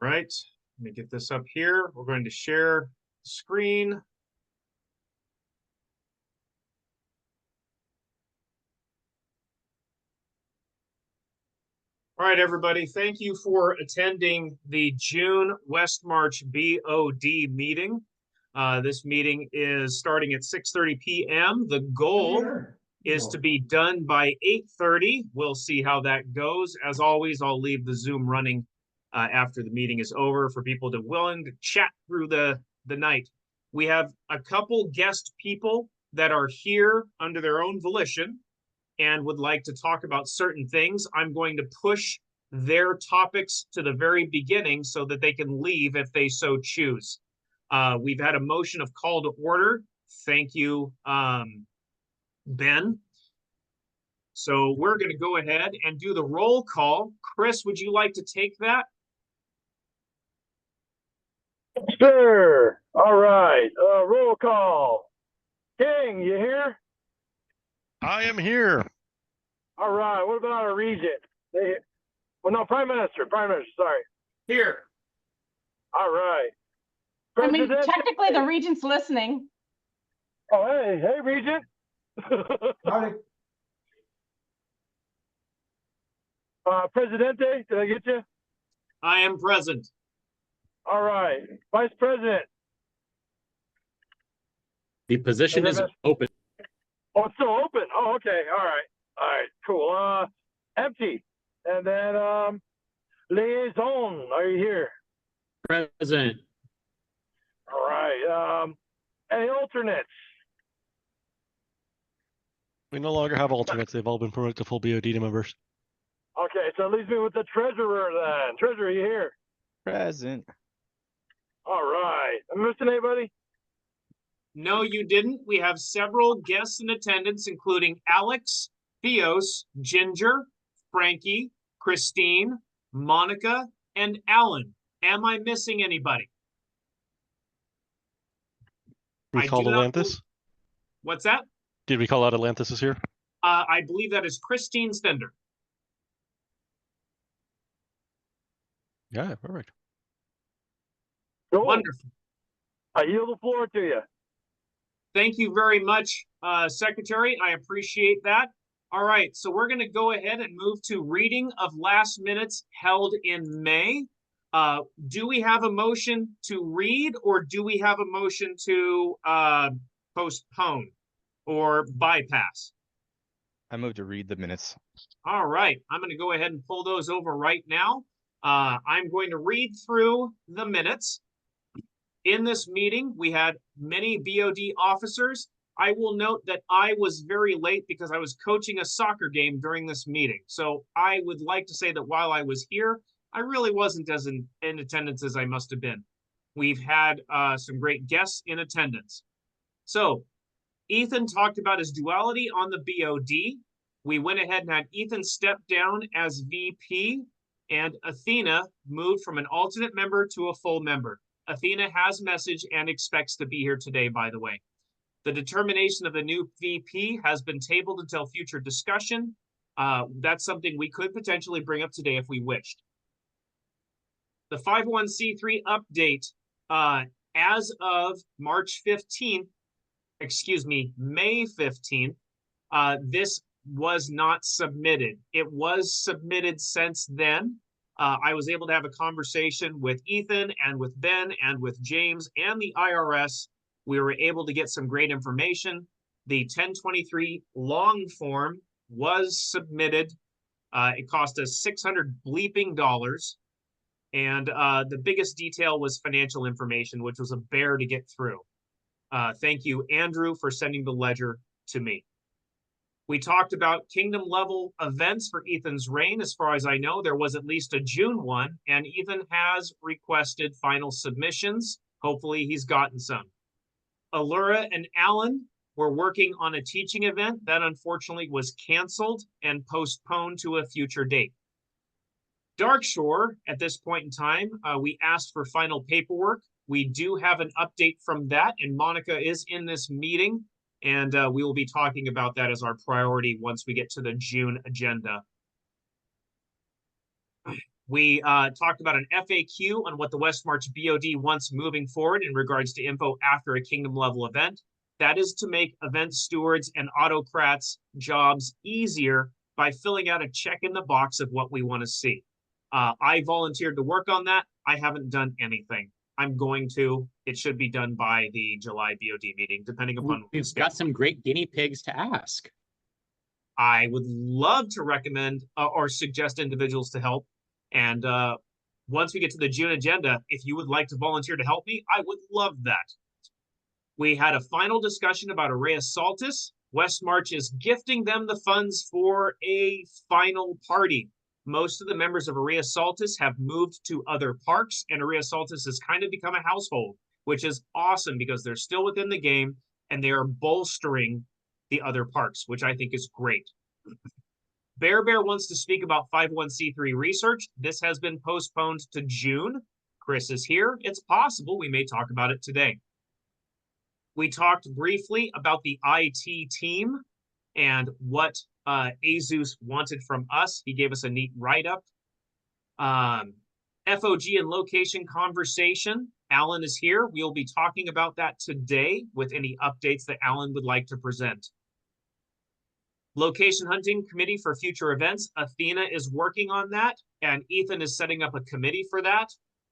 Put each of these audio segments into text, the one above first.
Right, let me get this up here. We're going to share the screen. All right, everybody, thank you for attending the June West March BoD meeting. This meeting is starting at 6:30 p.m. The goal is to be done by 8:30. We'll see how that goes. As always, I'll leave the Zoom running after the meeting is over for people to willing to chat through the night. We have a couple guest people that are here under their own volition and would like to talk about certain things. I'm going to push their topics to the very beginning so that they can leave if they so choose. We've had a motion of call to order. Thank you, Ben. So we're going to go ahead and do the roll call. Chris, would you like to take that? Sure. All right. Roll call. King, you here? I am here. All right. What about our regent? Well, no, Prime Minister. Sorry. Here. All right. I mean, President- technically the regent's listening. Oh, hey, regent. Howdy. Presidente, did I get you? I am present. All right. Vice President. The position is open. Oh, it's still open. Oh, okay. All right. Cool. Empty. And then liaison. Are you here? Present. All right. Any alternates? We no longer have alternates. They've all been promoted to full BoD members. Okay, so it leaves me with the treasurer then. Treasurer, you here? Present. All right. Am I missing anybody? No, you didn't. We have several guests in attendance, including Alex, Theos, Ginger, Frankie, Christine, Monica, and Alan. Am I missing anybody? We called Atlantis. What's that? Did we call out Atlantis is here? I believe that is Christine Stender. Yeah, perfect. Cool. Wonderful. I yield the floor to you. Thank you very much, Secretary. I appreciate that. All right, so we're going to go ahead and move to reading of last minutes held in May. Do we have a motion to read, or do we have a motion to postpone or bypass? I move to read the minutes. All right, I'm going to go ahead and pull those over right now. I'm going to read through the minutes. In this meeting, we had many BoD officers. I will note that I was very late because I was coaching a soccer game during this meeting. So I would like to say that while I was here, I really wasn't as in attendance as I must have been. We've had some great guests in attendance. So Ethan talked about his duality on the BoD. We went ahead and had Ethan step down as VP, and Athena moved from an alternate member to a full member. Athena has messaged and expects to be here today, by the way. The determination of the new VP has been tabled until future discussion. That's something we could potentially bring up today if we wished. The 501c3 update, as of March 15th, May 15th, this was not submitted. It was submitted since then. I was able to have a conversation with Ethan and with Ben and with James and the IRS. We were able to get some great information. The 1023 long form was submitted. It cost us $600 bleeping. And the biggest detail was financial information, which was a bear to get through. Thank you, Andrew, for sending the ledger to me. We talked about kingdom level events for Ethan's reign. As far as I know, there was at least a June one, and Ethan has requested final submissions. Hopefully he's gotten some. Allura and Alan were working on a teaching event that unfortunately was canceled and postponed to a future date. Darkshore, at this point in time, we asked for final paperwork. We do have an update from that, and Monica is in this meeting. And we will be talking about that as our priority once we get to the June agenda. We talked about an FAQ on what the West March BOD wants moving forward in regards to info after a kingdom level event. That is to make event stewards and autocrats' jobs easier by filling out a check in the box of what we want to see. I volunteered to work on that. I haven't done anything. I'm going to. It should be done by the July BOD meeting, depending upon. We've got some great guinea pigs to ask. I would love to recommend or suggest individuals to help. And once we get to the June agenda, if you would like to volunteer to help me, I would love that. We had a final discussion about Aurea Saltis. West March is gifting them the funds for a final party. Most of the members of Aurea Saltis have moved to other parks, and Aurea Saltis has kind of become a household, which is awesome because they're still within the game and they are bolstering the other parks, which I think is great. Bear wants to speak about 501c3 research. This has been postponed to June. Chris is here. It's possible we may talk about it today. We talked briefly about the IT team and what Azus wanted from us. He gave us a neat write-up. FOG and location conversation. Alan is here. We'll be talking about that today with any updates that Alan would like to present. Location hunting committee for future events. Athena is working on that, and Ethan is setting up a committee for that.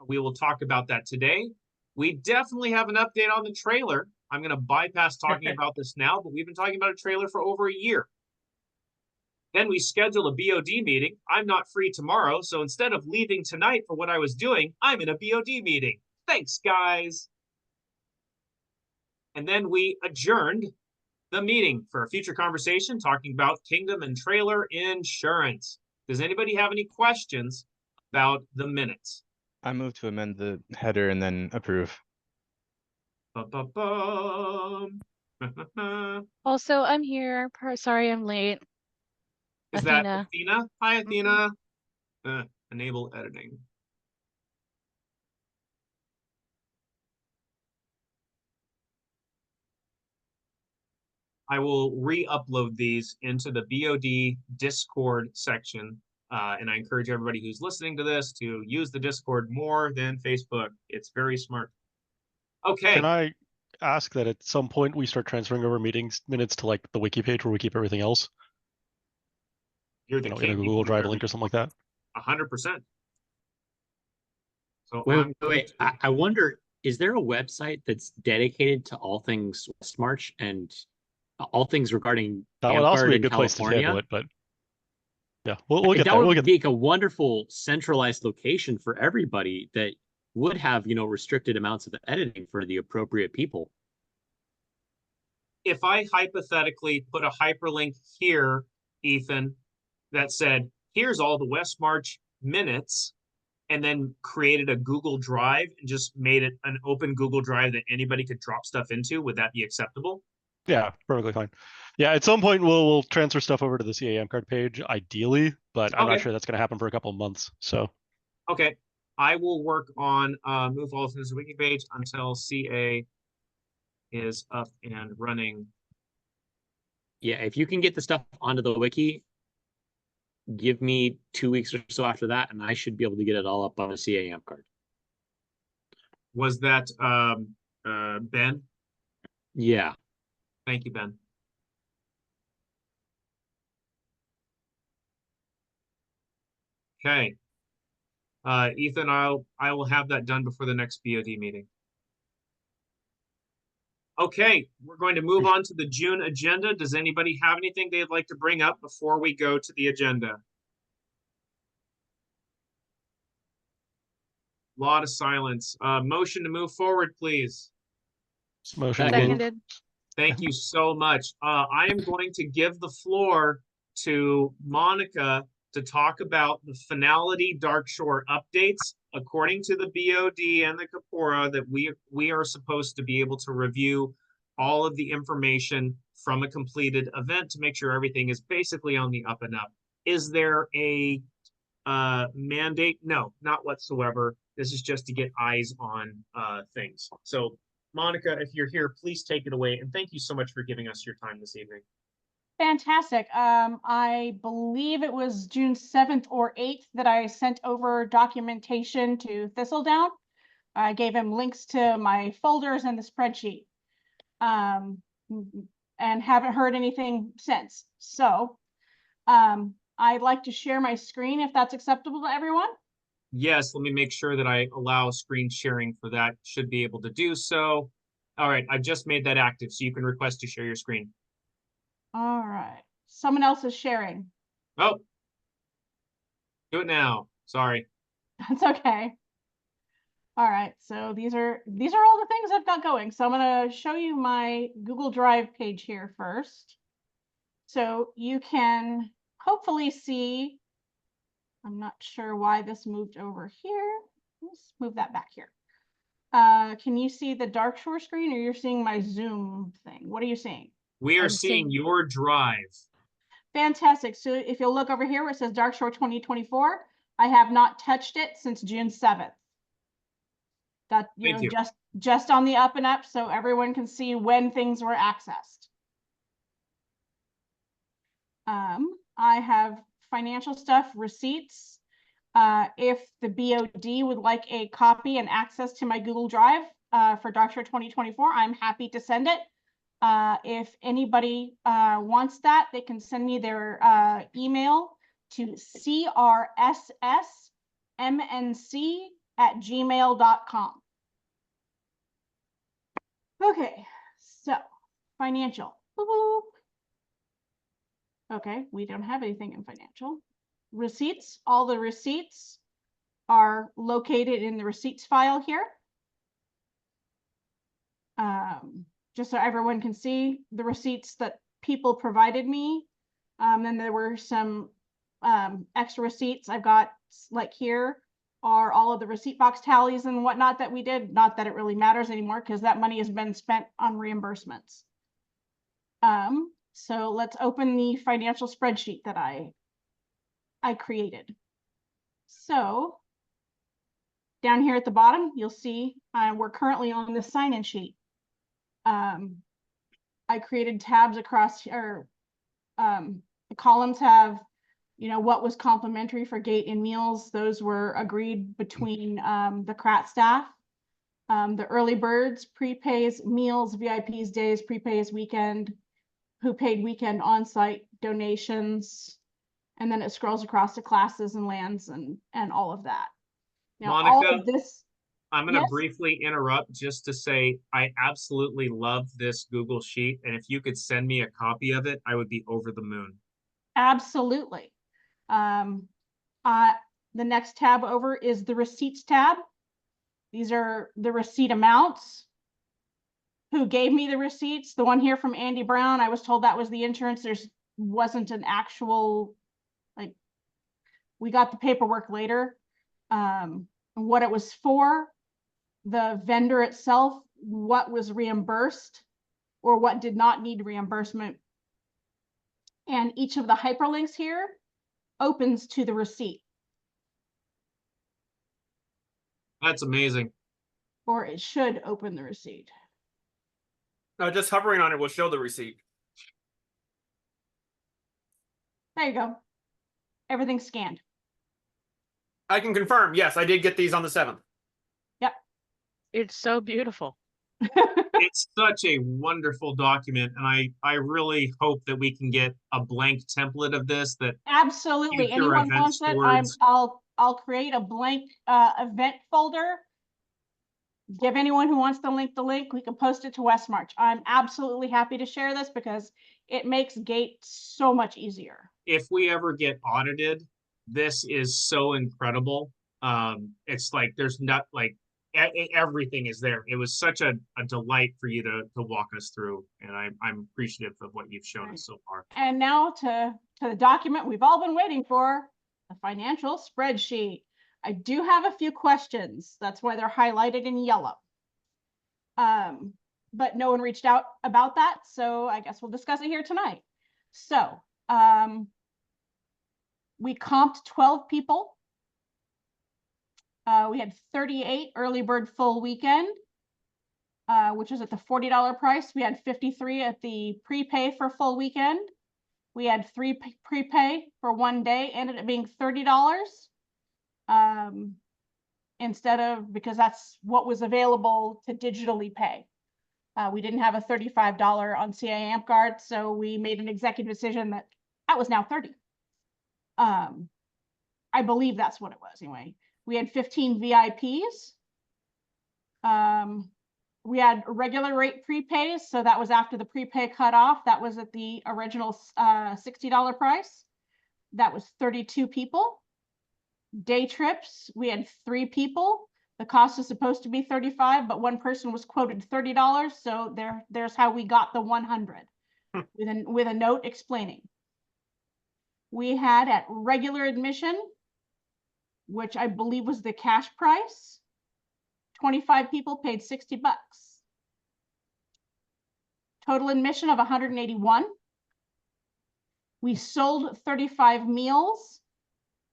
We will talk about that today. We definitely have an update on the trailer. I'm going to bypass talking about this now, but we've been talking about a trailer for over a year. Then we schedule a BOD meeting. I'm not free tomorrow, so instead of leaving tonight for what I was doing, I'm in a BOD meeting. Thanks, guys. And then we adjourned the meeting for a future conversation talking about Kingdom and trailer insurance. Does anybody have any questions about the minutes? I move to amend the header and then approve. Ba-ba-bum. Also, I'm here. Sorry I'm late. Is that Athena. Athena? Hi, Athena. Enable editing. I will re-upload these into the BOD Discord section. And I encourage everybody who's listening to this to use the Discord more than Facebook. It's very smart. Okay. Can I ask that at some point we start transferring over meetings minutes to like the wiki page where we keep everything else? You're the In a king. Google Drive link or something like that? 100%. So Wait. I wonder, is there a website that's dedicated to all things West March and all things regarding That would also Amcard be a in good place to California? handle it, but yeah, we'll get That there. would We'll get be a wonderful centralized location for everybody that would have, restricted amounts of editing for the appropriate people. if I hypothetically put a hyperlink here, Ethan, that said, here's all the West March minutes, and then created a Google Drive and just made it an open Google Drive that anybody could drop stuff into, would that be acceptable? Yeah, perfectly fine. Yeah, at some point we'll transfer stuff over to the CA Amcard page, ideally, but I'm not Okay. sure that's going to happen for a couple of months. So Okay, I will work on move all of this wiki page until CA is up and running. Yeah, if you can get the stuff onto the wiki, give me 2 weeks or so after that, and I should be able to get it all up on a CA Amcard. Was that Ben? Yeah. Thank you, Ben. Okay. Ethan, I will have that done before the next BOD meeting. Okay, we're going to move on to the June agenda. Does anybody have anything they'd like to bring up before we go to the agenda? Lot of silence. Motion to move forward, please. motion. Second. Seconded. Thank you so much. I am going to give the floor to Monica to talk about the finality Dark Shore updates according to the BOD and the Kapora that we are supposed to be able to review all of the information from a completed event to make sure everything is basically on the up and up. Is there a mandate? No, not whatsoever. This is just to get eyes on things. So Monica, if you're here, please take it away. And thank you so much for giving us your time this evening. Fantastic. I believe it was June 7th or 8th that I sent over documentation to Thistledown. I gave him links to my folders and the spreadsheet. And haven't heard anything since. So, I'd like to share my screen if that's acceptable to everyone. Yes, let me make sure that I allow screen sharing for that. Should be able to do so. All right, I've just made that active, so you can request to share your screen. All right. Someone else is sharing. Oh, do it now. Sorry. That's okay. All right, so these are all the things I've got going. So I'm going to show you my Google Drive page here first. So you can hopefully see, I'm not sure why this moved over here. Let's move that back here. Can you see the Dark Shore screen, or you're seeing my Zoom thing? What are you seeing? We are I'm seeing seeing- your drive. Fantastic. So if you'll look over here where it says Dark Shore 2024, I have not touched it since June 7th. That, you Thank know, you. just on the up and up, so everyone can see when things were accessed. I have financial stuff, receipts. If the BOD would like a copy and access to my Google Drive for Dark Shore 2024, I'm happy to send it. If anybody wants that, they can send me their email to crssmnc@gmail.com. Okay, so financial. Boop, boop. Okay, we don't have anything in financial. Receipts, all the receipts are located in the receipts file here. Just so everyone can see the receipts that people provided me. Then there were some extra receipts I've got, like here are all of the receipt box tallies and whatnot that we did. Not that it really matters anymore because that money has been spent on reimbursements. So let's open the financial spreadsheet that I created. So down here at the bottom, you'll see we're currently on the sign-in sheet. I created tabs across, or the columns have, you know, what was complimentary for gate and meals. Those were agreed between the CRAT staff. The early birds, prepays, meals, VIPs, days, prepays, weekend, who paid weekend on-site donations, and then it scrolls across to classes and lands and all of that. Now, all Monica, of this, I'm going to yes? briefly interrupt just to say I absolutely love this Google Sheet. And if you could send me a copy of it, I would be over the moon. Absolutely. The next tab over is the receipts tab. These are the receipt amounts. Who gave me the receipts? The one here from Andy Brown, I was told that was the insurance. Wasn't an actual, like, we got the paperwork later. What it was for, the vendor itself, what was reimbursed or what did not need reimbursement. And each of the hyperlinks here opens to the receipt, That's amazing. or it should open the receipt. No, just hovering on it will show the receipt. There you go. Everything's scanned. I can confirm. Yes, I did get these on the 7th. It's so beautiful. It's such a wonderful document. And I really hope that we can get a blank template of this that Absolutely. future Anyone event wants that? stewards- I'll create a blank event folder. Give anyone who wants the link. We can post it to Westmarch. I'm absolutely happy to share this because it makes Gate so much easier. if we ever get audited, this is so incredible. It's like there's not like everything is there. It was such a delight for you to walk us through, and I'm appreciative of what you've shown us so far. And now to the document we've all been waiting for, the financial spreadsheet. I do have a few questions. That's why they're highlighted in yellow. But no one reached out about that, so I guess we'll discuss it here tonight. So, we comped 12 people. We had 38 early bird full weekend, which is at the $40 price. We had 53 at the prepay for full weekend. We had 3 prepay for 1 day, ended up being $30. Instead of, because that's what was available to digitally pay. We didn't have a $35 on CIA Amp card, so we made an executive decision that was now 30. I believe that's what it was anyway. We had 15 VIPs. We had regular rate prepays, so that was after the prepay cutoff. That was at the original $60 price. That was 32 people. Day trips, we had 3 people. The cost is supposed to be 35, but one person was quoted $30, so there's how we got the 100 with a note explaining. We had at regular admission, which I believe was the cash price, 25 people paid $60. Total admission of 181. We sold 35 meals.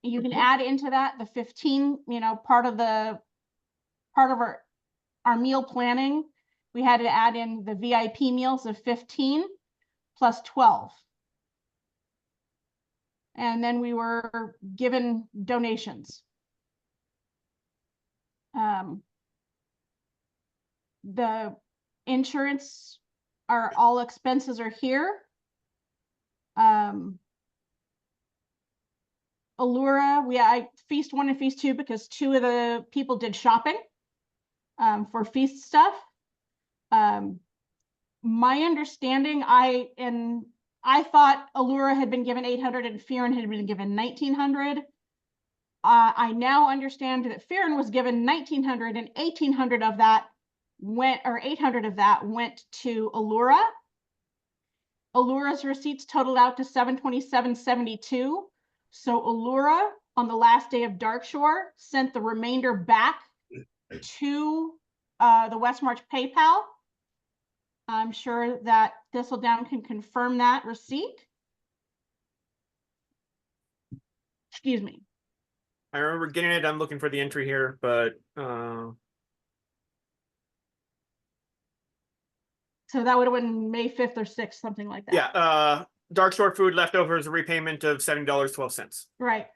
You can add into that the 15, part of our meal planning. We had to add in the VIP meals of 15 plus 12. And then we were given donations. The insurance, all expenses are here. Allura, I Feast 1 and Feast 2 because 2 of the people did shopping for Feast stuff. My understanding, I thought Allura had been given 800 and Fearon had been given 1900. I now understand that Fearon was given 1900 and 1800 of that went, or 800 of that went to Allura. Allura's receipts totaled out to $727.72. So Allura, on the last day of Darkshore, sent the remainder back to the West March PayPal. I'm sure that Thistledown can confirm that receipt. Excuse me. I remember getting it. I'm looking for the entry here, but So that would have been May 5th or 6th, something like that. yeah, Dark Shore food leftovers, a repayment of $70.12. Right.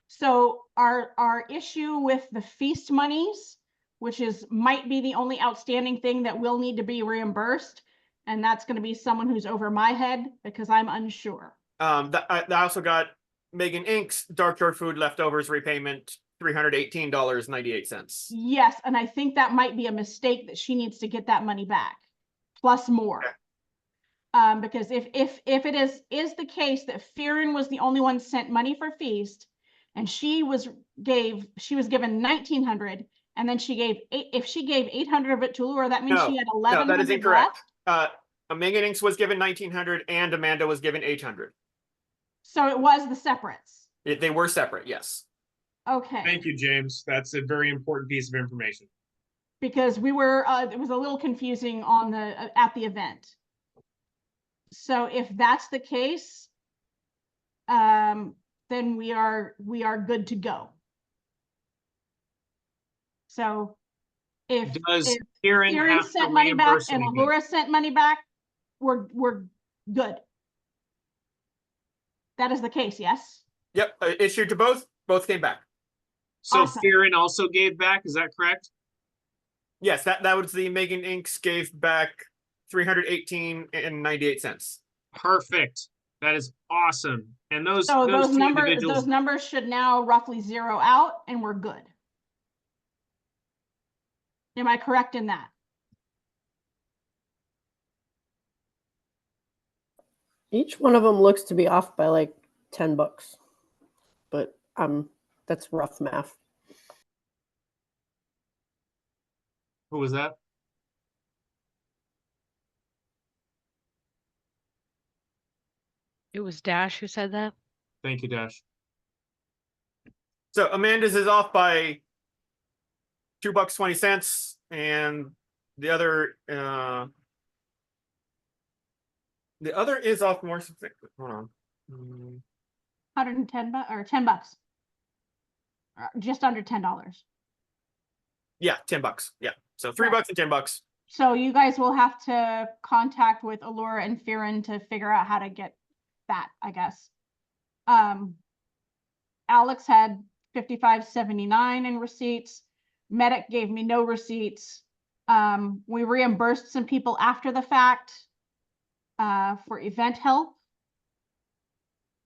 So our issue with the feast monies, which might be the only outstanding thing that will need to be reimbursed, and that's going to be someone who's over my head because I'm unsure. I also got Megan Inc.'s Dark Shore food leftovers repayment, $318.98. Yes, and I think that might be a mistake that she needs to get that money back, plus more. Okay. Because if it is the case that Fearon was the only one sent money for Feast, and she was given 1900, and then if she gave 800 of it to Allura, that means she had 1100 No, that is incorrect. left. Megan Inc. was given 1900 and Amanda was given 800. So it was the separates. They were separate, yes. Okay. Thank you, James. That's a very important piece of information. Because we were, it was a little confusing on at the event. So if that's the case, then we are good to go. So if Fearon have to sent money back reimburse and anything? Allura sent money back, we're good. That is the case, yes? Yep, issued to both. Both came back. So Awesome. Fearon also gave back, is that correct? Yes, that was the Megan Inc. gave back $318.98. Perfect. That is awesome. And those So those two individuals, those numbers should now roughly zero out and we're good. Am I correct in that? Each one of them looks to be off by like $10, but that's rough math. who was that? It was Dash who said that. Thank you, Dash. So Amanda's is off by $2.20, and the other is off more. Hold on. 110 bucks or $10. Just under $10. Yeah, $10. Yeah, so $3 and $10. So you guys will have to contact with Allura and Fearon to figure out how to get that, I guess. Alex had 55.79 in receipts. Medic gave me no receipts. We reimbursed some people after the fact for event help.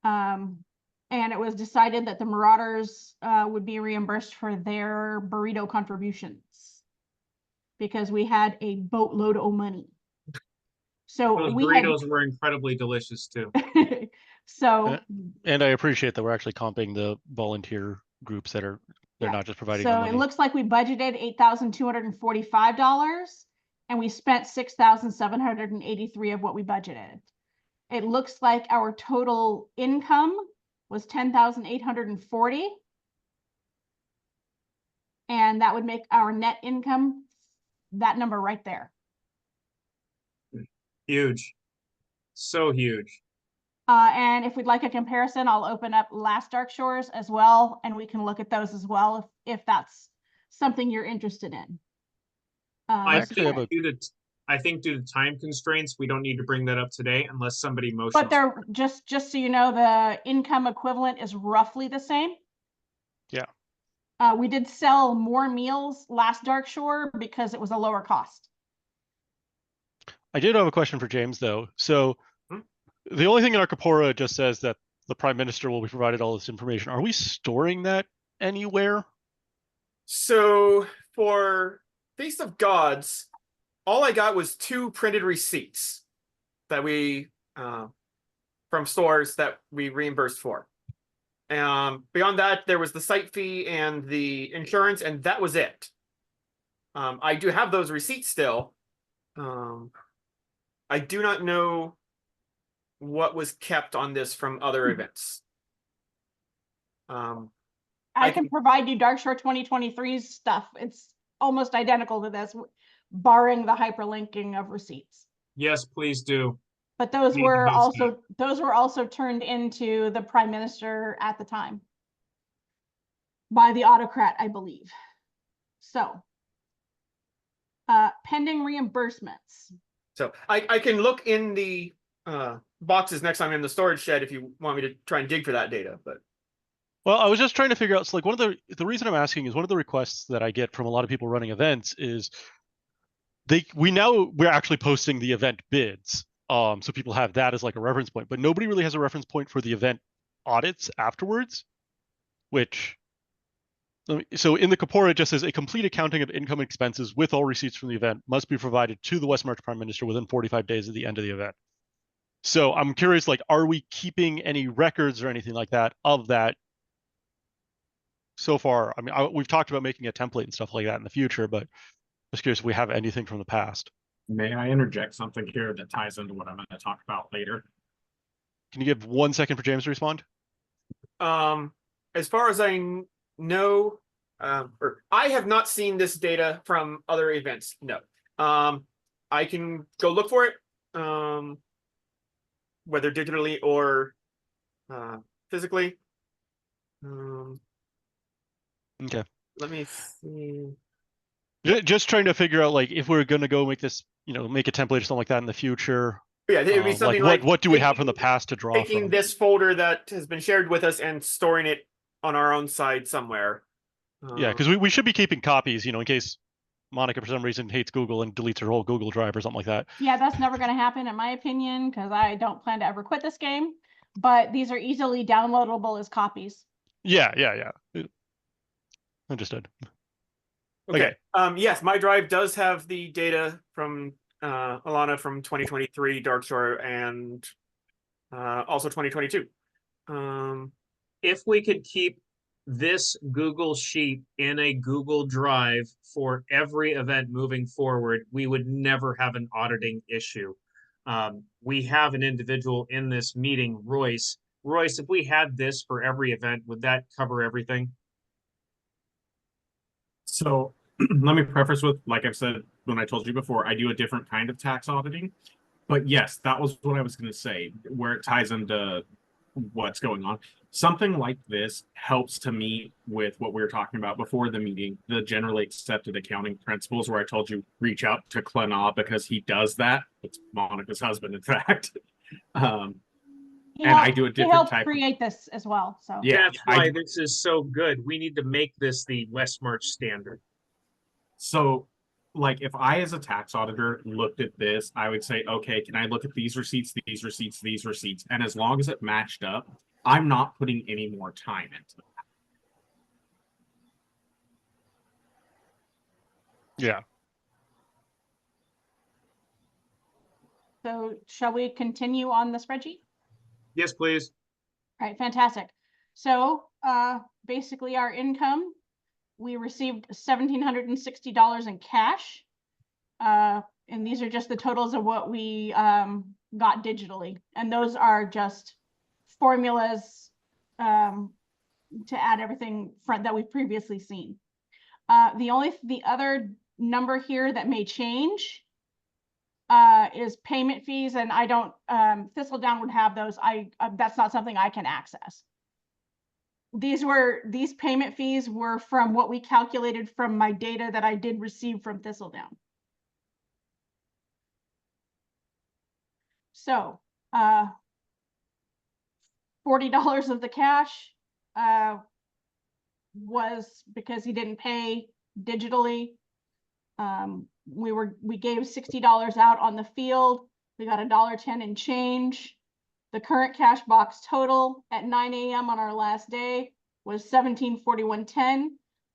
And it was decided that the Marauders would be reimbursed for their burrito contributions because we had a boatload of money. So Those we burritos were incredibly delicious too. So And I appreciate that we're actually comping the volunteer groups that are, they're yeah. not just providing So the it money. looks like we budgeted $8,245 and we spent $6,783 of what we budgeted. It looks like our total income was 10,840. And that would make our net income that number right there. Huge. So huge. And if we'd like a comparison, I'll open up last Dark Shores as well, and we can look at those as well if that's something you're interested in. I actually have think due to time constraints, we don't need to bring that up today unless somebody motions. But they're just so you know, the income equivalent is roughly the same. Yeah. We did sell more meals last Dark Shore because it was a lower cost. I did have a question for James though. So the only thing in our corpora just says that the Prime Minister will be provided all this information. Are we storing that anywhere? So for Feast of Gods, all I got was 2 printed receipts that we from stores that we reimbursed for. Beyond that, there was the site fee and the insurance, and that was it. I do have those receipts still. I do not know what was kept on this from other events. I can provide you Dark Shore 2023's stuff. It's almost identical to this, barring the hyperlinking of receipts. Yes, please do. But those Need were to do also turned into the Prime Minister at the time by the autocrat, I believe. So pending reimbursements. So I can look in the boxes next time in the storage shed if you want me to try and dig for that data. But Well, I was just trying to figure out, so like one of the reason I'm asking is one of the requests that I get from a lot of people running events is we're actually posting the event bids. So people have that as like a reference point, but nobody really has a reference point for the event audits afterwards, which, so in the corpora, it just says a complete accounting of income and expenses with all receipts from the event must be provided to the West March Prime Minister within 45 days of the end of the event. So I'm curious, like, are we keeping any records or anything like that of that so far? I mean, we've talked about making a template and stuff like that in the future, but I'm just curious if we have anything from the past. May I interject something here that ties into what I'm going to talk about later? Can you give 1 second for James to respond? as far as I know, or I have not seen this data from other events. No. I can go look for it, whether digitally or physically. Okay. Let me see. Just trying to figure out, like, if we're going to go make this, make a template or something like that in the future. Yeah, it would be something like, like what do we have from the past to draw taking from? this folder that has been shared with us and storing it on our own side somewhere. Yeah, because we should be keeping copies, in case Monica for some reason hates Google and deletes her whole Google Drive or something like that. Yeah, that's never going to happen in my opinion, because I don't plan to ever quit this game. But these are easily downloadable as copies. Yeah. Understood. Okay. Yes, my drive does have the data from Alana from 2023 Dark Shore and also 2022. If we could keep this Google Sheet in a Google Drive for every event moving forward, we would never have an auditing issue. We have an individual in this meeting, Royce. Royce, if we had this for every event, would that cover everything? So let me preface with, like I've said, when I told you before, I do a different kind of tax auditing. But yes, that was what I was going to say, where it ties into what's going on. Something like this helps to meet with what we were talking about before the meeting, the generally accepted accounting principles, where I told you reach out to Klana because he does that. It's Monica's husband, in fact. and I do a He different helped type. create this as well, so. Yeah, That's I why do- this is so good. We need to make this the West March standard. So, like, if I, as a tax auditor, looked at this, I would say, okay, can I look at these receipts, these receipts, these receipts? And as long as it matched up, I'm not putting any more time into it. Yeah. So shall we continue on the spreadsheet? Yes, please. All right, fantastic. So basically our income, we received $1,760 in cash. And these are just the totals of what we got digitally. And those are just formulas to add everything that we've previously seen. The other number here that may change is payment fees, and I don't, Thistledown would have those. That's not something I can access. These payment fees were from what we calculated from my data that I did receive from Thistledown. So, $40 of the cash was because he didn't pay digitally. We gave $60 out on the field. We got $1.10 in change. The current cash box total at 9 a.m. on our last day was $1741.10.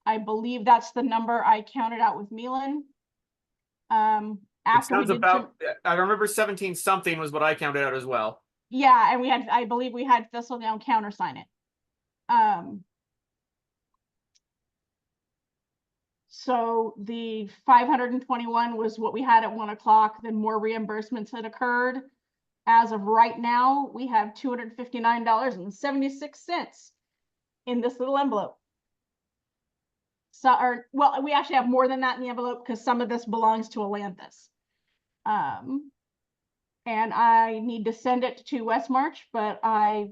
I believe that's the number I counted out with Milan. It After we sounds did about, I remember 17 something was what I counted out as well. yeah, and I believe we had Thistledown countersign it. So the 521 was what we had at 1 o'clock, then more reimbursements had occurred. As of right now, we have $259.76 in this little envelope. So, well, we actually have more than that in the envelope because some of this belongs to Atlantis. And I need to send it to West March, but I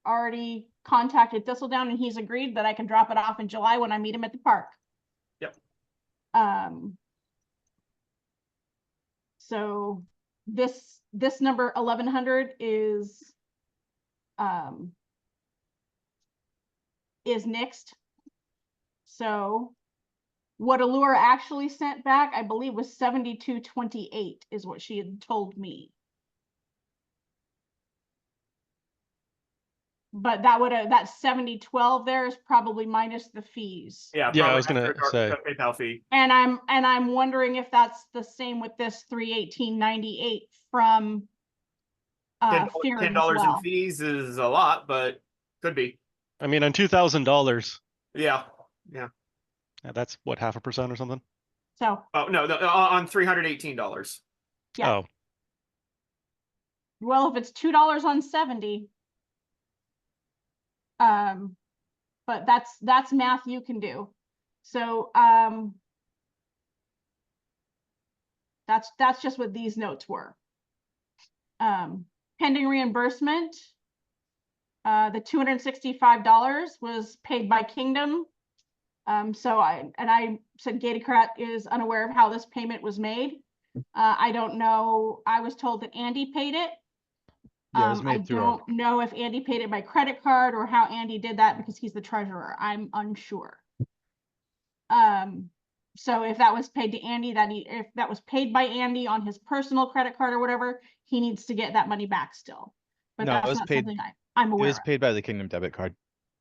already contacted Thistledown and he's agreed that I can drop it off in July when I meet him at the park. Yep. So this number 1100 is next. So what Allure actually sent back, I believe, was 7228 is what she had told me. But that 7012 there is probably minus the fees. Yeah, Yeah, I probably was gonna after say. the PayPal fee. And I'm wondering if that's the same with this 318.98 from Fearon as $10 well. in fees is a lot, but could be. I mean, on $2,000, Yeah. that's what, 0.5% or something? So Oh no, on $318. yeah. Oh, Well, if it's $2 on 70, but that's math you can do. So that's just what these notes were. Pending reimbursement, the $265 was paid by Kingdom. So I said Gatacrat is unaware of how this payment was made. I don't know. I was told that Andy paid it. Yeah, it was I made through don't know if Andy paid it by credit card or how Andy did that because he's the treasurer. I'm unsure. So if that was paid to Andy, if that was paid by Andy on his personal credit card or whatever, he needs to get that money back still. But No, it that's was not paid- something I'm It aware was of. paid by the Kingdom debit card.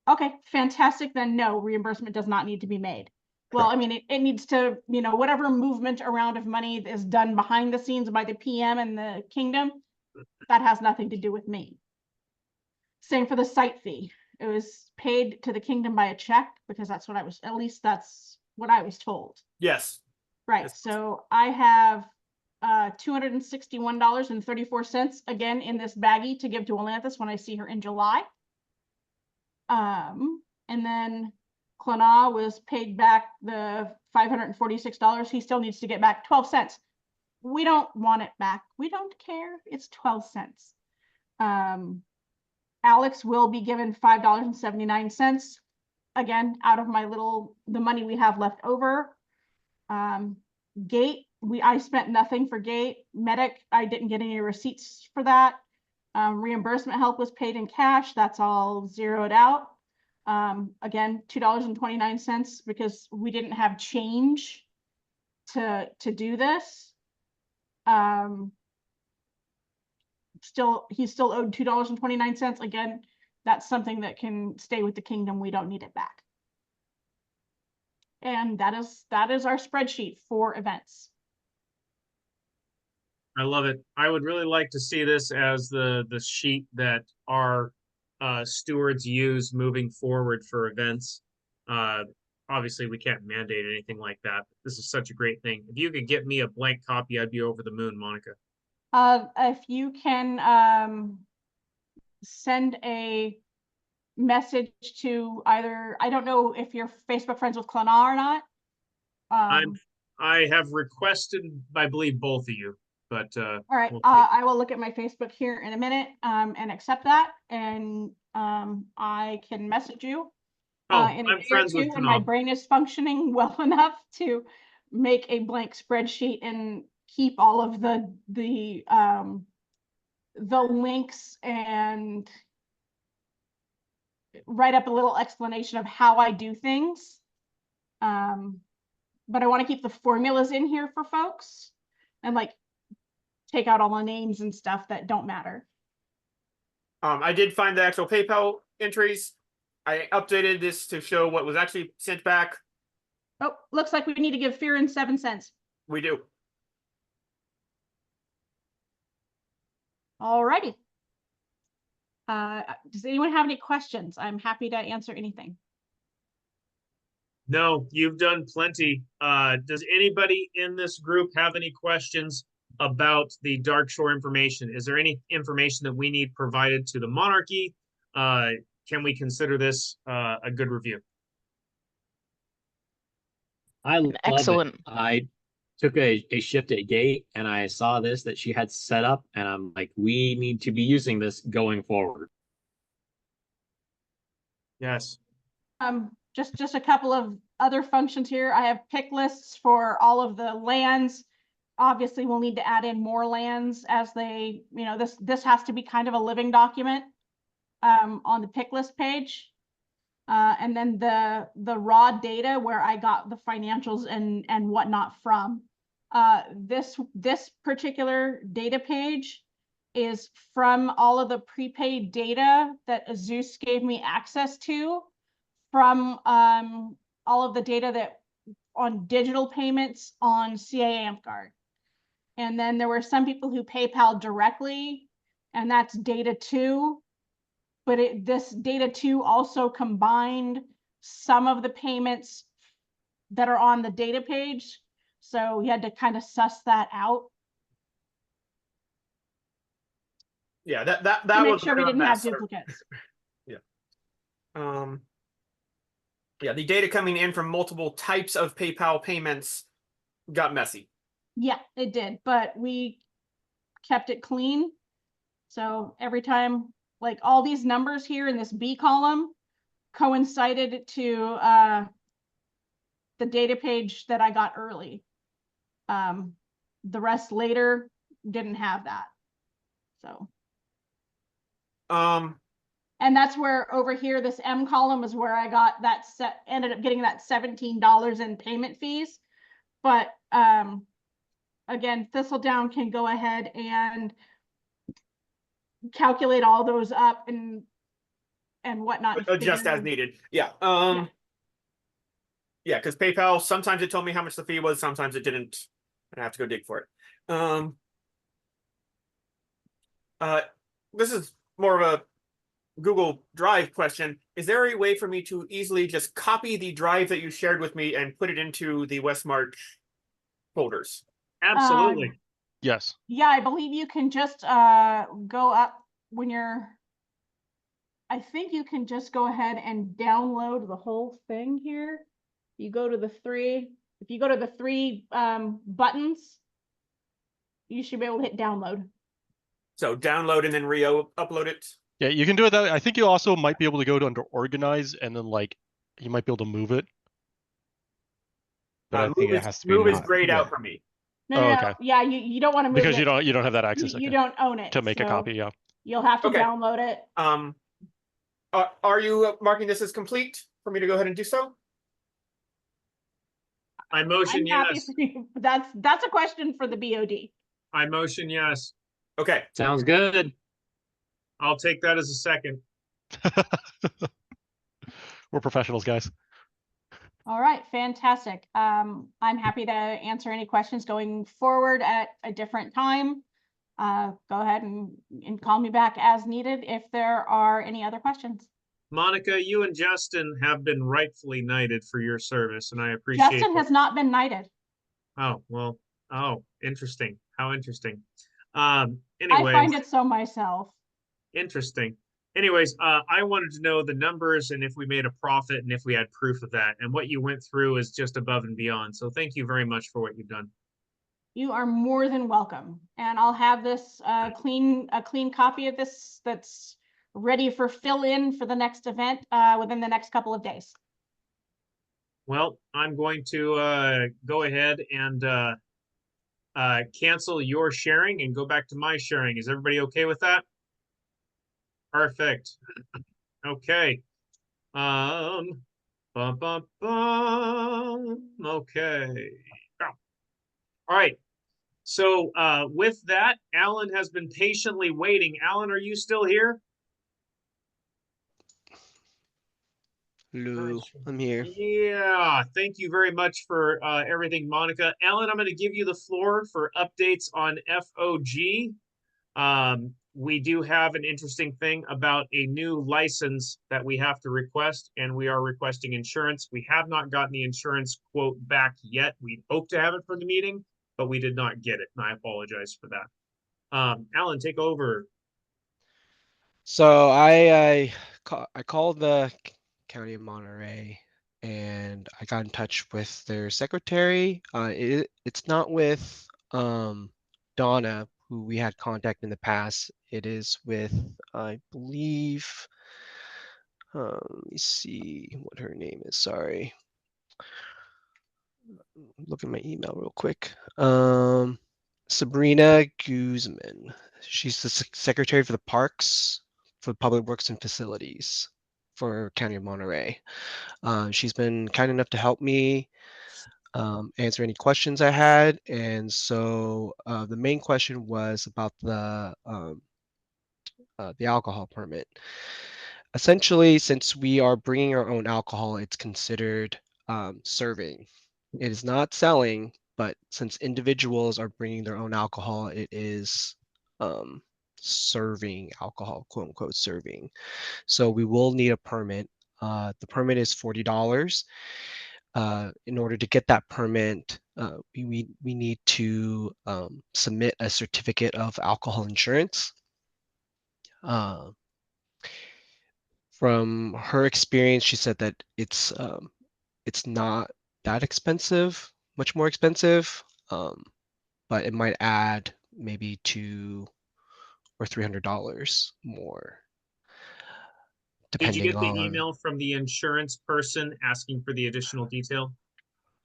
Okay, fantastic. Then no, reimbursement does not need to be made. Well, I mean, it needs to, whatever movement around of money is done behind the scenes by the PM and the Kingdom, that has nothing to do with me. Same for the site fee. It was paid to the Kingdom by a check because at least that's what I was told. Yes. Right, Yes. so I have $261.34 again in this baggie to give to Atlantis when I see her in July. And then Clanaw was paid back the $546. He still needs to get back 12 cents. We don't want it back. We don't care. It's 12 cents. Alex will be given $5.79 again out of the money we have left over. Gate, I spent nothing for Gate. Medic, I didn't get any receipts for that. Reimbursement help was paid in cash. That's all zeroed out. Again, $2.29 because we didn't have change to do this. He's still owed $2.29. Again, that's something that can stay with the kingdom. We don't need it back. And that is our spreadsheet for events. I love it. I would really like to see this as the sheet that our stewards use moving forward for events. Obviously, we can't mandate anything like that. This is such a great thing. If you could get me a blank copy, I'd be over the moon, Monica. If you can send a message to either, I don't know if you're Facebook friends with Clanar or not. I have requested, I believe, both of you, but all right, we'll I will look at my Facebook here in a minute and accept that, and I can message you. Oh, In a I'm day or friends with two, when my Kanal. brain is functioning well enough to make a blank spreadsheet and keep all of the links and write up a little explanation of how I do things. But I want to keep the formulas in here for folks and like take out all the names and stuff that don't matter. I did find the actual PayPal entries. I updated this to show what was actually sent back. Oh, looks like we need to give Fearin 7 cents. We do. Alrighty. Does anyone have any questions? I'm happy to answer anything. No, you've done plenty. Does anybody in this group have any questions about the Dark Shore information? Is there any information that we need provided to the monarchy? Can we consider this a good review? I love Excellent. it. I took a shift at gate and I saw this that she had set up, and I'm like, we need to be using this going forward. Yes. Just a couple of other functions here. I have pick lists for all of the lands. Obviously, we'll need to add in more lands as they, this has to be kind of a living document on the pick list page. And then the raw data where I got the financials and whatnot from. This particular data page is from all of the prepaid data that Zeus gave me access to from all of the data that on digital payments on CA Amcard. And then there were some people who PayPal directly, and that's data 2. But this data 2 also combined some of the payments that are on the data page. So we had to kind of suss that out. Yeah, that To make was sure we a didn't mess. have duplicates. Yeah, the data coming in from multiple types of PayPal payments got messy. Yeah, it did, but we kept it clean. So every time, like all these numbers here in this B column coincided to the data page that I got early. The rest later didn't have that. So. And that's where over here, this M column is where I got that ended up getting that $17 in payment fees. But again, Thistledown can go ahead and calculate all those up and whatnot. Adjust as needed. Yeah. Yeah, because PayPal, sometimes it told me how much the fee was, sometimes it didn't. I have to go dig for it. This is more of a Google Drive question. Is there a way for me to easily just copy the drive that you shared with me and put it into the West March folders? Absolutely. Yes. Yeah, I believe you can just go up when you're, I think you can just go ahead and download the whole thing here. You go to the three, if you go to the 3 buttons, you should be able to hit download. So download and then upload it. Yeah, you can do it that way. I think you also might be able to go to under organize and then like you might be able to move it. But I think it has to be move is not- grayed yeah. out for me. No, Oh, no, okay. Yeah, you don't want to move Because it. you don't have that access. You Okay. don't own it. To make a so, copy, yeah. You'll have to Okay. download it. Are you marking this as complete for me to go ahead and do so? I motion I'm happy yes. for you. That's a question for the BOD. I motion yes. Okay. Sounds good. I'll take that as a second. We're professionals, guys. All right, fantastic. I'm happy to answer any questions going forward at a different time. Go ahead and call me back as needed if there are any other questions. Monica, you and Justin have been rightfully knighted for your service, and I appreciate Justin that. has not been knighted. Oh, well, oh, interesting. How interesting. I Anyways, find it so myself. interesting. Anyways, I wanted to know the numbers and if we made a profit and if we had proof of that. And what you went through is just above and beyond. So thank you very much for what you've done. You are more than welcome. And I'll have this a clean copy of this that's ready for fill in for the next event within the next couple of days. Well, I'm going to go ahead and cancel your sharing and go back to my sharing. Is everybody okay with that? Perfect. Okay. Bum, bum, bum. Okay. Oh. All right. So with that, Alan has been patiently waiting. Alan, are you still here? Hello, I'm here. Yeah, thank you very much for everything, Monica. Alan, I'm going to give you the floor for updates on FOG. We do have an interesting thing about a new license that we have to request, and we are requesting insurance. We have not gotten the insurance quote back yet. We hope to have it for the meeting, but we did not get it, and I apologize for that. Alan, take over. So I called the county of Monterey and I got in touch with their secretary. It's not with Donna, who we had contact in the past. It is with, I believe, let me see what her name is. Sorry. Look at my email real quick. Sabrina Guzman. She's the secretary for the parks, for public works and facilities for County of Monterey. She's been kind enough to help me answer any questions I had. And so the main question was about the alcohol permit. Essentially, since we are bringing our own alcohol, it's considered serving. It is not selling, but since individuals are bringing their own alcohol, it is serving alcohol, quote unquote, serving. So we will need a permit. The permit is $40. In order to get that permit, we need to submit a certificate of alcohol insurance. From her experience, she said that it's not that expensive, much more expensive, but it might add maybe $200 or $300 more, Did you depending get the on. email from the insurance person asking for the additional detail?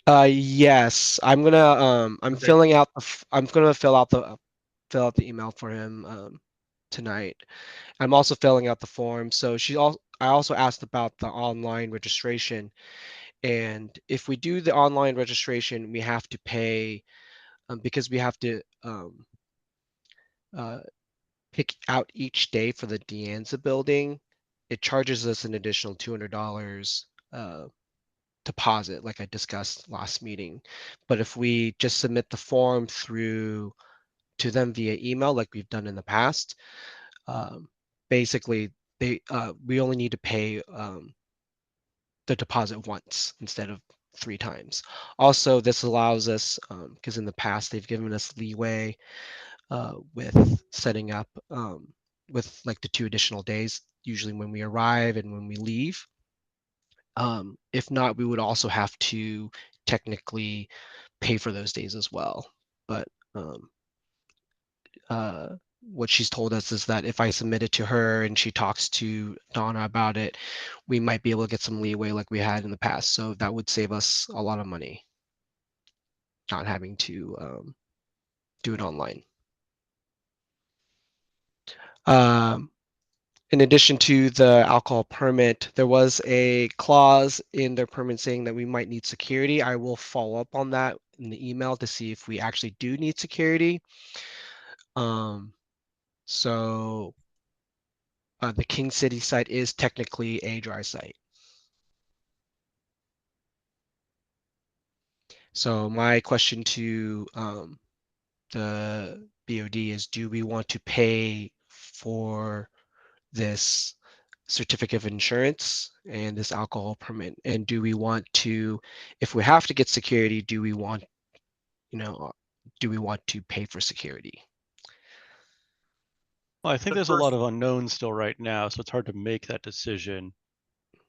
Yes, I'm gonna I'm Okay. filling out I'm gonna fill out the email for him tonight. I'm also filling out the form. So I also asked about the online registration, and if we do the online registration, we have to pay because we have to pick out each day for the De Anza building. It charges us an additional $200 deposit, like I discussed last meeting. But if we just submit the form through to them via email, like we've done in the past, basically we only need to pay the deposit once instead of 3 times. Also, this allows us, because in the past they've given us leeway with setting up with like the 2 additional days, usually when we arrive and when we leave. If not, we would also have to technically pay for those days as well. But what she's told us is that if I submit it to her and she talks to Donna about it, we might be able to get some leeway like we had in the past. So that would save us a lot of money, not having to do it online. In addition to the alcohol permit, there was a clause in their permit saying that we might need security. I will follow up on that in the email to see if we actually do need security. So the King City site is technically a dry site. So my question to the BOD is, do we want to pay for this certificate of insurance and this alcohol permit? And do we want to, if we have to get security, do we want, do we want to pay for security? Well, I think The there's a lot first- of unknowns still right now, so it's hard to make that decision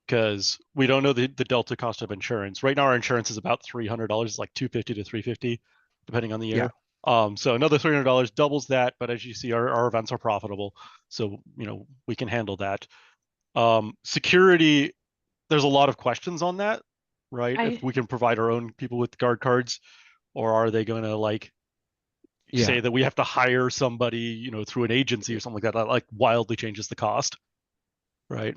because we don't know the delta cost of insurance. Right now, our insurance is about $300. It's like $250 to $350, depending on the year. So another $300 doubles that, but as you see, our events are profitable, so we can handle that. Security, there's a lot of questions on that, right? If we can provide our own people with guard cards, or are they going to say that we have to hire somebody, through an agency or something like that, wildly changes the cost, right?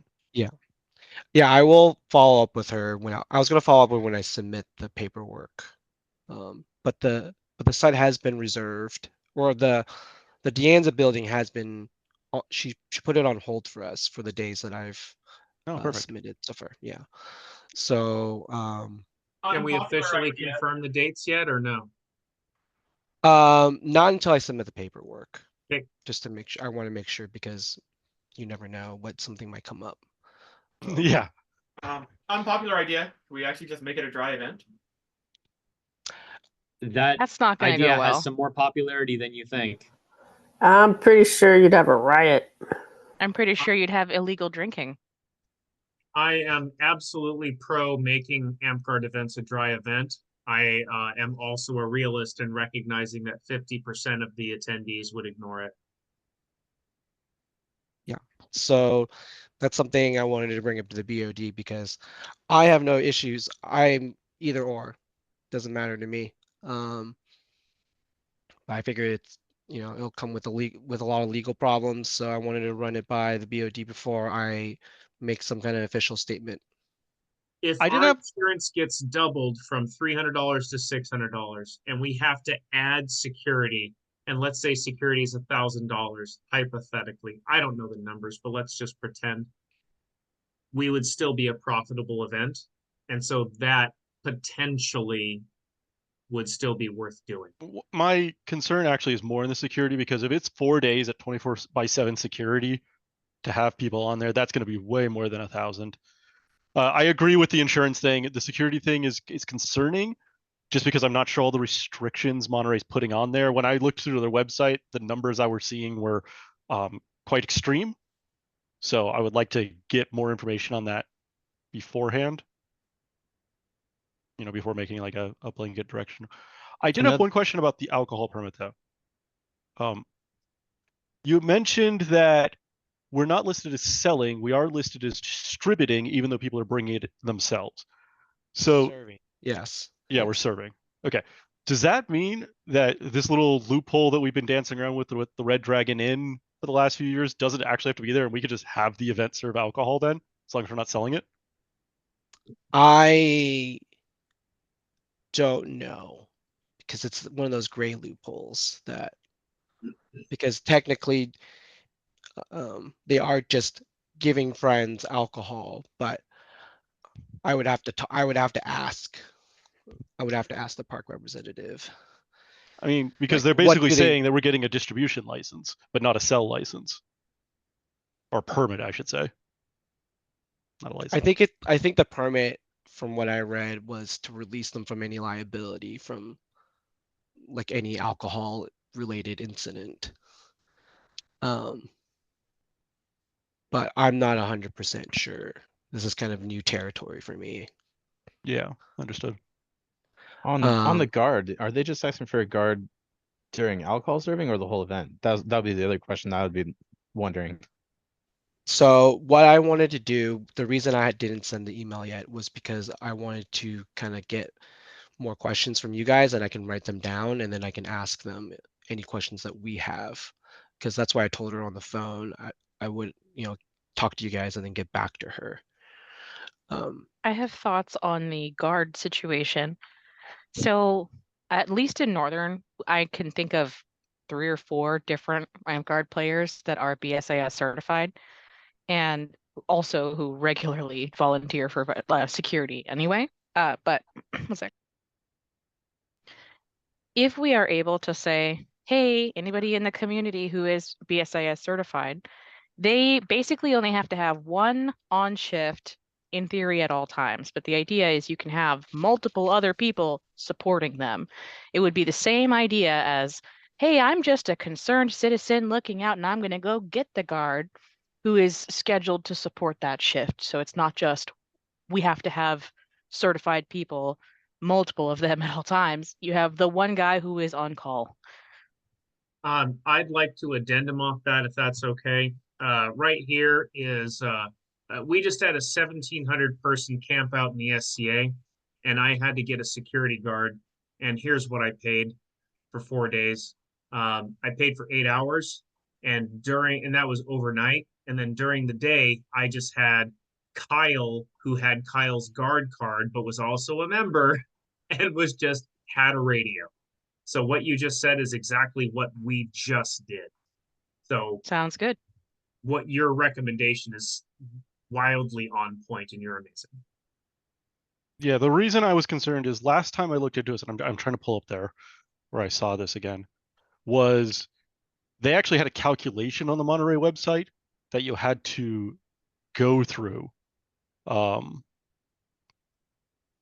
Yeah, I will follow up with her when I was going to follow up when I submit the paperwork. But the site has been reserved, or the Deanza building has been. She put it on hold for us for the days that I've submitted so far. Yeah. So Can we Unpopular officially idea. confirm the dates yet or no? not until I submit the paperwork. Okay. Just to make sure. I want to make sure because you never know what something might come up. Yeah. Unpopular idea. We actually just make it a dry event. That's not going to idea go well. has some more popularity than you think. I'm pretty sure you'd have a riot. I'm pretty sure you'd have illegal drinking. I am absolutely pro making AmpGuard events a dry event. I am also a realist in recognizing that 50% of the attendees would ignore it. Yeah. So that's something I wanted to bring up to the BOD because I have no issues. I'm either or. Doesn't matter to me. I figure it's it'll come with with a lot of legal problems. So I wanted to run it by the BOD before I make some kind of official statement. If I did our have insurance gets doubled from $300 to $600 and we have to add security, and let's say security is $1,000, hypothetically, I don't know the numbers, but let's just pretend we would still be a profitable event. And so that potentially would still be worth doing. my concern actually is more in the security, because if it's 4 days at 24/7 security to have people on there, that's going to be way more than 1,000. I agree with the insurance thing. The security thing is concerning, just because I'm not sure all the restrictions Monterey's putting on there. When I looked through their website, the numbers I were seeing were quite extreme. So I would like to get more information on that beforehand, before making like a blanket direction. I did have one question about the alcohol permit though. You mentioned that we're not listed as selling, we are listed as distributing, even though people are bringing it themselves. So Serving. Yes. Yeah, we're serving. Okay. Does that mean that this little loophole that we've been dancing around with the Red Dragon Inn for the last few years doesn't actually have to be there, and we could just have the event serve alcohol then, as long as we're not selling it? I don't know, because it's one of those gray loopholes that, because technically they are just giving friends alcohol, but I would have to ask the park representative. I mean, because Like, they're what basically do they- saying that we're getting a distribution license, but not a sell license. Or permit, I should say. Not a license. I think the permit, from what I read, was to release them from any liability from like any alcohol related incident. But I'm not 100% sure. This is kind of new territory for me. Yeah, understood. On the guard, are they just asking for a guard during alcohol serving or the whole event? That'd be the other question I would be wondering. So what I wanted to do, the reason I didn't send the email yet was because I wanted to kind of get more questions from you guys, and I can write them down and then I can ask them any questions that we have. because that's why I told her on the phone I would, talk to you guys and then get back to her. I have thoughts on the guard situation. So at least in Northern, I can think of 3 or 4 different Ramp Guard players that are BSIS certified and also who regularly volunteer for security anyway. But one sec. If we are able to say, hey, anybody in the community who is BSIS certified, they basically only have to have one on shift in theory at all times. But the idea is you can have multiple other people supporting them. It would be the same idea as, hey, I'm just a concerned citizen looking out and I'm going to go get the guard who is scheduled to support that shift. So it's not just we have to have certified people, multiple of them at all times. You have the one guy who is on call. I'd like to addendum off that if that's okay. Right here is we just had a 1,700 person camp out in the SCA, and I had to get a security guard. And here's what I paid for 4 days. I paid for 8 hours, and that was overnight. And then during the day, I just had Kyle, who had Kyle's guard card, but was also a member, and had a radio. So what you just said is exactly what we just did. So sounds good. What your recommendation is wildly on point, and you're amazing. Yeah, the reason I was concerned is last time I looked into this, and I'm trying to pull up there where I saw this again, was they actually had a calculation on the Monterey website that you had to go through. Where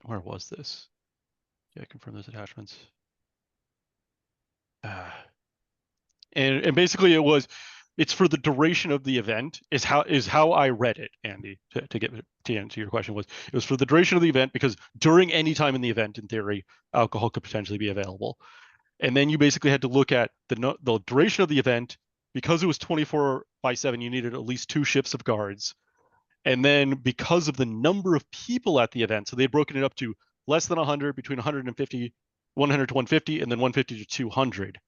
was this? Yeah, confirm those attachments. And basically it's for the duration of the event is how I read it, Andy, to answer your question. It was for the duration of the event, because during any time in the event, in theory, alcohol could potentially be available. And then you basically had to look at the duration of the event. Because it was 24/7, you needed at least 2 shifts of guards. And then because of the number of people at the event, so they'd broken it up to less than 100, between 150, 100 to 150, and then 150 to 200.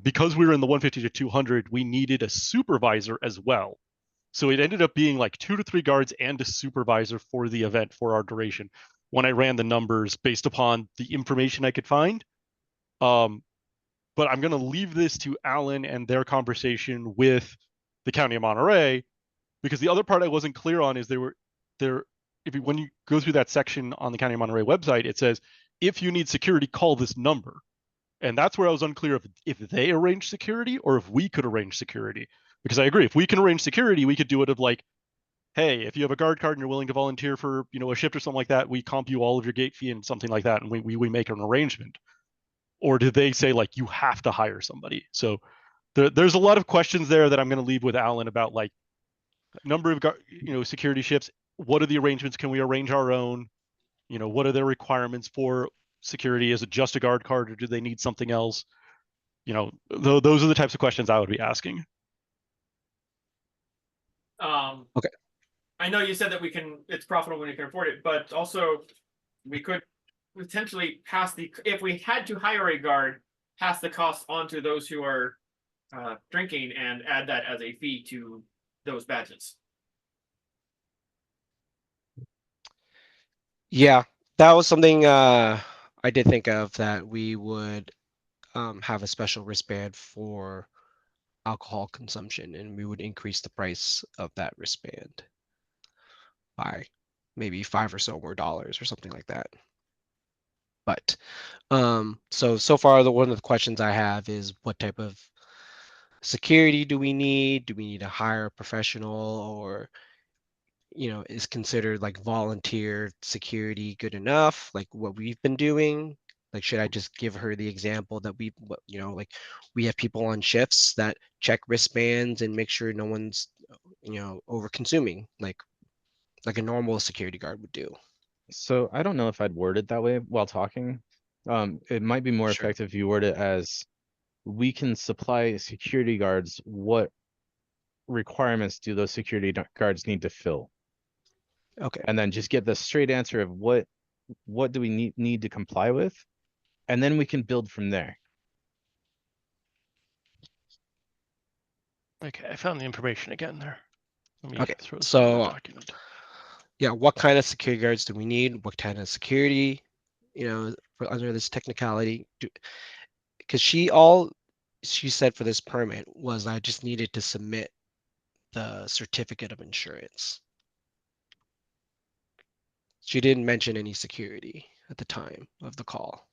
Because we were in the 150 to 200, we needed a supervisor as well. So it ended up being like 2 to 3 guards and a supervisor for the event for our duration when I ran the numbers based upon the information I could find. But I'm going to leave this to Alan and their conversation with the County of Monterey, because the other part I wasn't clear on is when you go through that section on the County of Monterey website, it says, if you need security, call this number. And that's where I was unclear if they arrange security or if we could arrange security. Because I agree, if we can arrange security, we could do it of like, hey, if you have a guard card and you're willing to volunteer for, a shift or something like that, we comp you all of your gate fee and something like that, and we make an arrangement. Or do they say like you have to hire somebody? So there's a lot of questions there that I'm going to leave with Alan about, like, number of security shifts. What are the arrangements? Can we arrange our own? What are their requirements for security? Is it just a guard card, or do they need something else? Those are the types of questions I would be asking. Okay. I know you said that it's profitable when you can afford it, but also we could potentially if we had to hire a guard, pass the cost on to those who are drinking and add that as a fee to those badges. Yeah, that was something I did think of, that we would have a special wristband for alcohol consumption, and we would increase the price of that wristband by maybe $5 or so more or something like that. But so far, one of the questions I have is, what type of security do we need? Do we need to hire a professional, or is considered like volunteer security good enough, like what we've been doing? Like, should I just give her the example that like we have people on shifts that check wristbands and make sure no one's over consuming, like a normal security guard would do? So I don't know if I'd word it that way while talking. It might be more Sure. effective if you word it as, we can supply security guards. What requirements do those security guards need to fill? Okay. And then just get the straight answer of what do we need to comply with, and then we can build from there. Okay, I found the information again there. Let me Okay, throw this so, in the document. Yeah, what kind of security guards do we need? What kind of security, for under this technicality? Because she said for this permit was I just needed to submit the certificate of insurance. She didn't mention any security at the time of the call.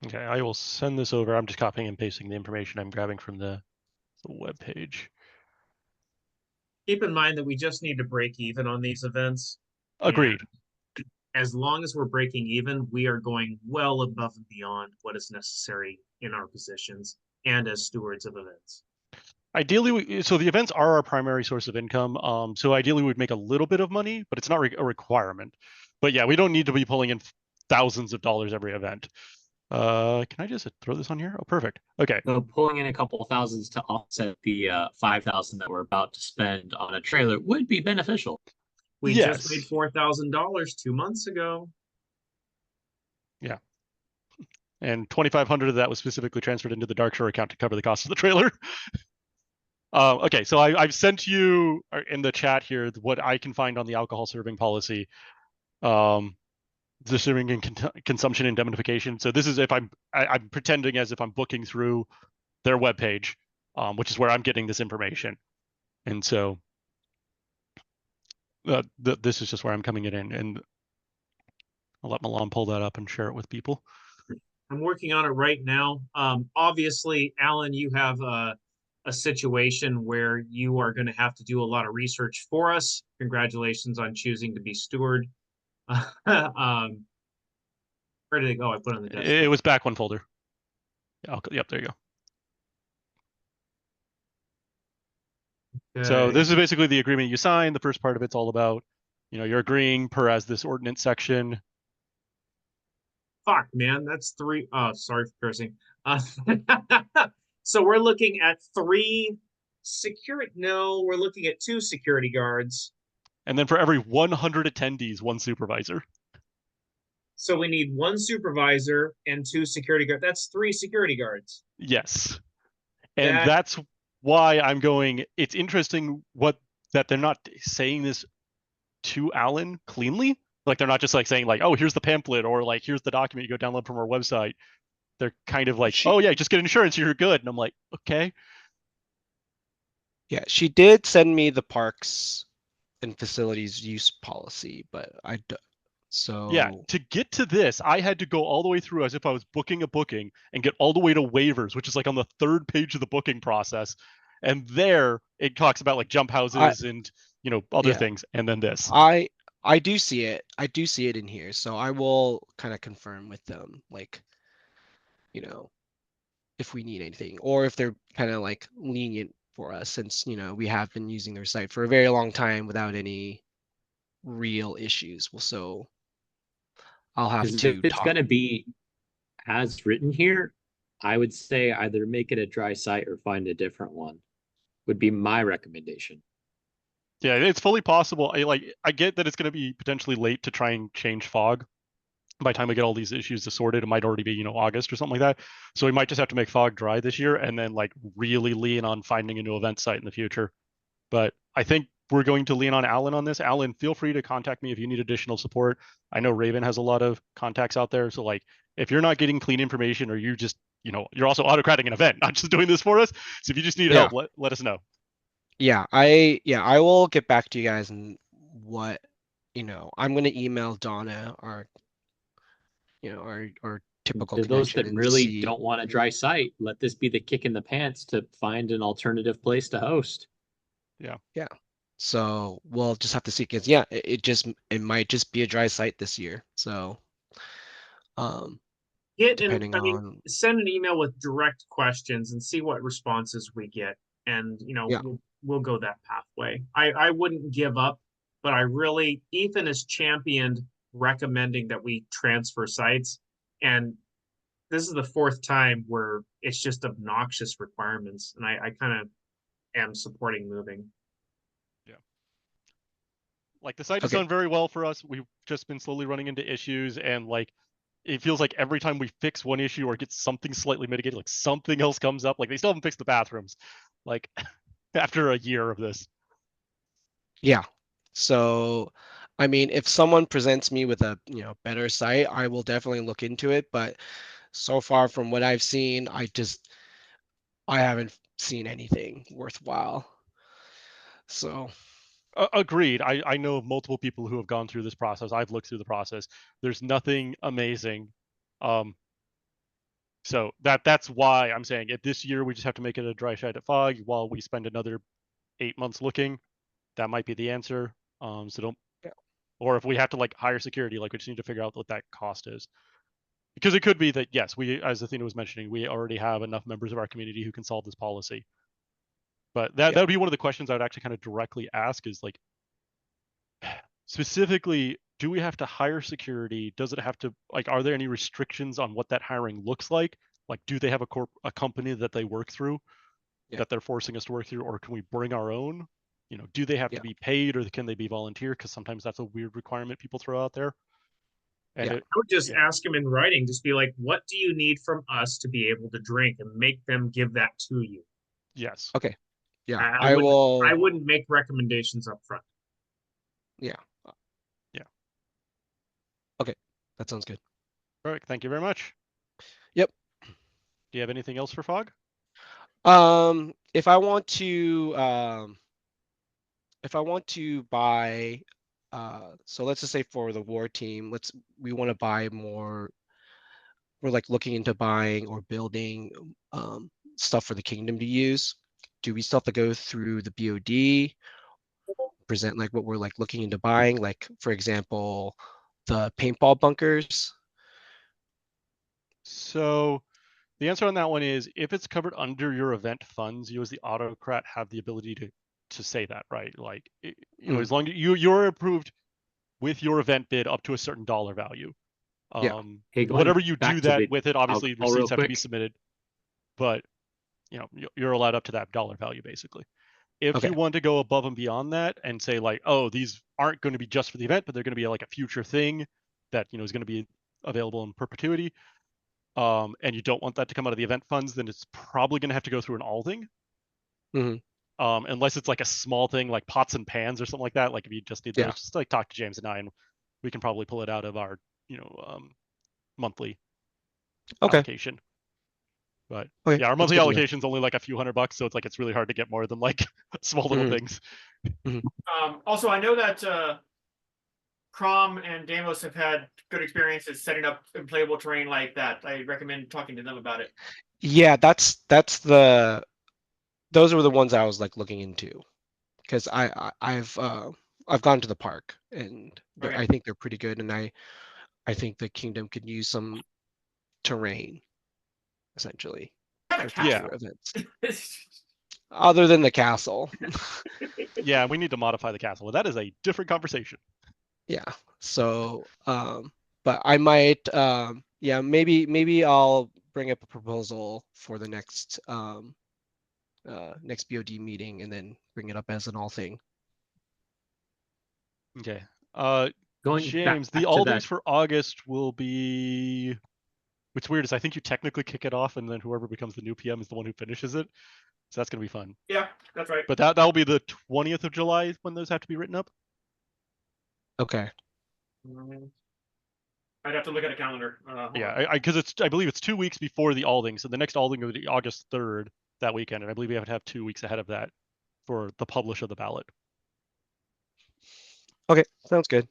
Okay, I will send this over. I'm just copying and pasting the information I'm grabbing from the web page. Keep in mind that we just need to break even on these events. Agreed. And as long as we're breaking even, we are going well above and beyond what is necessary in our positions and as stewards of events. Ideally, so the events are our primary source of income. So ideally we'd make a little bit of money, but it's not a requirement. But yeah, we don't need to be pulling in thousands of dollars every event. Can I just throw this on here? Oh, perfect. Okay. So pulling in a couple of thousands to offset the 5,000 that we're about to spend on a trailer would be beneficial. We just made Yes. $4,000 2 months ago. Yeah. And 2,500 of that was specifically transferred into the Darkshore account to cover the cost of the trailer. Okay, so I've sent you in the chat here what I can find on the alcohol serving policy. The serving and consumption indemnification. So this is if I'm pretending as if I'm booking through their webpage, which is where I'm getting this information. And so this is just where I'm coming in, and I'll let Milan pull that up and share it with people. I'm working on it right now. Obviously, Alan, you have a situation where you are going to have to do a lot of research for us. Congratulations on choosing to be steward. Where did it go? I put it on the desk. It was back one folder. Yep, there you go. Okay. So this is basically the agreement you sign. The first part of it's all about, you're agreeing per as this ordinance section. Fuck, man, that's three. Oh, sorry for cursing. So we're looking at 3 security. No, we're looking at 2 security guards. And then for every 100 attendees, 1 supervisor. So we need 1 supervisor and 2 security guards. That's 3 security guards. Yes. And that's why I'm going, it's interesting that they're not saying this to Alan cleanly. Like they're not just like saying like, oh, here's the pamphlet or like, here's the document you go download from our website. They're kind of like, oh yeah, just get insurance, you're good. And I'm like, okay. Yeah, she did send me the parks and facilities use policy, but Yeah, to get to this, I had to go all the way through as if I was booking a booking and get all the way to waivers, which is like on the 3rd page of the booking process. And there it talks about like jump houses and, other things. And then this. I do see it. I do see it in here. So I will kind of confirm with them, like, if we need anything or if they're kind of like lenient for us since, we have been using their site for a very long time without any real issues. Well, so I'll have If to it's talk. going to be as written here, I would say either make it a dry site or find a different one would be my recommendation. Yeah, it's fully possible. I get that it's going to be potentially late to try and change fog. By the time we get all these issues sorted, it might already be, August or something like that. So we might just have to make fog dry this year and then like really lean on finding a new event site in the future. But I think we're going to lean on Alan on this. Alan, feel free to contact me if you need additional support. I know Raven has a lot of contacts out there. So like if you're not getting clean information or you just, you're also autocrating an event, not just doing this for us. So if you just need help, let us know. Yeah, I will get back to you guys and what, I'm going to email Donna our typical To those connection that and really see. don't want a dry site, let this be the kick in the pants to find an alternative place to host. Yeah. Yeah. So we'll just have to see because it might just be a dry site this year. So depending on send an email with direct questions and see what responses we get. And we'll go that pathway. I wouldn't give up, but Ethan has championed recommending that we transfer sites. And this is the 4th time where it's just obnoxious requirements. And I kind of am supporting moving. Yeah. Like the site has done very well for us. We've just been slowly running into issues and like it feels like every time we fix one issue or get something slightly mitigated, like something else comes up. Like they still haven't fixed the bathrooms. Like after a year of this. Yeah. So, I mean, if someone presents me with a, better site, I will definitely look into it. But so far from what I've seen, I haven't seen anything worthwhile. So, Agreed. I know of multiple people who have gone through this process. I've looked through the process. There's nothing amazing. So that's why I'm saying if this year we just have to make it a dry shite at fog while we spend another 8 months looking, that might be the answer. So don't, or if we have to like hire security, like we just need to figure out what that cost is. Because it could be that, yes, we, as Athena was mentioning, we already have enough members of our community who can solve this policy. But that would be one of the questions I would actually kind of directly ask is like, specifically, do we have to hire security? Does it have to, like, are there any restrictions on what that hiring looks like? Like, do they have a company that they work through that they're forcing us to work through, or can we bring our own? Do they have to be paid or can they be volunteer? Because sometimes that's a weird requirement people throw out there. And I would just ask them in writing, just be like, what do you need from us to be able to drink, and make them give that to you. Yes. Okay. Yeah, I wouldn't make recommendations up front. Yeah. Yeah. Okay, that sounds good. Perfect. Thank you very much. Yep. Do you have anything else for Fog? If I want to buy, so let's just say for the war team, we want to buy more. We're like looking into buying or building stuff for the kingdom to use. Do we still have to go through the BOD? Present like what we're like looking into buying, like for example, the paintball bunkers. So the answer on that one is if it's covered under your event funds, you as the autocrat have the ability to say that, right? Like, as long as you're approved with your event bid up to a certain dollar value. Hey, whatever you do that with it, obviously alcohol real receipts have to be quick. submitted, but you're allowed up to that dollar value basically. If you want to go above and beyond that and say like, oh, these aren't going to be just for the event, but they're going to be like a future thing that is going to be available in perpetuity, and you don't want that to come out of the event funds, then it's probably going to have to go through an Alding. Unless it's like a small thing like pots and pans or something like that. Like if you just need those, just like talk to James and I, and we can probably pull it out of our monthly allocation. But yeah, our monthly allocation is only like a few $100, so it's really hard to get more than like small little things. Also, I know that Crom and Damos have had good experiences setting up inflatable terrain like that. I recommend talking to them about it. Yeah, those were the ones I was like looking into, because I've gone to the park and I think they're pretty good, and I think the kingdom could use some terrain, essentially, for future events. Other than the castle. Yeah, we need to modify the castle. Well, that is a different conversation. Yeah. So, but I might, maybe I'll bring up a proposal for the next next BOD meeting and then bring it up as an all thing. Okay. Going James, back the to Aldings that. for August will be. What's weird is I think you technically kick it off, and then whoever becomes the new PM is the one who finishes it. So that's gonna be fun. Yeah, that's right. But that'll be the 20th of July when those have to be written up. Okay. I'd have to look at a calendar. Yeah, because I believe it's 2 weeks before the Alding, so the next Alding will be August 3rd that weekend, and I believe we have to have 2 weeks ahead of that for the publish of the ballot. Okay, sounds good.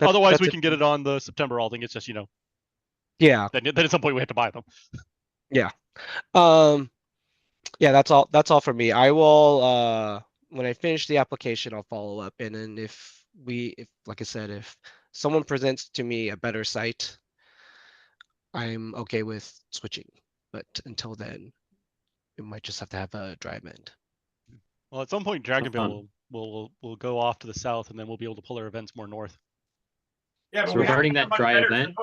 Otherwise, we can get it on the September Alding. It's just yeah. Then at some point we have to buy them. Yeah. Yeah, that's all for me. I will when I finish the application, I'll follow up, and then if like I said, if someone presents to me a better site, I'm okay with switching. But until then, we might just have to have a dry amend. Well, at some point, Dragonville will go off to the south, and then we'll be able to pull our events more north. Yeah, but so regarding that dry event,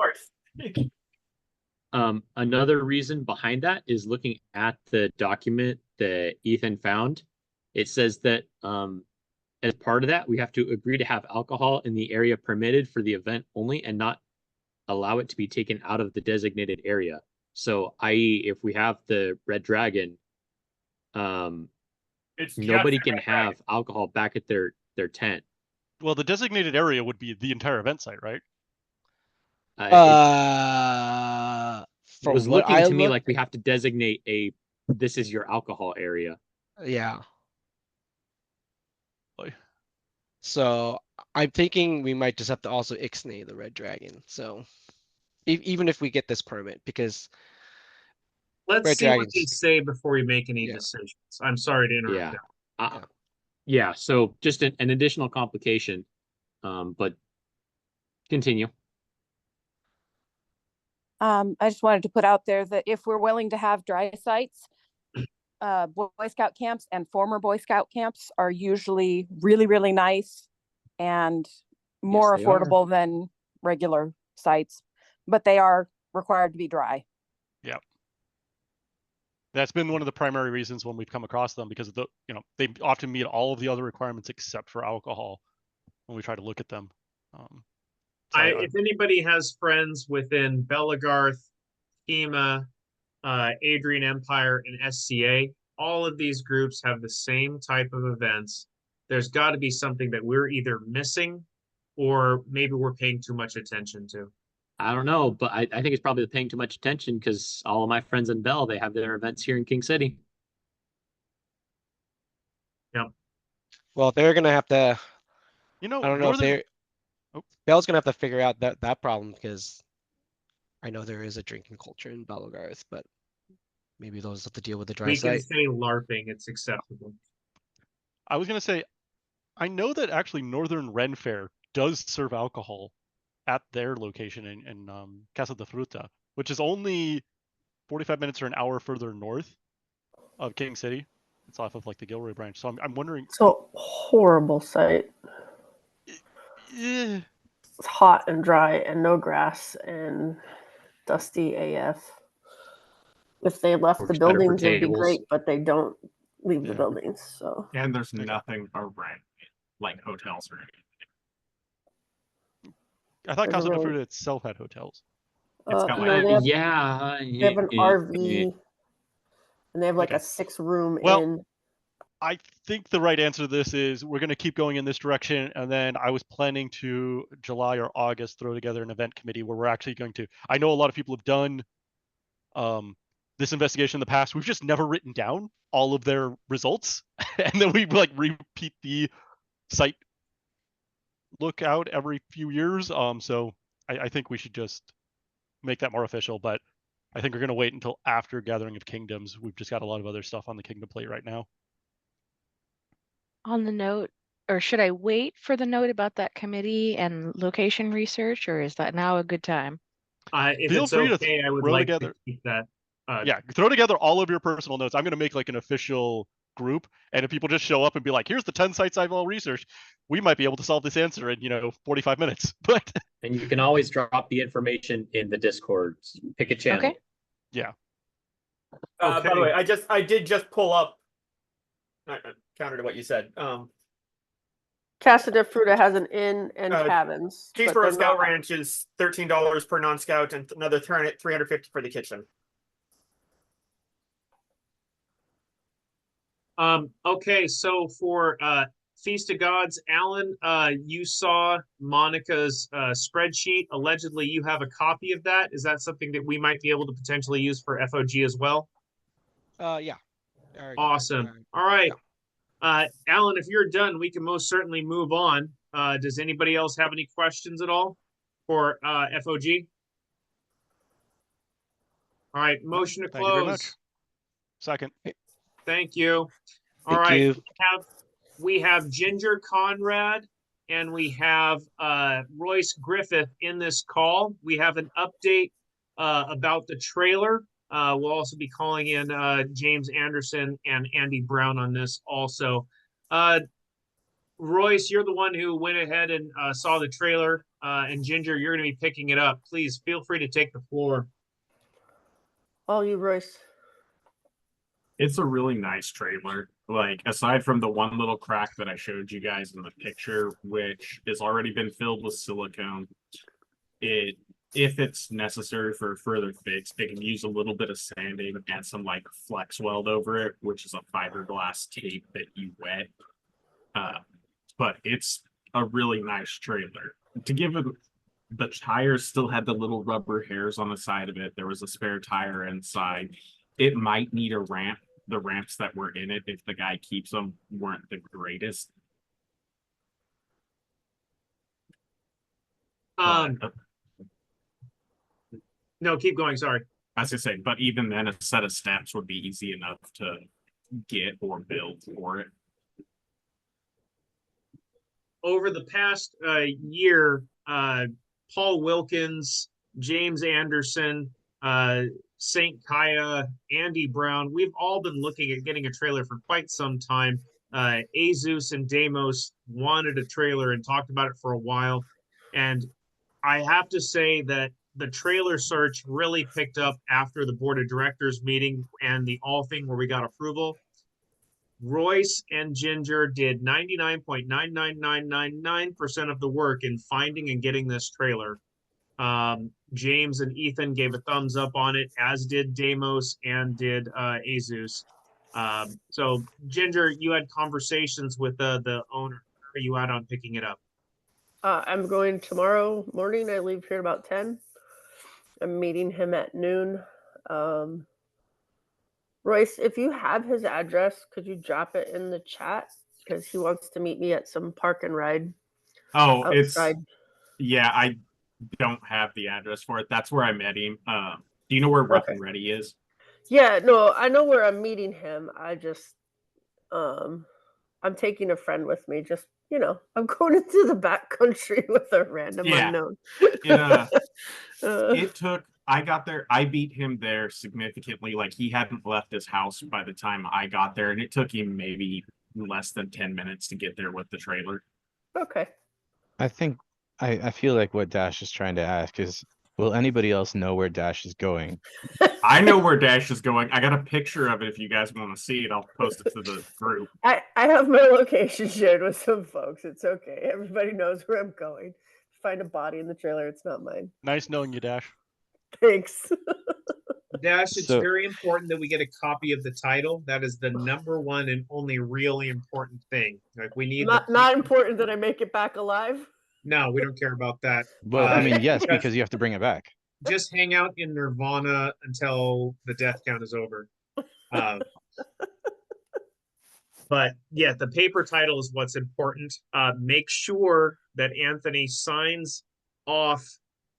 another reason behind that is looking at the document that Ethan found. It says that as part of that, we have to agree to have alcohol in the area permitted for the event only, and not allow it to be taken out of the designated area. So, i.e., if we have the Red Dragon, It's nobody just can Red Dragon. have alcohol back at their tent. Well, the designated area would be the entire event site, right? It From was what looking I to me looked, like we have to designate this is your alcohol area. yeah. Like, So I'm thinking we might just have to also ixnay the Red Dragon. So even if we get this permit, because Let's Red see what they Dragons, say before we make any Yeah. decisions. I'm sorry to interrupt. Yeah. there. Yeah. Yeah, so just an additional complication. But continue. I just wanted to put out there that if we're willing to have dry sites, Boy Scout camps and former Boy Scout camps are usually really, really nice and more they are. affordable than regular sites, but they are required to be dry. that's been one of the primary reasons when we've come across them, because of the, they often meet all of the other requirements except for alcohol when we try to look at them. So If anybody has friends within Belagarth, Schema, Adrian Empire, and SCA, all of these groups have the same type of events. There's got to be something that we're either missing or maybe we're paying too much attention to. I don't know, but I think it's probably paying too much attention because all of my friends in Bell, they have their events here in King City. well, they're gonna have to. I don't know if Northern, they're. Bell's gonna have to figure out that problem, because I know there is a drinking culture in Bellegarth, but maybe those have to deal with the dry We can site. say LARPing, it's acceptable. I was gonna say, I know that actually Northern Ren Fair does serve alcohol at their location in Casa de Fruta, which is only 45 minutes or an hour further north of King City. It's off of like the Gilroy branch. So I'm wondering. It's a horrible site. Eh, It's hot and dry and no grass and dusty AF. If they left the Works better for buildings, it'd be tables. great, but they don't leave the Yeah. buildings. So And there's nothing around it, like hotels or anything. I thought There's a Casa de really- Fruta itself had hotels. It's got no, like they have, Yeah. they have an RV, and they have like Okay. a 6-room Well, inn. I think the right answer to this is we're going to keep going in this direction, and then I was planning to July or August throw together an event committee where we're actually going to. I know a lot of people have done this investigation in the past. We've just never written down all of their results, and then we like repeat the site lookout every few years. So I think we should just make that more official, but I think we're going to wait until after Gathering of Kingdoms. We've just got a lot of other stuff on the Kingdom plate right now. On the note, or should I wait for the note about that committee and location research, or is that now a good time? If Feel it's free to okay, I would throw like together. to keep that. Yeah, throw together all of your personal notes. I'm going to make like an official group, and if people just show up and be like, here's the 10 sites I've all researched, we might be able to solve this answer in 45 minutes. But And you can always drop the information in the Discord. Pick a channel. Okay. yeah. By the way, I did just pull up counter to what you said. Casa de Fruta has an inn and cabins. but Cheeseboro they're Scout not- Ranch is $13 per non-scout and another $350 for the kitchen. Okay, so for Feast of Gods, Alan, you saw Monica's spreadsheet. Allegedly, you have a copy of that. Is that something that we might be able to potentially use for FOG as well? Yeah. Awesome. All right. Alan, if you're done, we can most certainly move on. Does anybody else have any questions at all for FOG? All right, motion to Thank you very much. close. Second. Thank you. All Thank right, you. we have Ginger Conrad and we have Royce Griffith in this call. We have an update about the trailer. We'll also be calling in James Anderson and Andy Brown on this also. Royce, you're the one who went ahead and saw the trailer, and Ginger, you're going to be picking it up. Please feel free to take the floor. All you, Royce. It's a really nice trailer. Like, aside from the one little crack that I showed you guys in the picture, which has already been filled with silicone, it if it's necessary for a further fix, they can use a little bit of sanding and some like flex weld over it, which is a fiberglass tape that you wet. But it's a really nice trailer. To give it, the tires still had the little rubber hairs on the side of it. There was a spare tire inside. It might need a ramp. The ramps that were in it, if the guy keeps them, weren't the greatest. But, No, keep going. Sorry. as I say, but even then, a set of steps would be easy enough to get or build for it. Over the past year, Paul Wilkins, James Anderson, St. Kaya, Andy Brown, we've all been looking at getting a trailer for quite some time. Azus and Deimos wanted a trailer and talked about it for a while. And I have to say that the trailer search really picked up after the board of directors meeting and the all thing where we got approval. Royce and Ginger did 99.99999% of the work in finding and getting this trailer. James and Ethan gave a thumbs up on it, as did Deimos and did Azus. So Ginger, you had conversations with the owner. Where are you at on picking it up? I'm going tomorrow morning. I leave here about 10. I'm meeting him at noon. Royce, if you have his address, could you drop it in the chat? Because he wants to meet me at some park and ride. Oh, outside. Yeah, I don't have the address for it. That's where I met him. Do you know where Rough and Ready is? Yeah, no, I know where I'm meeting him. I just, I'm taking a friend with me. Just, I'm going into the back country with a random unknown. It took, I got there, I beat him there significantly. Like he hadn't left his house by the time I got there, and it took him maybe less than 10 minutes to get there with the trailer. Okay. I think I feel like what Dash is trying to ask is, will anybody else know where Dash is going? I know where Dash is going. I got a picture of it. If you guys want to see it, I'll post it to the group. I have my location shared with some folks. It's okay. Everybody knows where I'm going. Find a body in the trailer. It's not mine. Nice knowing you, Dash. Thanks. Dash, it's very important that we get a copy of the title. That is the number one and only really important thing. Like we need not important that I make it back alive. No, we don't care about that. Well, I mean, yes, because you have to bring it back. Just hang out in Nirvana until the death count is over. But yeah, the paper title is what's important. Make sure that Anthony signs off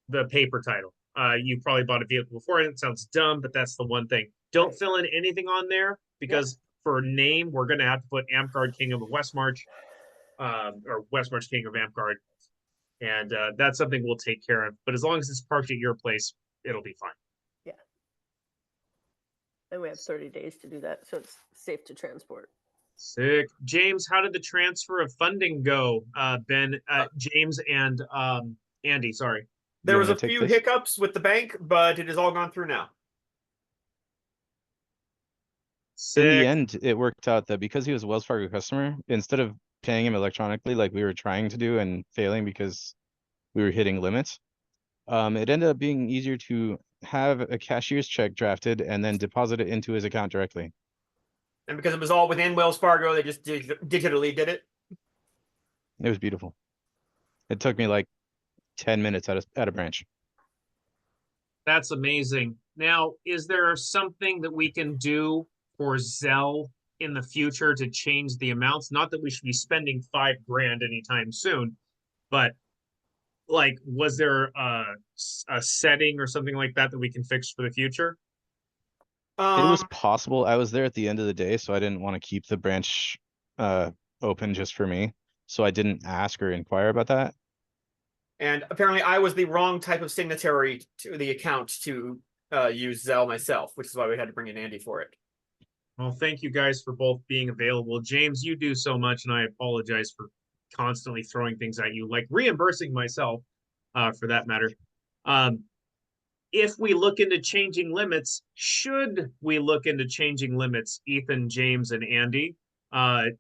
the paper title. You probably bought a vehicle before, and it sounds dumb, but that's the one thing. Don't fill in anything on there because for name, we're going to have to put Amcard King of Westmarch, or Westmarch King of Amcard. And that's something we'll take care of. But as long as it's parked at your place, it'll be fine. Yeah. And we have 30 days to do that, so it's safe to transport. Sick. James, how did the transfer of funding go? Ben, James and Andy, sorry. There was a few hiccups with the bank, but it has all gone through now. Sick. In the end, it worked out that because he was a Wells Fargo customer, instead of paying him electronically like we were trying to do and failing because we were hitting limits, it ended up being easier to have a cashier's check drafted and then deposit it into his account directly. And because it was all within Wells Fargo, they just digitally did it. It was beautiful. It took me like 10 minutes at a branch. That's amazing. Now, is there something that we can do for Zelle in the future to change the amounts? Not that we should be spending $5,000 anytime soon, but like, was there a setting or something like that that we can fix for the future? It was possible. I was there at the end of the day, so I didn't want to keep the branch open just for me. So I didn't ask or inquire about that. And apparently I was the wrong type of signatory to the account to use Zelle myself, which is why we had to bring in Andy for it. Well, thank you guys for both being available. James, you do so much, and I apologize for constantly throwing things at you, like reimbursing myself for that matter. If we look into changing limits, should we look into changing limits, Ethan, James, and Andy?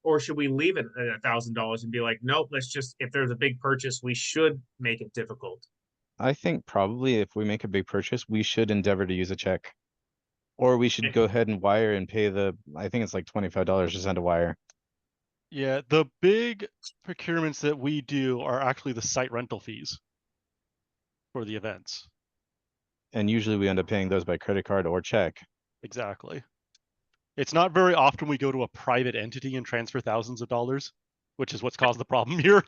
Or should we leave it at $1,000 and be like, nope, let's just, if there's a big purchase, we should make it difficult. I think probably if we make a big purchase, we should endeavor to use a check. Or we should go ahead and wire and pay I think it's like $25 to send a wire. Yeah, the big procurements that we do are actually the site rental fees for the events. And usually we end up paying those by credit card or check. Exactly. It's not very often we go to a private entity and transfer thousands of dollars, which is what's caused the problem here.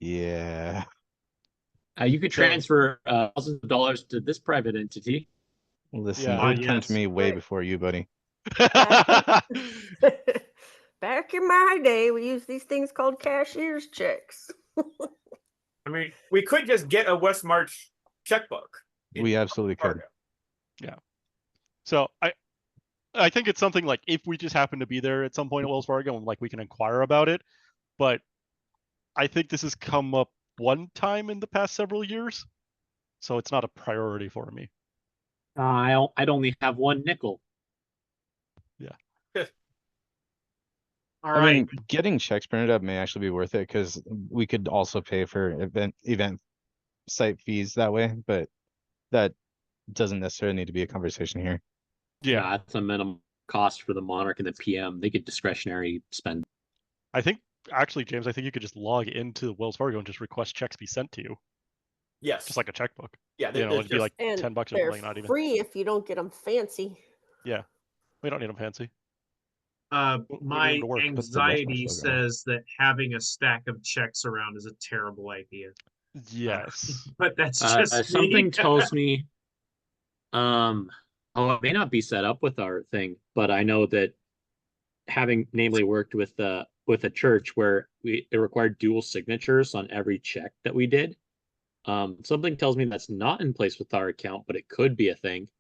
Yeah. You could So- transfer thousands of dollars to this private entity. Listen, Yeah. it would come Yes. to me way Right. before you, buddy. Back in my day, we used these things called cashier's checks. I mean, we could just get a West March checkbook. in We absolutely could. Fargo. So I think it's something like if we just happen to be there at some point at Wells Fargo and like we can inquire about it, but I think this has come up one time in the past several years, so it's not a priority for me. I'd only have one nickel. All I right. mean, getting checks printed up may actually be worth it because we could also pay for event site fees that way, but that doesn't necessarily need to be a conversation here. Yeah, That's a minimum cost for the Monarch and the PM. They get discretionary spend. I think actually, James, I think you could just log into Wells Fargo and just request checks be sent to you, Yes. just like a checkbook. yeah, You know, there's it'd be just- like And $10 or they're something, not even. free if you don't get them fancy. Yeah, we don't need them fancy. We need My them to work. What's the West anxiety March logo? says that having a stack of checks around is a terrible idea. Yes. But that's just me. Something tells me, oh, it may not be set up with our thing, but I know that having namely worked with a church where it required dual signatures on every check that we did. Something tells me that's not in place with our account, but it could be a thing.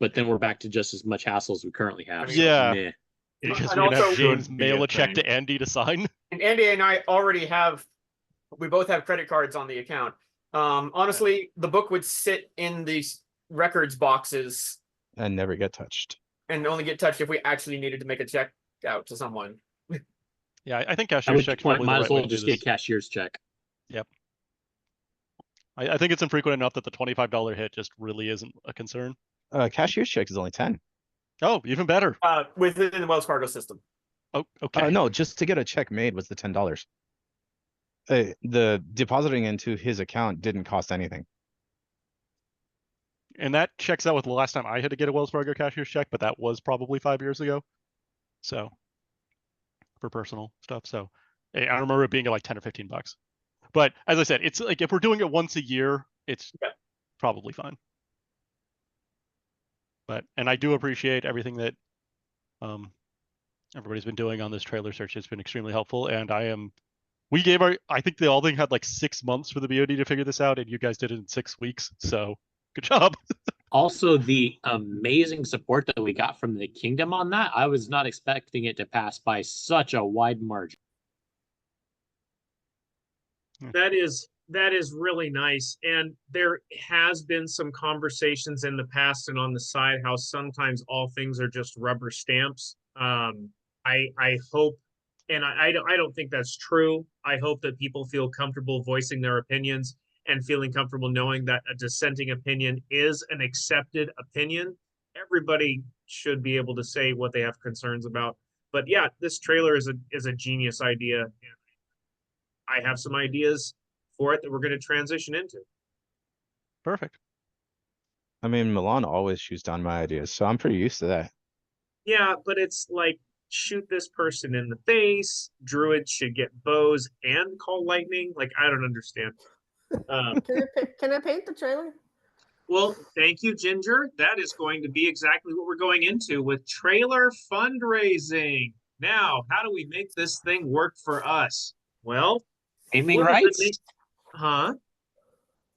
But then we're back to just as much hassle as we currently have. so Yeah. meh. Because And we're gonna also- have James Should be mail a a check thing. to Andy to sign. And Andy and I already have, we both have credit cards on the account. Honestly, the book would sit in these records boxes And never get touched. and only get touched if we actually needed to make a check out to someone. Yeah, I think At cashier's which check's point, probably might the as right way well to do just get this. cashier's check. I think it's infrequent enough that the $25 hit just really isn't a concern. Cashier's check is only 10. Oh, even better. Within the Wells Fargo system. Oh, okay. No, just to get a check made was the $10. The depositing into his account didn't cost anything. And that checks out with the last time I had to get a Wells Fargo cashier's check, but that was probably 5 years ago. So for personal stuff. So I remember it being like 10 or 15 bucks. But as I said, it's like if we're doing it once a year, it's Yeah. probably fine. And I do appreciate everything that everybody's been doing on this trailer search. It's been extremely helpful. And I think the all thing had like 6 months for the BOD to figure this out, and you guys did it in 6 weeks. So good job. Also, the amazing support that we got from the kingdom on that, I was not expecting it to pass by such a wide margin. That is really nice. And there has been some conversations in the past and on the side how sometimes all things are just rubber stamps. I hope, and I don't think that's true. I hope that people feel comfortable voicing their opinions and feeling comfortable knowing that a dissenting opinion is an accepted opinion. Everybody should be able to say what they have concerns about. But yeah, this trailer is a genius idea. I have some ideas for it that we're going to transition into. Perfect. I mean, Milan always shoots down my ideas, so I'm pretty used to that. Yeah, but it's like shoot this person in the face. Druids should get bows and call lightning. Like I don't understand. Can I paint the trailer? Well, thank you, Ginger. That is going to be exactly what we're going into with trailer fundraising. Now, how do we make this thing work for us? Well, Naming what is rights? the huh?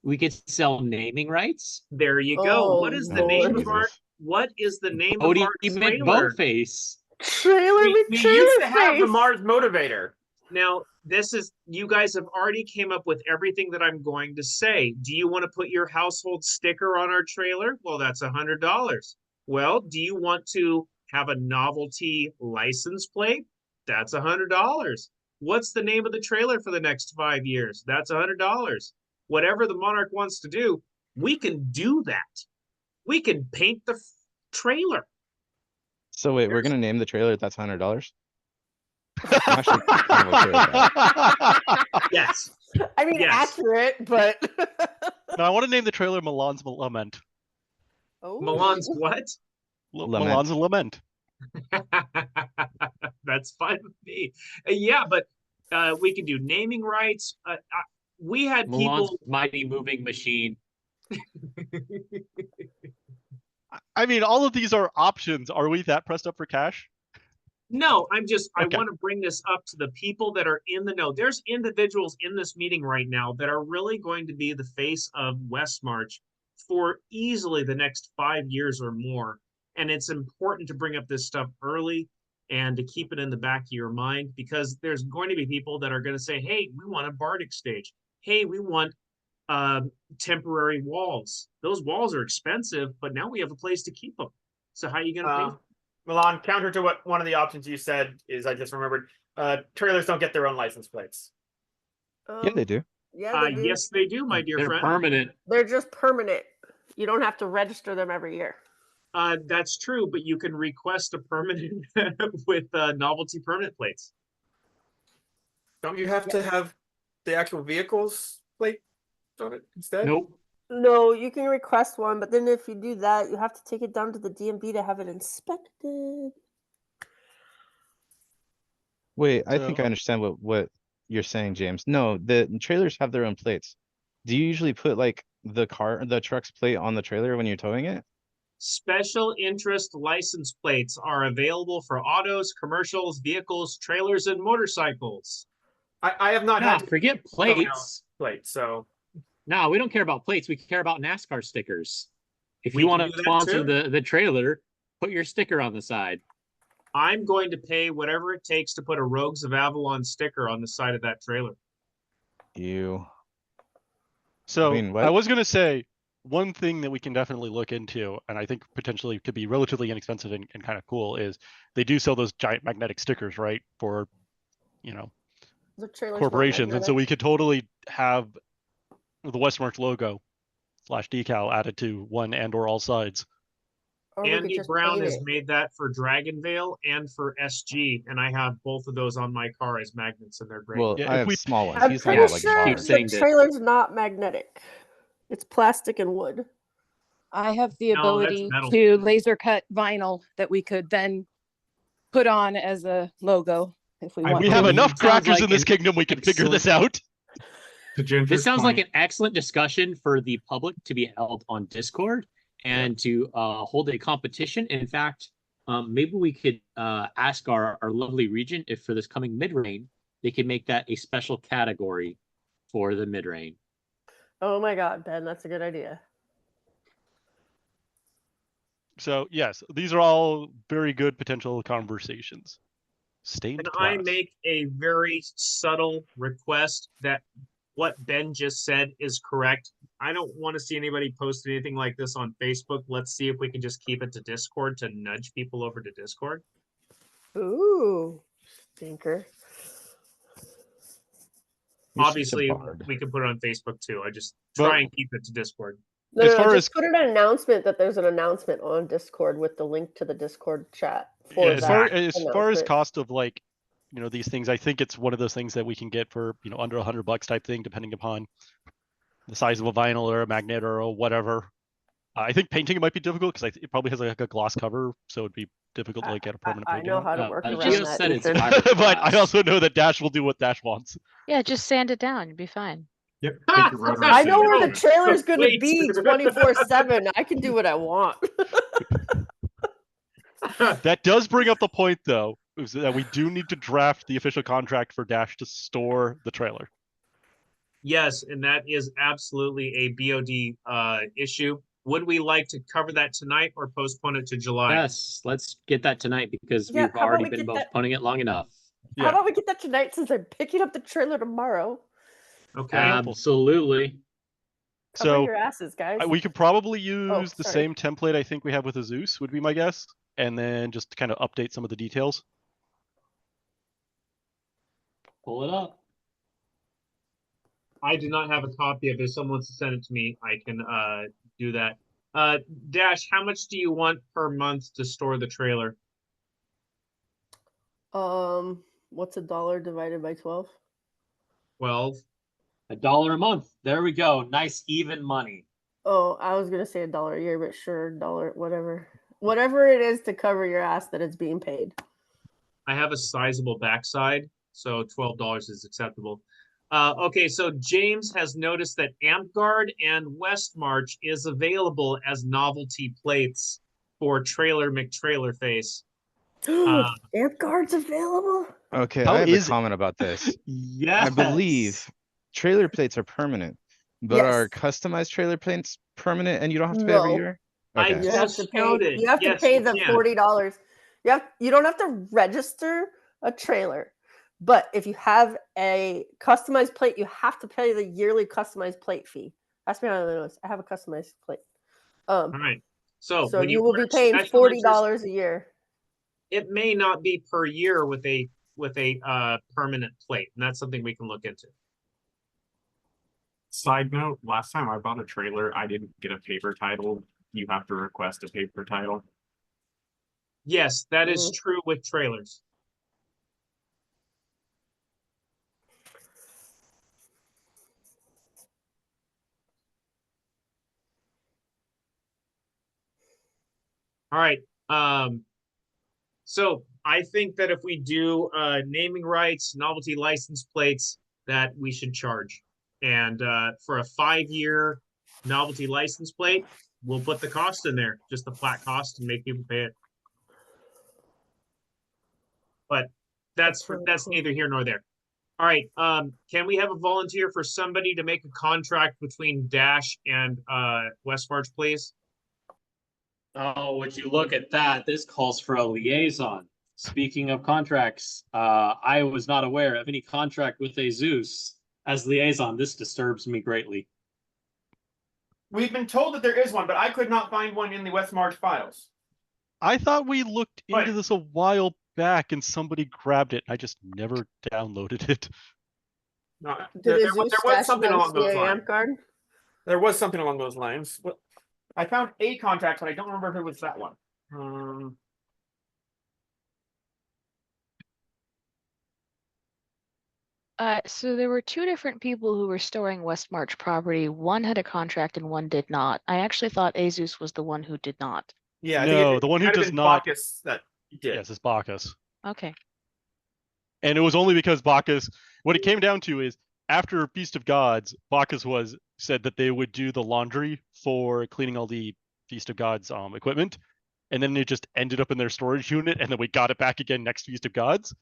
We could sell naming rights. There you go. What Oh, is the name Lord. of our what is the name Bodhi of our McBoatface. trailer? Trailer We with used to have the trailer Mars Motivator. Now, this is you guys have already came up with everything that I'm going to say. Do you want to put your household sticker on our trailer? Well, that's $100. Well, do you want to have a novelty license plate? That's $100. What's the name of the trailer for the next 5 years? That's $100. Whatever the Monarch wants to do, we can do that. We can paint the trailer. So wait, we're There's- gonna name the trailer that's $100? I'm actually kind of okay with that. Yes. I mean, Yes. accurate, but. No, I want to name the trailer Milan's Lament. Oh. Milan's what? Lament. Milan's Lament. That's fine with me. Yeah, but we can do naming rights. We had Milan's people. mighty moving machine. I mean, all of these are options. Are we that pressed up for cash? No, I Okay. want to bring this up to the people that are in the know. There's individuals in this meeting right now that are really going to be the face of West March for easily the next 5 years or more. And it's important to bring up this stuff early and to keep it in the back of your mind, because there's going to be people that are going to say, hey, we want a Bardic stage. Hey, we want temporary walls. Those walls are expensive, but now we have a place to keep them. So how are you going to pay? Milan, counter to what one of the options you said is, I just remembered, trailers don't get their own license plates. Yeah, they do. Yeah, they do. Yes, they do, my dear They're friend. permanent. They're just permanent. You don't have to register them every year. That's true, but you can request a permanent with novelty permanent plates. Don't you have to have the actual vehicle's plate on it instead? Nope. No, you can request one, but then if you do that, you have to take it down to the DMV to have it inspected. Wait, I think So- I understand what you're saying, James. No, the trailers have their own plates. Do you usually put like the truck's plate on the trailer when you're towing it? Special interest license plates are available for autos, commercials, vehicles, trailers, and motorcycles. I have not Nah, had forget plates. plates, so No, we don't care about plates. We care about NASCAR stickers. If We you can want do to that sponsor too. the trailer, put your sticker on the side. I'm going to pay whatever it takes to put a Rogues of Avalon sticker on the side of that trailer. You. So mean, I what? was going to say one thing that we can definitely look into, and I think potentially could be relatively inexpensive and kind of cool, is they do sell those giant magnetic stickers, right? For, you know, The trailer's not corporations. And so we magnetic. could totally have the Westmarch logo / decal added to one and or all sides. Or we could Andy just Brown paint has it. made that for Dragonvale and for SG, and I have both of those on my car as magnets, and they're great. Well, Yeah, I if have we- small ones. I'm He's talking pretty about like sure keep bars. saying the that- trailer's not magnetic. It's plastic and wood. I have the No, that's ability metal. to laser cut vinyl that we could then put on as a logo if we want. We have to. enough Sounds crackers like in this an kingdom, we can figure this out. To Ginger's This sounds like point, an excellent discussion for the public to be held on Discord and to hold a competition. In fact, maybe we could ask our lovely region if for this coming mid-reign, they could make that a special category for the mid-reign. Oh my God, Ben, that's a good idea. So yes, these are all very good potential conversations. Stained Can glass. I make a very subtle request that what Ben just said is correct? I don't want to see anybody post anything like this on Facebook. Let's see if we can just keep it to Discord to nudge people over to Discord. Ooh, stinker. You're such a Obviously, bard. we can put it on Facebook too. I just But- try and keep it to Discord. No, As no, no, far just as- put an announcement that there's an announcement on Discord with the link to the Discord chat for Yeah, that. as far as announcement. cost of like, you know, these things, I think it's one of those things that we can get for, you know, under $100 type thing, depending upon the size of a vinyl or a magnet or a whatever. I think painting it might be difficult because it probably has like a gloss cover, so it'd be difficult to like get a permanent I paint know on. how to work you around just that. said it's Ethan. But I fiberglass. also know that Dash will do what Dash wants. Yeah, just sand it down. You'd be fine. yep, take your rotor I know where the and- trailer's going to Wait. be 24/7. I can do what I want. That does bring up the point, though, is that we do need to draft the official contract for Dash to store the trailer. Yes, and that is absolutely a BOD issue. Would we like to cover that tonight or postpone it to July? Yes, let's get that tonight because Yeah, we've how about already we been get that- postponing it long enough. Yeah. How about we get that tonight since I'm picking up the trailer tomorrow? Okay. Absolutely. Cover So, your asses, guys. We could probably use the sorry. same template I think we have with Azus, would be my guess, and then just kind of update some of the details. Pull it up. I do not have a copy of it. If someone wants to send it to me, I can do that. Dash, how much do you want per month to store the trailer? What's a dollar divided by 12? 12. $1 a month. There we go. Nice even money. Oh, I was gonna say $1 a year, but sure, dollar, whatever it is to cover your ass that it's being paid. I have a sizable backside, so $12 is acceptable. Okay, so James has noticed that AmpGuard and Westmarch is available as novelty plates for Trailer McTrailerface. Amp guards available? Okay, How I have is a comment about this. Yes. I believe trailer plates are permanent, but Yes. are customized trailer plates permanent and you don't have to pay every No. year? I Okay. You have to just pay. counted. You have to Yes, pay you the can. $40. You don't have to register a trailer, but if you have a customized plate, you have to pay the yearly customized plate fee. Ask me how I know this. I have a customized plate. All right. So So when you will be order paying special interest, $40 a year. it may not be per year with a permanent plate, and that's something we can look into. Side note, last time I bought a trailer, I didn't get a paper title. You have to request a paper title. Yes, that is true with trailers. All right. So I think that if we do naming rights, novelty license plates, that we should charge. And for a 5-year novelty license plate, we'll put the cost in there, just the flat cost, and make people pay it. But that's neither here nor there. All right. Can we have a volunteer for somebody to make a contract between Dash and Westmarch, please? Oh, would you look at that? This calls for a liaison. Speaking of contracts, I was not aware of any contract with Zeus as liaison. This disturbs me greatly. We've been told that there is one, but I could not find one in the Westmarch files. I thought we looked into But- this a while back and somebody grabbed it. I just never downloaded it. No, Did there Azus was stash something an along those MCA lines. amp guard? There was something along those lines. Well, I found a contract, but I don't remember if it was that one. So there were two different people who were storing Westmarch property. One had a contract and one did not. I actually thought Azus was the one who did not. Yeah, I No, think the one who might have does been not- Bacchus that did. Yes, it's Bacchus. Okay. And it was only because Bacchus, what it came down to is after Feast of Gods, Bacchus said that they would do the laundry for cleaning all the Feast of Gods equipment. And then it just ended up in their storage unit, and then we got it back again next Feast of Gods.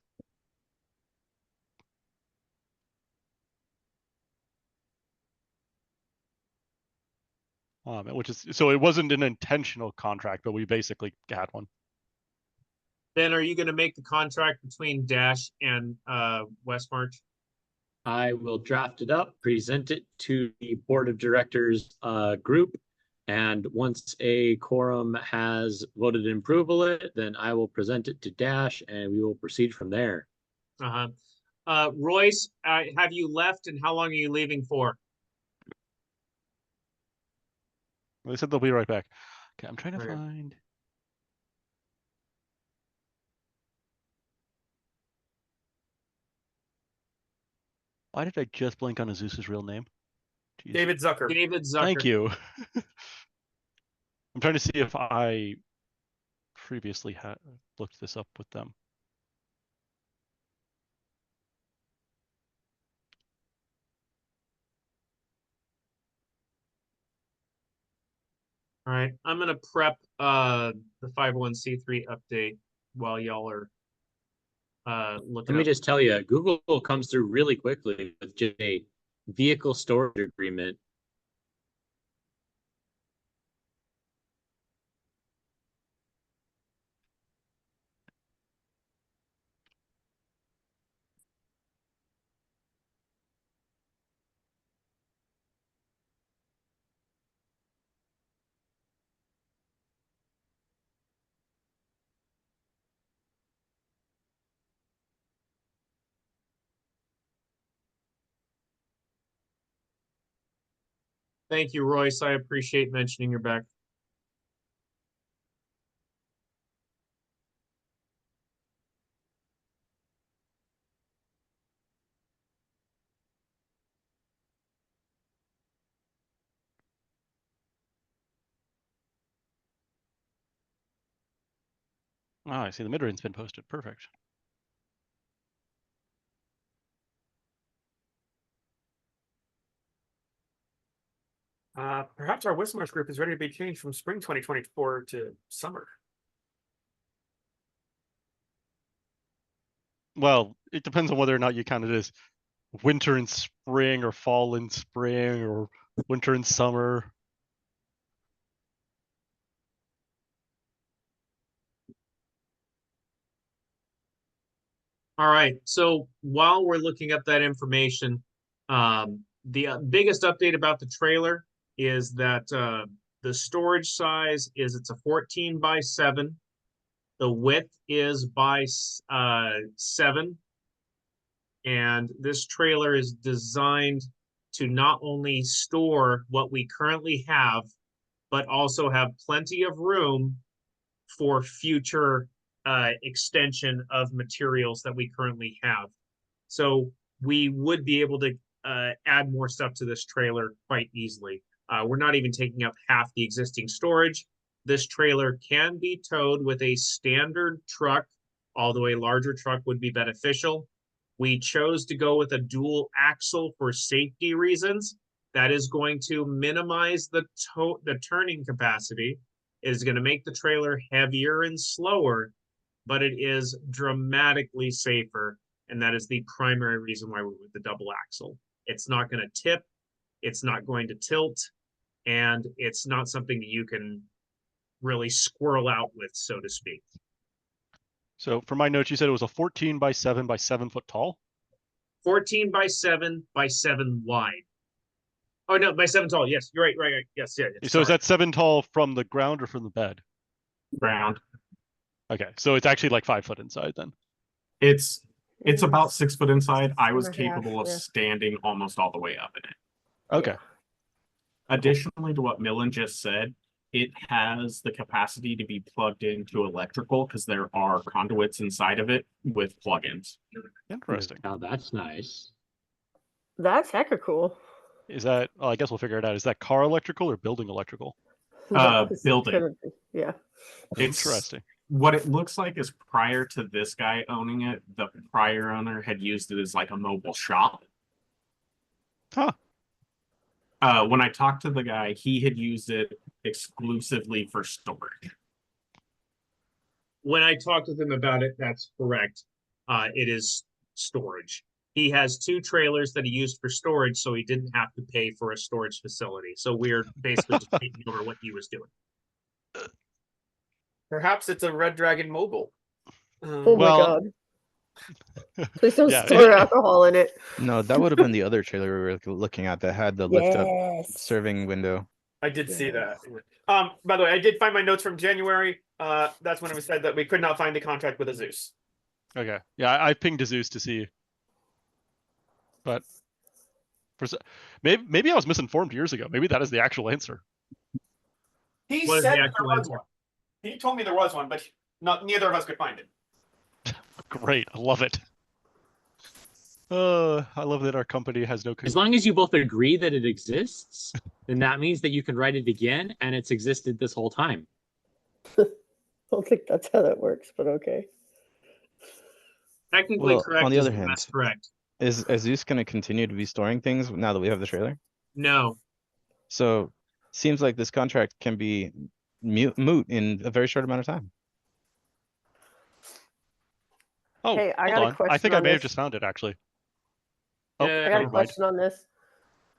Which is, so it wasn't an intentional contract, but we basically had one. Ben, are you going to make the contract between Dash and Westmarch? I will draft it up, present it to the board of directors group, and once a quorum has voted in approval it, then I will present it to Dash, and we will proceed from there. Royce, have you left, and how long are you leaving for? They said they'll be right back. Okay, I'm trying to Okay. find. Why did I just blank on Azuz's real name? Jeez. David Zucker. David Zucker. Thank you. I'm trying to see if I previously had looked this up with them. All right, I'm gonna prep the 501c3 update while y'all are looking Let me up. just tell you, Google comes through really quickly with just a vehicle storage agreement. Thank you, Royce. I appreciate mentioning your back. Ah, I see the mid-range's been posted. Perfect. Perhaps our Wismar's group is ready to be changed from spring 2024 to summer. Well, it depends on whether or not you count it as winter and spring, or fall and spring, or winter and summer. All right, so while we're looking up that information, the biggest update about the trailer is that the storage size is it's a 14x7. The width is by 7. And this trailer is designed to not only store what we currently have, but also have plenty of room for future extension of materials that we currently have. So we would be able to add more stuff to this trailer quite easily. We're not even taking up half the existing storage. This trailer can be towed with a standard truck, although a larger truck would be beneficial. We chose to go with a dual axle for safety reasons. That is going to minimize the turning capacity. It is going to make the trailer heavier and slower, but it is dramatically safer. And that is the primary reason why we're with the double axle. It's not going to tip, it's not going to tilt, and it's not something that you can really squirrel out with, so to speak. So for my notes, you said it was a 14x7 by 7 foot tall. 14x7 by 7 wide. Oh no, by 7 tall. Yes, you're right. Right. Yes. Yeah. So is that 7 tall from the ground or from the bed? Ground. Okay, so it's actually like 5 foot inside then. It's about 6 foot inside. I was 6.5, capable of yeah. standing almost all the way up in it. Okay. Additionally to what Millen just said, it has the capacity to be plugged into electrical because there are conduits inside of it with plugins. Interesting. Now that's nice. That's hecka cool. Is that, well, I guess we'll figure it out. Is that car electrical or building electrical? It's Building. gonna be- Yeah. Interesting. What it looks like is prior to this guy owning it, the prior owner had used it as like a mobile shop. Huh. When I talked to the guy, he had used it exclusively for storage. When I talked with him about it, that's correct. It is storage. He has 2 trailers that he used for storage, so he didn't have to pay for a storage facility. So we're basically just taking over what he was doing. Perhaps it's a Red Dragon mobile. Oh my Well- god. Please don't Yeah, store alcohol in it. No, that would have been the other trailer we were looking at that had the lift up Yes. serving window. I did see Yeah. that. By the way, I did find my notes from January. That's when it was said that we could not find a contract with Azus. Okay. Yeah, I pinged Zeus to see. But maybe I was misinformed years ago. Maybe that is the actual answer. He What is said the there actual was answer? one. He told me there was one, but neither of us could find it. Great. I love it. I love that our company has no. As long as you both agree that it exists, then that means that you can write it again and it's existed this whole time. I don't think that's how that works, but okay. Technically Well, correct on the is other hand, best correct. Is Zeus going to continue to be storing things now that we have the trailer? No. So seems like this contract can be moot in a very short amount of time. Oh, Hey, I hold got a on. I question think I on may have this. just found it actually. Oh, Yeah, I got a never mind. question on this.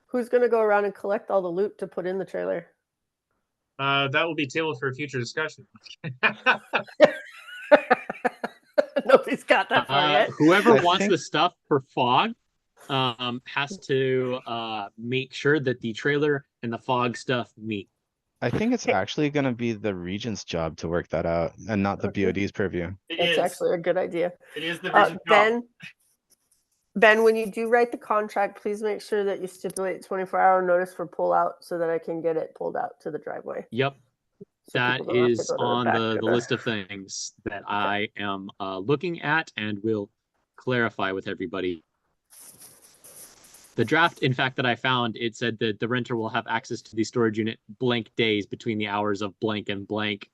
Who's gonna go around and collect all the loot to put in the trailer? That will be tabled for a future discussion. Nobody's got that far yet. Whoever I wants think- the stuff for fog has to make sure that the trailer and the fog stuff meet. I think it's actually going to be the Regent's job to work that out and not the Okay. BOD's purview. It That's is. actually a good idea. It is the vision job. Ben, Ben, when you do write the contract, please make sure that you stipulate 24-hour notice for pullout so that I can get it pulled out to the driveway. Yep. So That people don't have to is go to the on back the of list of things that I am looking at and will clarify with everybody. The draft, in fact, that I found, it said that the renter will have access to the storage unit blank days between the hours of blank and blank.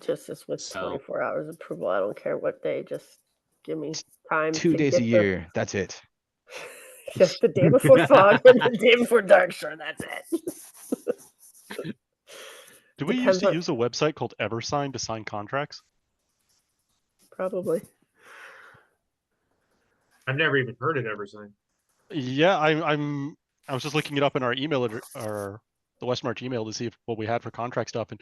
Just as with So- 24 hours approval, I don't care what day. Just give me time. 2 to days get a year. That's it. Just the day before fog and the day before dark. Sure, that's it. Do we Depends used to on- use a website called EverSign to sign contracts? Probably. I've never even heard it ever signed. Yeah, I was just looking it up in our email or the Westmarch email to see what we had for contract stuff, and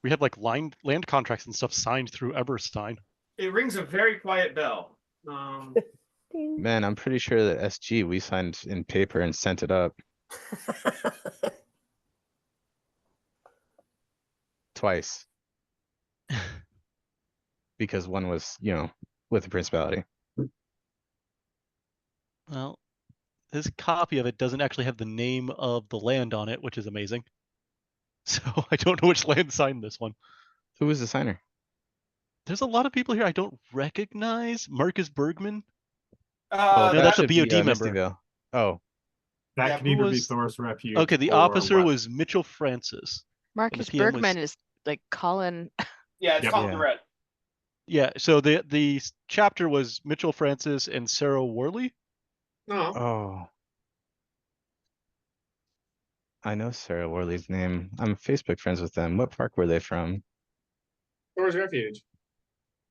we had like land contracts and stuff signed through EverSign. It rings a very quiet bell. Ding. Man, I'm pretty sure that SG we signed in paper and sent it up twice. Because one was, with the principality. Well, this copy of it doesn't actually have the name of the land on it, which is amazing. So I don't know which land signed this one. Who was the signer? There's a lot of people here I don't recognize. Marcus Bergman. Oh, no, that's a should be, BOD member. Mistyville. Oh, That Yeah, can who either be was- Thor's Refuge. Okay, the or officer what? was Mitchell Francis. Marcus PM was- Bergman is like Colin. Yeah, it's Yep. called the Yeah. red. Yeah, so the chapter was Mitchell Francis and Sarah Worley. No, oh. I know Sarah Worley's name. I'm Facebook friends with them. What park were they from? Thor's Refuge.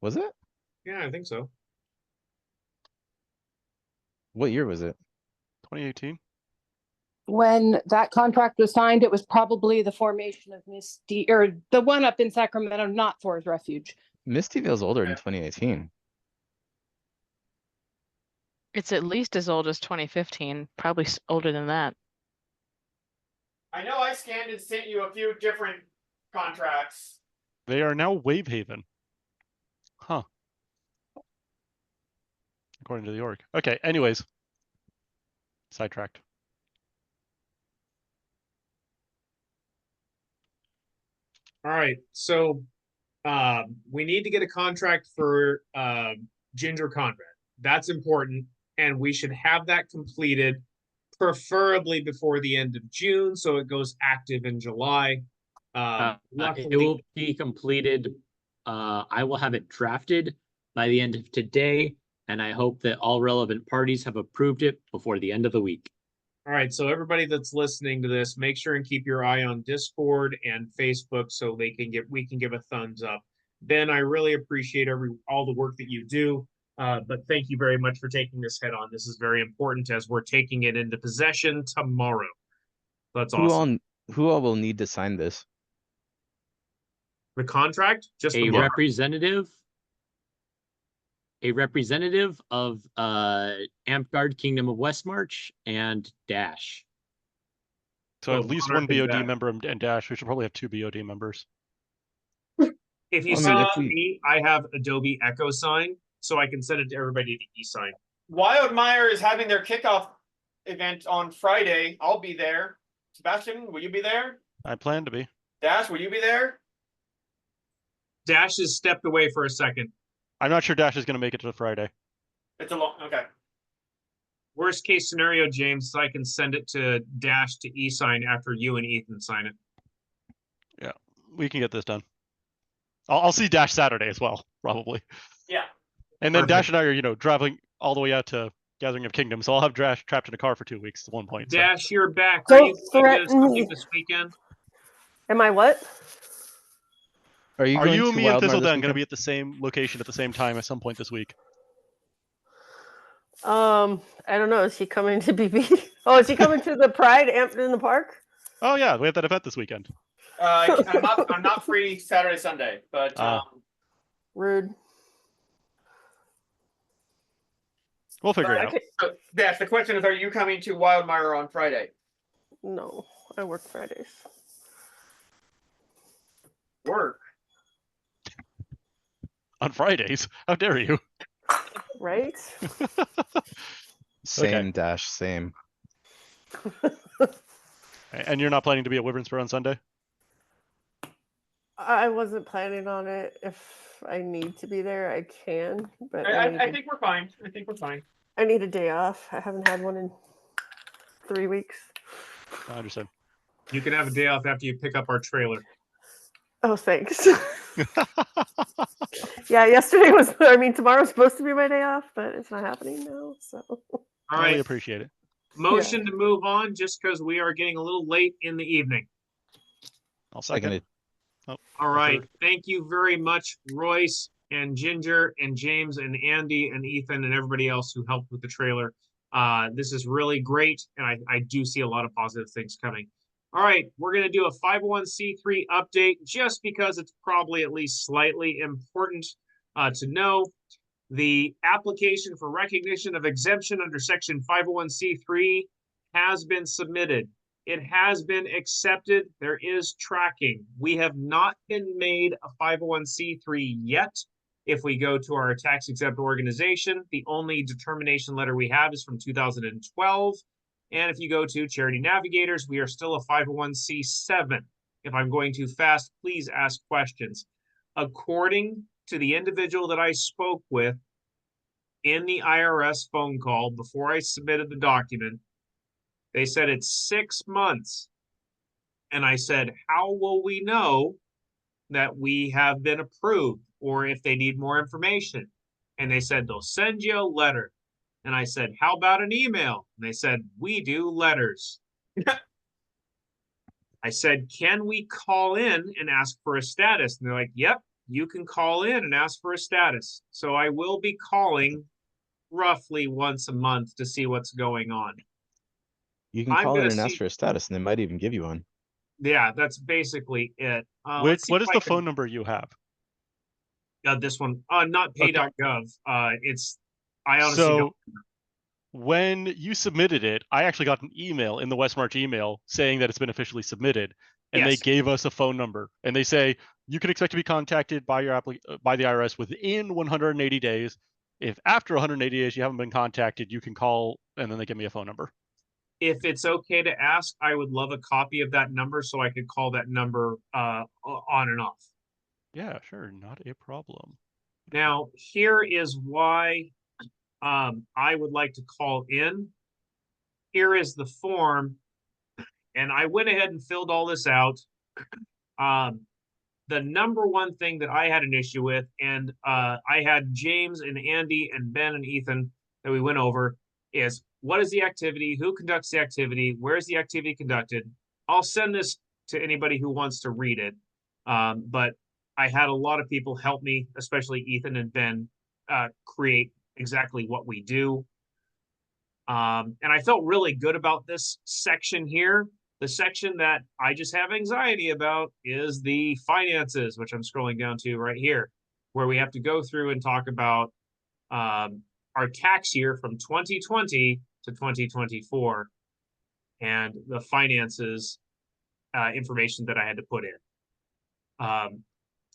Was it? Yeah, I think so. What year was it? 2018. When that contract was signed, it was probably the formation of Misty, or the one up in Sacramento, not Thor's Refuge. Mistyville's older than 2018. It's at least as old as 2015, probably older than that. I know I scanned and sent you a few different contracts. They are now Wave Haven. Huh. According to the org. Okay, anyways. Sidetracked. All right, so we need to get a contract for Ginger Conrad. That's important, and we should have that completed, preferably before the end of June, so it goes active in July. It Luckily, will be completed. I will have it drafted by the end of today, and I hope that all relevant parties have approved it before the end of the week. all right, so everybody that's listening to this, make sure and keep your eye on Discord and Facebook so we can give a thumbs up. Ben, I really appreciate all the work that you do. But thank you very much for taking this head on. This is very important as we're taking it into possession tomorrow. That's awesome. Who all will need to sign this? The contract, just A the mark. representative of Amtgard Kingdom of Westmarch and Dash. So So at least Monarch one and BOD Dash. member and Dash. We should probably have 2 BOD members. If you I mean, send it if to we- me, I have Adobe Echo Sign, so I can send it to everybody to e-sign. Wildmeyer is having their kickoff event on Friday. I'll be there. Sebastian, will you be there? I plan to be. Dash, will you be there? Dash has stepped away for a second. I'm not sure Dash is going to make it to the Friday. It's a long. Okay. Worst case scenario, James, I can send it to Dash to e-sign after you and Ethan sign it. Yeah, we can get this done. I'll see Dash Saturday as well, probably. Yeah. And then Perfect. Dash and I are, traveling all the way out to Gathering of Kingdoms. So I'll have Dash trapped in a car for 2 weeks at one point. So. Dash, you're back. Don't Are you going to threaten something me. this weekend? Am I what? Are going you, to me, and Wildmar this Thistledown going to weekend? be at the same location at the same time at some point this week? I don't know. Is he coming to BB? Oh, is he coming to the Pride in the park? Oh yeah, we have that event this weekend. I'm not free Saturday, Sunday, but Rude. We'll figure it out. Okay. Dash, the question is, are you coming to Wildmeyer on Friday? No, I work Fridays. Work. On Fridays? How dare you? Right? Same dash same. And you're not planning to be at Wyvern Spur on Sunday? I wasn't planning on it. If I need to be there, I can. But I think we're fine. I think we're fine. I need a day off. I haven't had one in 3 weeks. I understand. You can have a day off after you pick up our trailer. Oh, thanks. Yeah, yesterday was. I mean, tomorrow's supposed to be my day off, but it's not happening now. So. All I right. really appreciate it. Motion to move on just because we are getting a little late in the evening. I'll second it. All right. Thank you very much, Royce and Ginger and James and Andy and Ethan and everybody else who helped with the trailer. This is really great, and I do see a lot of positive things coming. All right, we're going to do a 501c3 update just because it's probably at least slightly important to know. The application for recognition of exemption under section 501c3 has been submitted. It has been accepted. There is tracking. We have not been made a 501c3 yet. If we go to our tax exempt organization, the only determination letter we have is from 2012. And if you go to Charity Navigators, we are still a 501c7. If I'm going too fast, please ask questions. According to the individual that I spoke with in the IRS phone call before I submitted the document, they said it's 6 months. And I said, how will we know that we have been approved or if they need more information? And they said, they'll send you a letter. And I said, how about an email? And they said, we do letters. I said, can we call in and ask for a status? And they're like, yep, you can call in and ask for a status. So I will be calling roughly once a month to see what's going on. You can call in and ask for a status, and they might even give you one. Yeah, that's basically it. What is the phone number you have? This one, not pay.gov. I honestly don't. When you submitted it, I actually got an email in the West March email saying that it's been officially submitted, and they gave us a phone number, and they say you can expect to be contacted by by the IRS within 180 days. If after 180 days you haven't been contacted, you can call, and then they give me a phone number. If it's okay to ask, I would love a copy of that number so I could call that number on and off. Yeah, sure, not a problem. Now, here is why I would like to call in. Here is the form, and I went ahead and filled all this out. The number one thing that I had an issue with, and I had James and Andy and Ben and Ethan that we went over, is what is the activity? Who conducts the activity? Where is the activity conducted? I'll send this to anybody who wants to read it. But I had a lot of people help me, especially Ethan and Ben, create exactly what we do. And I felt really good about this section here. The section that I just have anxiety about is the finances, which I'm scrolling down to right here, where we have to go through and talk about our tax year from 2020 to 2024 and the finances information that I had to put in.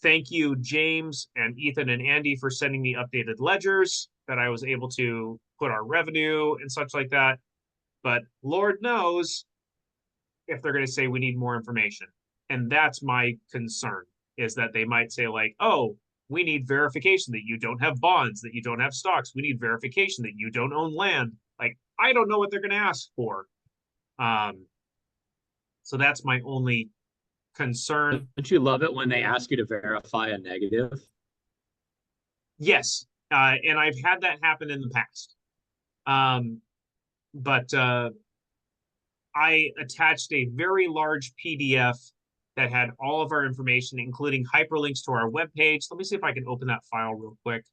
Thank you, James and Ethan and Andy, for sending me updated ledgers that I was able to put our revenue and such like that. But Lord knows if they're going to say we need more information. And that's my concern, is that they might say like, oh, we need verification that you don't have bonds, that you don't have stocks. We need verification that you don't own land. Like, I don't know what they're going to ask for. So that's my only concern. Don't you love it when they ask you to verify a negative? Yes. And I've had that happen in the past. But I attached a very large PDF that had all of our information, including hyperlinks to our webpage. Let me see if I can open that file real quick.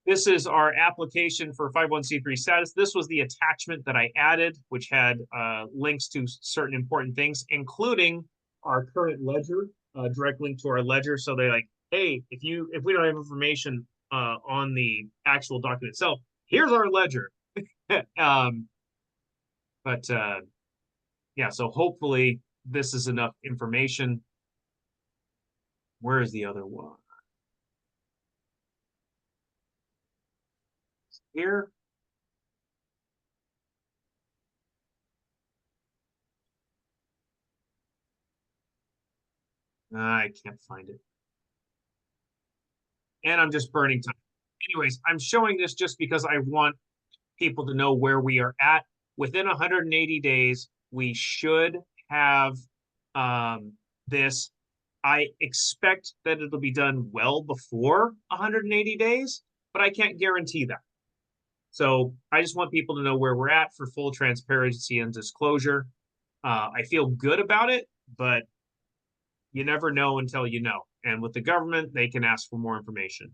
This is our application for 501c3 status. This was the attachment that I added, which had links to certain important things, including our current ledger, direct link to our ledger. So they're like, hey, if we don't have information on the actual document itself, here's our ledger. But yeah, so hopefully this is enough information. Where is the other one? Here. I can't find it. And I'm just burning time. Anyways, I'm showing this just because I want people to know where we are at. Within 180 days, we should have this. I expect that it'll be done well before 180 days, but I can't guarantee that. So I just want people to know where we're at for full transparency and disclosure. I feel good about it, but you never know until you know. And with the government, they can ask for more information.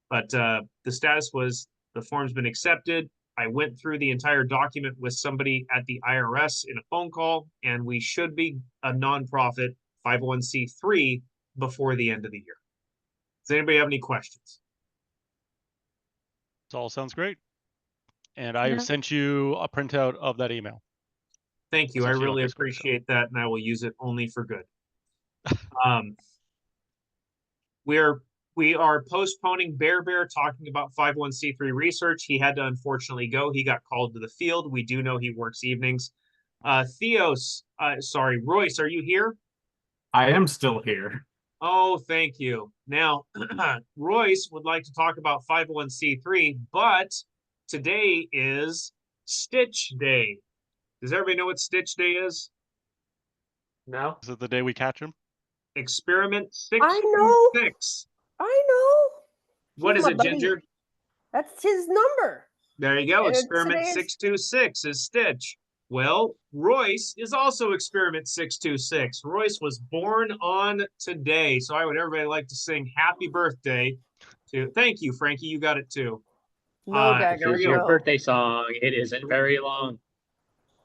But the status was the form's been accepted. I went through the entire document with somebody at the IRS in a phone call, and we should be a nonprofit 501c3 before the end of the year. Does anybody have any questions? It all sounds great. And I No. sent you a printout of that email. Thank you. So I if you don't really Facebook, so- appreciate that, and I will use it only for good. We are postponing Bear talking about 501c3 research. He had to unfortunately go. He got called to the field. We do know he works evenings. Royce, are you here? I am still here. Oh, thank you. Now, Royce would like to talk about 501c3, but today is Stitch Day. Does everybody know what Stitch Day is? No. Is it the day we catch him? Experiment I know. 626. I know. What He's is my it, buddy. Ginger? That's his number. There you go. And Experiment today is- 626 is Stitch. Well, Royce is also Experiment 626. Royce was born on today. So I would everybody like to sing happy birthday to, thank you, Frankie. You got it too. No Here gag. we Here's go. your birthday song. It isn't very long.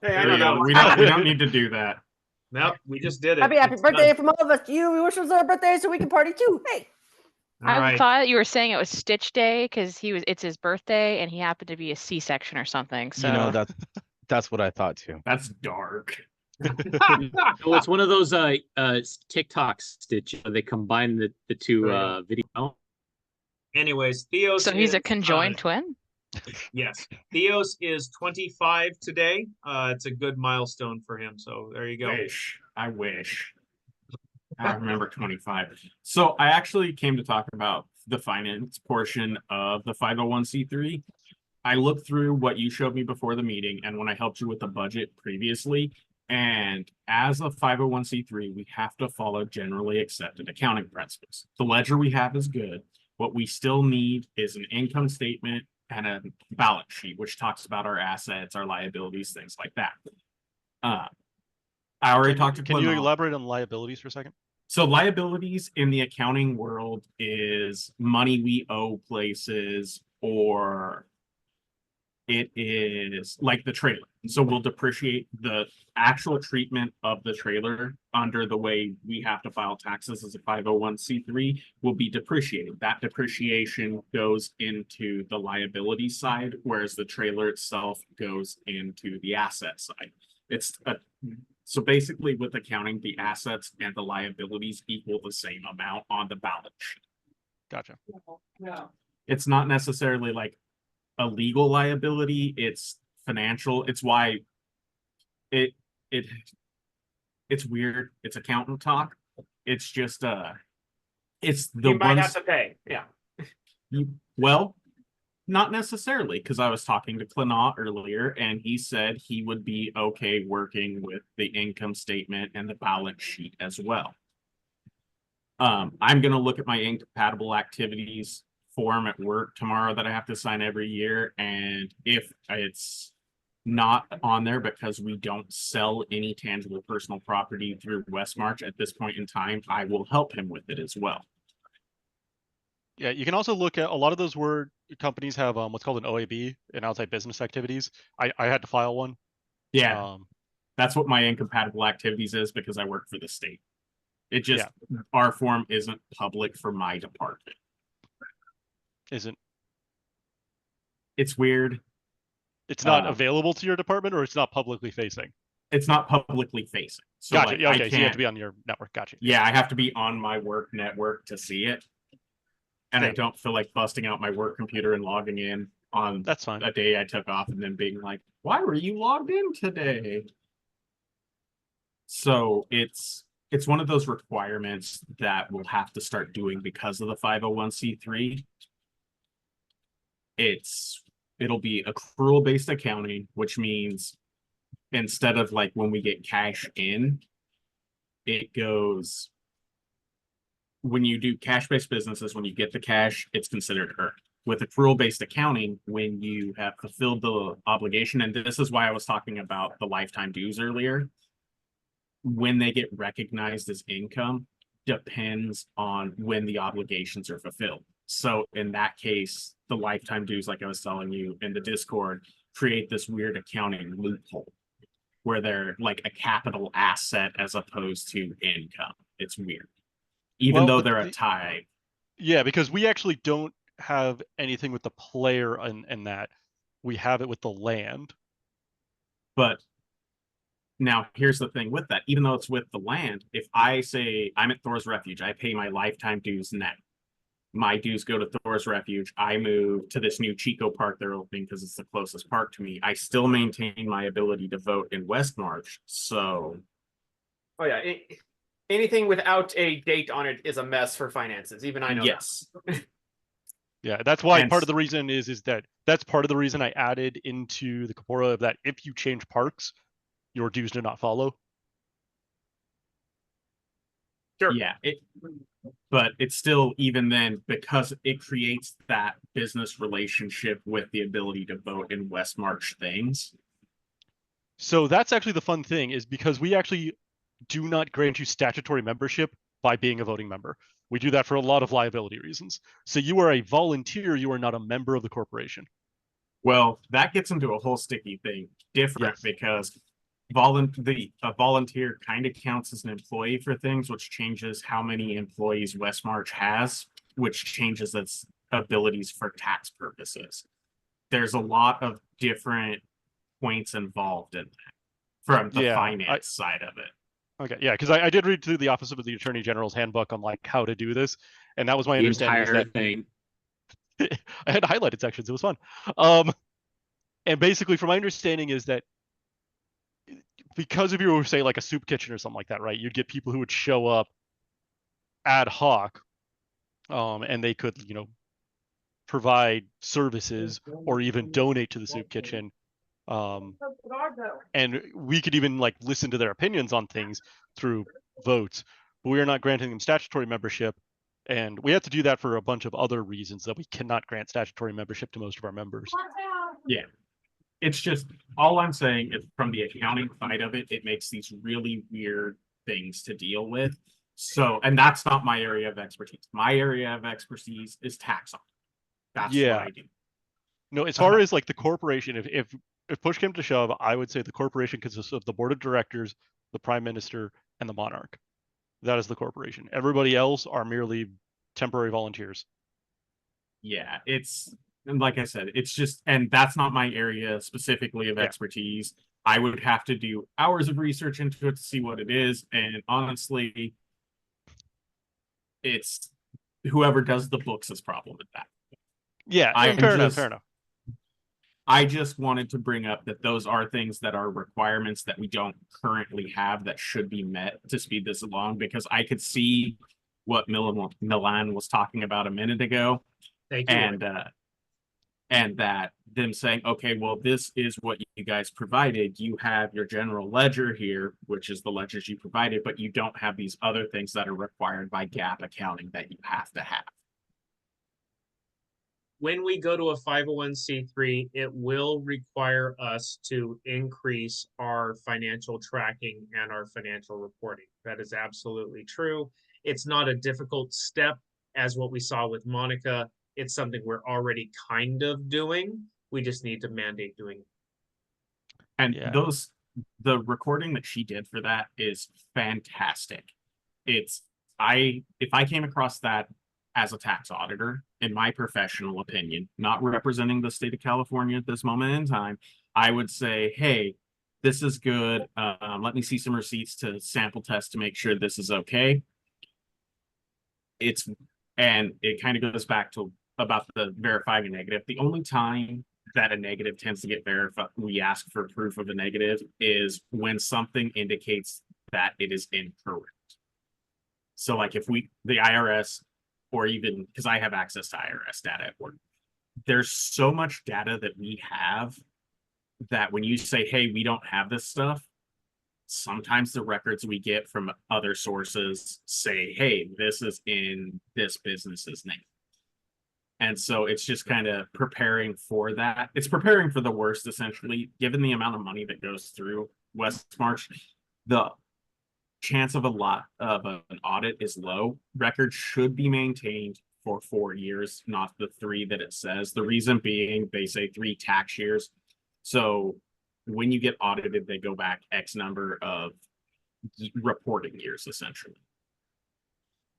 Hey, I There know we that go. one. We don't need to do that. Nope, we just did it. Happy It's birthday done. from all of us to you. We wish it was our birthday so we can party too. Hey. All I right. thought you were saying it was Stitch Day because it's his birthday and he happened to be a C-section or something. So You know, that's what I thought too. That's dark. Oh, it's one of those TikToks that they combine the two Right. video. Anyways, Theos so he's is, a conjoined twin. yes. Theos is 25 today. It's a good milestone for him. So there you go. I wish. I remember 25. So I actually came to talk about the finance portion of the 501c3. I looked through what you showed me before the meeting and when I helped you with the budget previously. And as a 501c3, we have to follow generally accepted accounting principles. The ledger we have is good. What we still need is an income statement and a balance sheet, which talks about our assets, our liabilities, things like that. I already talked to Can you Clement. elaborate on liabilities for a second? So liabilities in the accounting world is money we owe places, or it is like the trailer. So we'll depreciate the actual treatment of the trailer under the way we have to file taxes as a 501c3 will be depreciated. That depreciation goes into the liability side, whereas the trailer itself goes into the asset side. So basically with accounting, the assets and the liabilities equal the same amount on the balance sheet. Gotcha. It's not necessarily like a legal liability, it's financial. It's why it's weird. It's accountant talk. It's just it's the You might ones have to pay. Yeah. well, not necessarily, because I was talking to Clement earlier and he said he would be okay working with the income statement and the balance sheet as well. I'm gonna look at my incompatible activities form at work tomorrow that I have to sign every year, and if it's not on there because we don't sell any tangible personal property through Westmarch at this point in time, I will help him with it as well. Yeah, you can also look at a lot of those companies have what's called an OAB, an outside business activities. I had to file one. Yeah, that's what my incompatible activities is because I work for the state. It just our form isn't public for my department. Isn't. It's weird. It's not no. available to your department, or it's not publicly facing. It's not publicly facing. So Gotcha. like, Yeah, I okay, so you have can't, to be on your network. Gotcha. yeah, I have to be on my work network to see it. And I Fair. don't feel like busting out my work computer and logging in on That's fine. a day I took off and then being like, why were you logged in today? So it's one of those requirements that we'll have to start doing because of the 501c3. It'll be accrual based accounting, which means instead of like when we get cash in, it goes, when you do cash-based businesses, when you get the cash, it's considered earned. With accrual-based accounting, when you have fulfilled the obligation, and this is why I was talking about the lifetime dues earlier, when they get recognized as income depends on when the obligations are fulfilled. So in that case, the lifetime dues, like I was telling you in the Discord, create this weird accounting loophole where they're like a capital asset as opposed to income. It's weird. Even Well, though but they're a tie. Yeah, because we actually don't have anything with the player in that. We have it with the land. But now here's the thing with that. Even though it's with the land, if I say I'm at Thor's Refuge, I pay my lifetime dues net. My dues go to Thor's Refuge. I move to this new Chico park they're opening because it's the closest park to me. I still maintain my ability to vote in West March. So, Oh yeah, anything without a date on it is a mess for finances. Even I know. yes. Yeah, that's why And part of the reason is that that's part of the reason I added into the Corpora of that if you change parks, your dues do not follow. Sure. Yeah, but it's still, even then, because it creates that business relationship with the ability to vote in West March things. So that's actually the fun thing, is because we actually do not grant you statutory membership by being a voting member. We do that for a lot of liability reasons. So you are a volunteer, you are not a member of the corporation. Well, that gets into a whole sticky thing. Different Yes. because a volunteer kind of counts as an employee for things, which changes how many employees West March has, which changes its abilities for tax purposes. There's a lot of different points involved in that from the finance side of it. Okay, yeah, because I did read through the Office of the Attorney General's handbook on like how to do this, and that was my understanding. Entire thing. I had highlighted sections. It was fun. And basically, from my understanding, is that because if you were, say, like a soup kitchen or something like that, right, you'd get people who would show up ad hoc, and they could, provide services or even donate to the soup kitchen. And we could even like listen to their opinions on things through votes, but we are not granting them statutory membership. And we have to do that for a bunch of other reasons that we cannot grant statutory membership to most of our members. Yeah. It's just, all I'm saying is from the accounting side of it, it makes these really weird things to deal with. So, and that's not my area of expertise. My area of expertise is tax audit. That's what I do. No, as far as like the corporation, if push came to shove, I would say the corporation consists of the board of directors, the prime minister, and the monarch. That is the corporation. Everybody else are merely temporary volunteers. Yeah, and like I said, it's just, and that's not my area specifically of expertise. I would have to do hours of research into it to see what it is. And honestly, it's whoever does the books' problem with that. Yeah, fair enough. I just wanted to bring up that those are things that are requirements that we don't currently have that should be met to speed this along, because I could see what Milan was talking about a minute ago. Thank you. And that them saying, okay, well, this is what you guys provided. You have your general ledger here, which is the ledgers you provided, but you don't have these other things that are required by GAAP accounting that you have to have. When we go to a 501c3, it will require us to increase our financial tracking and our financial reporting. That is absolutely true. It's not a difficult step, as what we saw with Monica. It's something we're already kind of doing. We just need to mandate doing it. And the recording that she did for that is fantastic. If I came across that as a tax auditor, in my professional opinion, not representing the state of California at this moment in time, I would say, hey, this is good. Let me see some receipts to sample test to make sure this is okay. And it kind of goes back to about the verifying a negative. The only time that a negative tends to get verified, we ask for proof of a negative, is when something indicates that it is incorrect. So like if the IRS, or even because I have access to IRS data at work, there's so much data that we have that when you say, hey, we don't have this stuff, sometimes the records we get from other sources say, hey, this is in this business's name. And so it's just kind of preparing for that. It's preparing for the worst, essentially. Given the amount of money that goes through West March, the chance of an audit is low. Records should be maintained for 4 years, not the 3 that it says. The reason being, they say 3 tax years. So when you get audited, they go back X number of reporting years, essentially.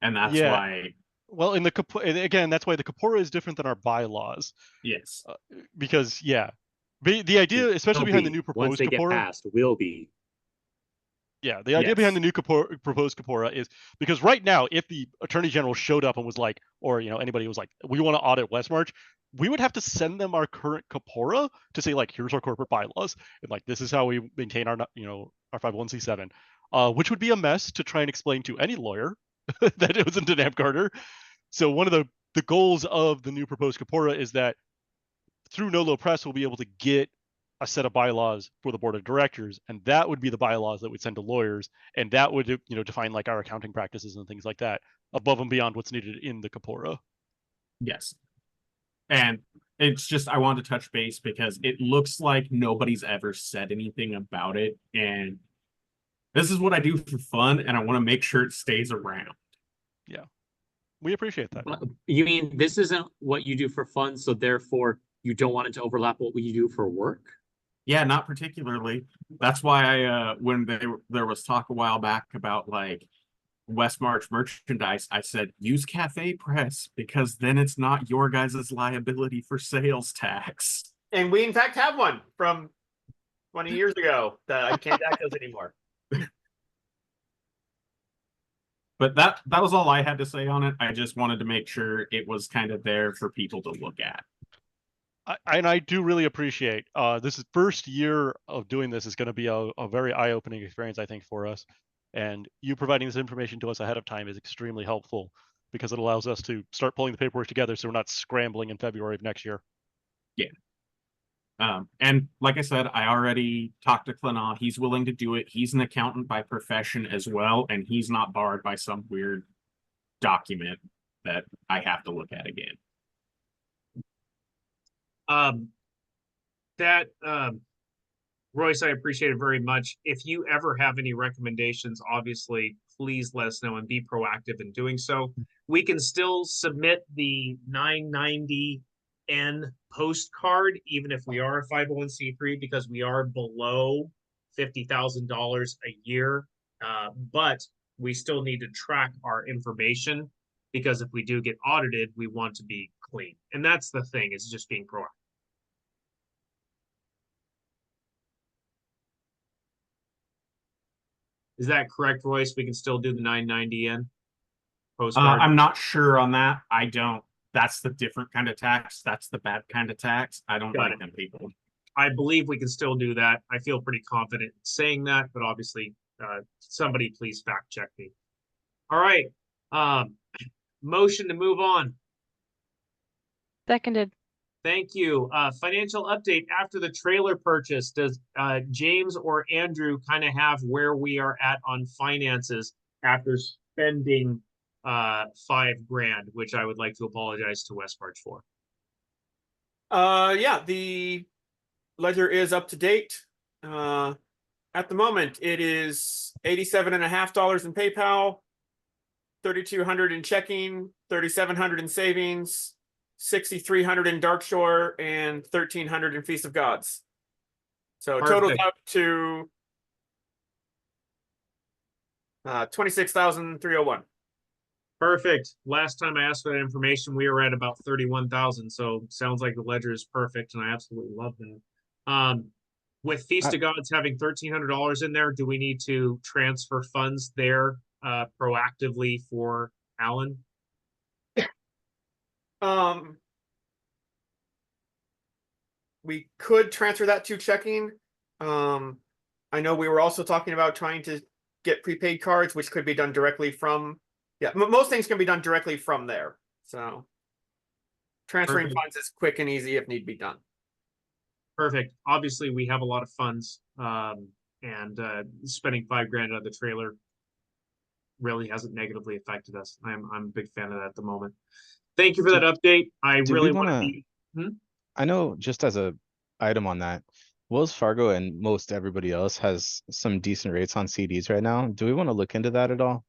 And that's why. Well, in the again, that's why the Kapora is different than our bylaws. Yes. Because the idea, especially behind the new proposed once they get Kapora, passed, will be. Yeah, the idea behind the new proposed Kapora is because right now, if the Attorney General showed up and was like, or anybody was like, we want to audit Westmarch, we would have to send them our current Kapora to say like, here's our corporate bylaws, and like this is how we maintain our our 501c7, which would be a mess to try and explain to any lawyer that it was in Denham Carter. So one of the goals of the new proposed Kapora is that through No Low Press, we'll be able to get a set of bylaws for the board of directors, and that would be the bylaws that would send to lawyers, and that would define like our accounting practices and things like that above and beyond what's needed in the Kapora. Yes. And it's just, I want to touch base because it looks like nobody's ever said anything about it, and this is what I do for fun, and I want to make sure it stays around. Yeah, we appreciate that. You mean this isn't what you do for fun, so therefore you don't want it to overlap what you do for work? Yeah, not particularly. That's why I, when there was talk a while back about like West March merchandise, I said use Cafe Press because then it's not your guys' liability for sales tax. And we in fact have one from 20 years ago that I can't access anymore. But that was all I had to say on it. I just wanted to make sure it was kind of there for people to look at. And I do really appreciate this first year of doing this is going to be a very eye-opening experience, I think, for us. And you providing this information to us ahead of time is extremely helpful because it allows us to start pulling the paperwork together so we're not scrambling in February of next year. Yeah. And like I said, I already talked to Clanaw. He's willing to do it. He's an accountant by profession as well, and he's not barred by some weird document that I have to look at again. Royce, I appreciate it very much. If you ever have any recommendations, obviously, please let us know and be proactive in doing so. We can still submit the 990N postcard, even if we are a 501c3, because we are below $50,000 a year. But we still need to track our information because if we do get audited, we want to be clean. And that's the thing, is just being proactive. Is that correct, Royce? We can still do the 990N postcard? I'm not sure on that. I don't. That's the different kind of tax. That's the bad kind of tax. I don't like them people. I believe we can still do that. I feel pretty confident in saying that, but obviously, somebody please fact check me. All right. Motion to move on. Seconded. Thank you. Financial update after the trailer purchase. Does James or Andrew kind of have where we are at on finances after spending $5,000, which I would like to apologize to West March for? Yeah, the ledger is up to date. At the moment, it is $87.50 in PayPal, $3,200 in checking, $3,700 in savings, $6,300 in Darkshore, and $1,300 in Feast of Gods. So totals up to $26,301. Perfect. Last time I asked for that information, we were at about 31,000. So sounds like the ledger is perfect, and I absolutely love that. With Feast of Gods having $1,300 in there, do we need to transfer funds there proactively for Alan? We could transfer that to checking. I know we were also talking about trying to get prepaid cards, which could be done directly from. Yeah, most things can be done directly from there. So transferring Perfect. funds is quick and easy if need be done. Perfect. Obviously, we have a lot of funds, and spending $5,000 on the trailer really hasn't negatively affected us. I'm a big fan of that at the moment. Thank you for that update. I do we really want to wanna- be. I know, just as a item on that, Wells Fargo and most everybody else has some decent rates on CDs right now. Do we want to look into that at all?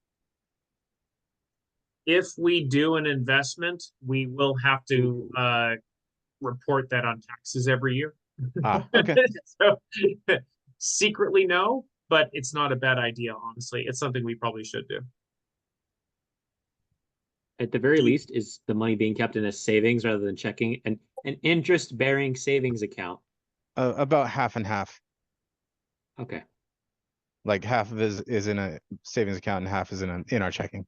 If we do an investment, we will have to report that on taxes every year. Okay. So secretly no, but it's not a bad idea, honestly. It's something we probably should do. At the very least, is the money being kept in a savings rather than checking an interest-bearing savings account? About half and half. Okay. Like half of it is in a savings account and half is in our checking.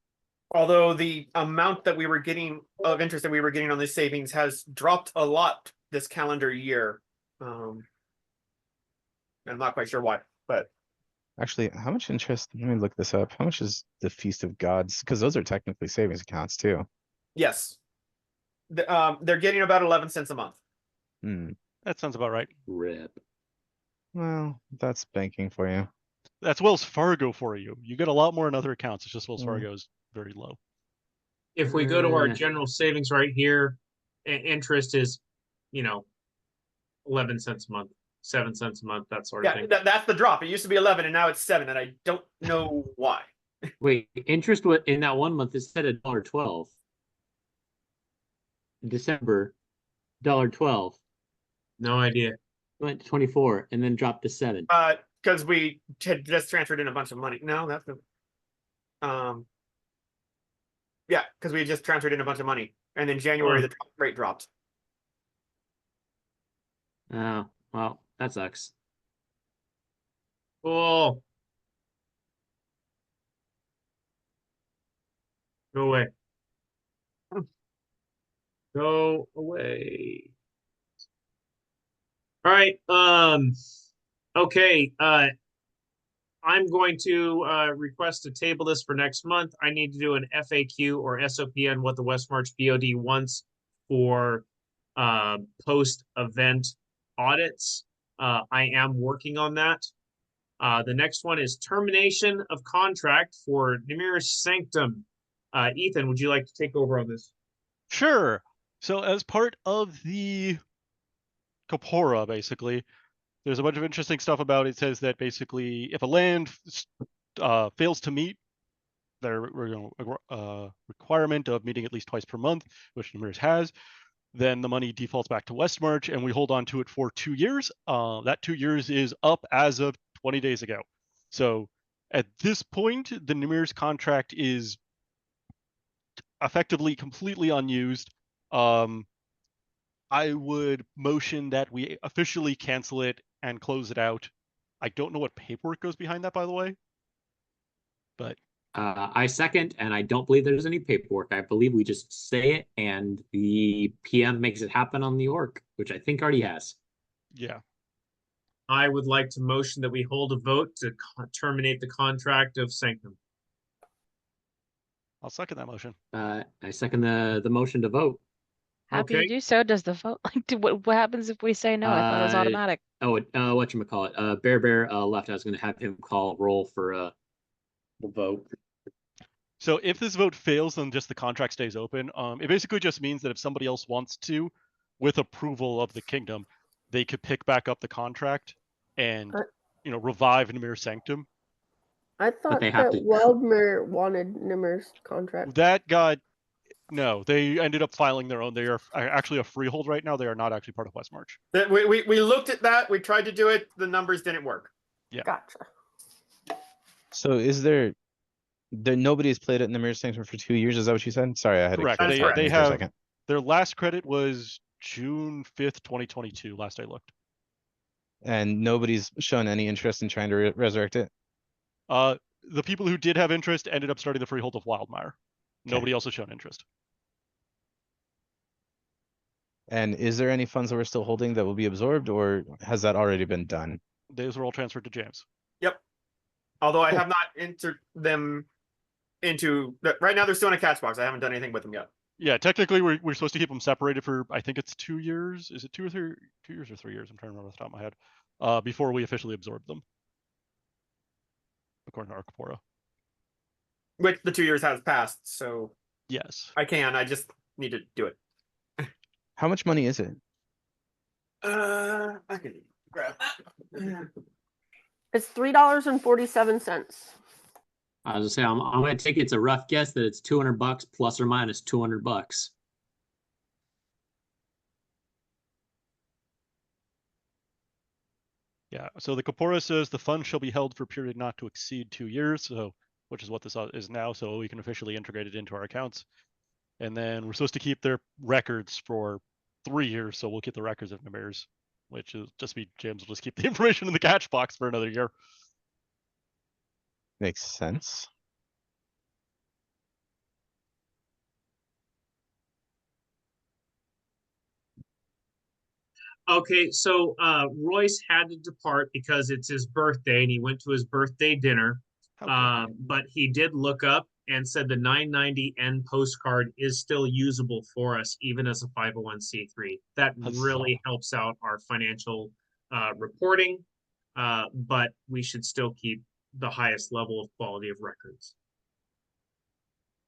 Although the amount that we were getting of interest that we were getting on this savings has dropped a lot this calendar year. I'm not quite sure why, but Actually, how much interest? Let me look this up. How much is the Feast of Gods? Because those are technically savings accounts too. yes, they're getting about 11 cents a month. That sounds about right. Rip. Well, that's banking for you. That's Wells Fargo for you. You get a lot more in other accounts. It's just Wells Fargo is very low. If we go to our general savings right here, interest is, 11 cents a month, 7 cents a month, that sort of thing. That's the drop. It used to be 11 and now it's 7, and I don't know why. Wait, interest in that 1 month is set at $1.12. December, $1.12. No idea. Went to 24 and then dropped to 7. Because we had just transferred in a bunch of money. No, that's the yeah, because we had just transferred in a bunch of money, and in January the rate dropped. Oh, well, that sucks. Oh. Go away. Go away. All right. Okay. I'm going to request to table this for next month. I need to do an FAQ or SOP on what the West March BOD wants for post-event audits. I am working on that. The next one is termination of contract for Nimir's Sanctum. Ethan, would you like to take over on this? Sure. So as part of the Kapora, basically, there's a bunch of interesting stuff about it. It says that basically if a land fails to meet their requirement of meeting at least twice per month, which Nimir's has, then the money defaults back to Westmarch and we hold on to it for 2 years. That 2 years is up as of 20 days ago. So at this point, the Nimir's contract is effectively completely unused. I would motion that we officially cancel it and close it out. I don't know what paperwork goes behind that, by the way. But I second, and I don't believe there's any paperwork. I believe we just say it, and the PM makes it happen on the org, which I think already has. Yeah. I would like to motion that we hold a vote to terminate the contract of Sanctum. I'll second that motion. I second the motion to vote. Happy to Okay. do so. Does the vote what happens if we say no? I thought it was automatic. Oh, whatchamacallit? Bear left. I was going to have him call roll for the vote. So if this vote fails, then just the contract stays open. It basically just means that if somebody else wants to, with approval of the kingdom, they could pick back up the contract and revive Nimir's Sanctum. I thought they that have to- Wildmer wanted Nimir's contract. That got no. They ended up filing their own. They are actually a freehold right now. They are not actually part of Westmarch. We looked at that. We tried to do it. The numbers didn't work. Yeah. Gotcha. So is there nobody's played at Nimir's Sanctum for 2 years? Is that what you said? Sorry, I had Correct. to That is stop correct. you They for a have second. their last credit was June 5th, 2022. Last I looked. And nobody's shown any interest in trying to resurrect it. The people who did have interest ended up starting the freehold of Wildmire. Nobody else has shown interest. And is there any funds that we're still holding that will be absorbed, or has that already been done? Those were all transferred to James. Yep. Although I Cool. have not entered them into right now, they're still in a catch box. I haven't done anything with them yet. Yeah, technically we're supposed to keep them separated for, I think it's 2 years. Is it 2 or 3 2 years or 3 years? I'm trying to remember off the top of my head. Before we officially absorb them, according to our Corpora. Which the 2 years has passed, so Yes. I just need to do it. How much money is it? I can grab that. It's $3.47. I was gonna say, I'm gonna take it's a rough guess that it's $200 plus or minus $200. Yeah. So the Corpora says the fund shall be held for a period not to exceed 2 years. So, which is what this is now. So we can officially integrate it into our accounts. And then we're supposed to keep their records for 3 years. So we'll keep the records of Namirs, which is just be James will just keep the information in the catch box for another year. Makes sense. Okay, so Royce had to depart because it's his birthday and he went to his birthday dinner. How dare you. But he did look up and said the 990N postcard is still usable for us, even as a 501c3. That really helps out our financial reporting, but we should still keep the highest level of quality of records.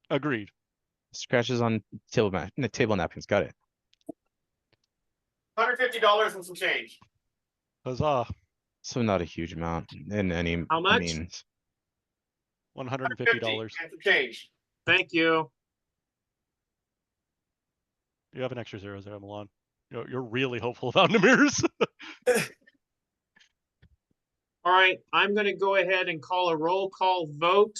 Agreed. Scratches on table napkins. Got it. $150 and some change. Huzzah. So not a huge amount in any How much? means. $150. And some change. Thank you. You have an extra 0 there, Milan. You're really hopeful about Namirs. All right, I'm going to go ahead and call a roll call vote.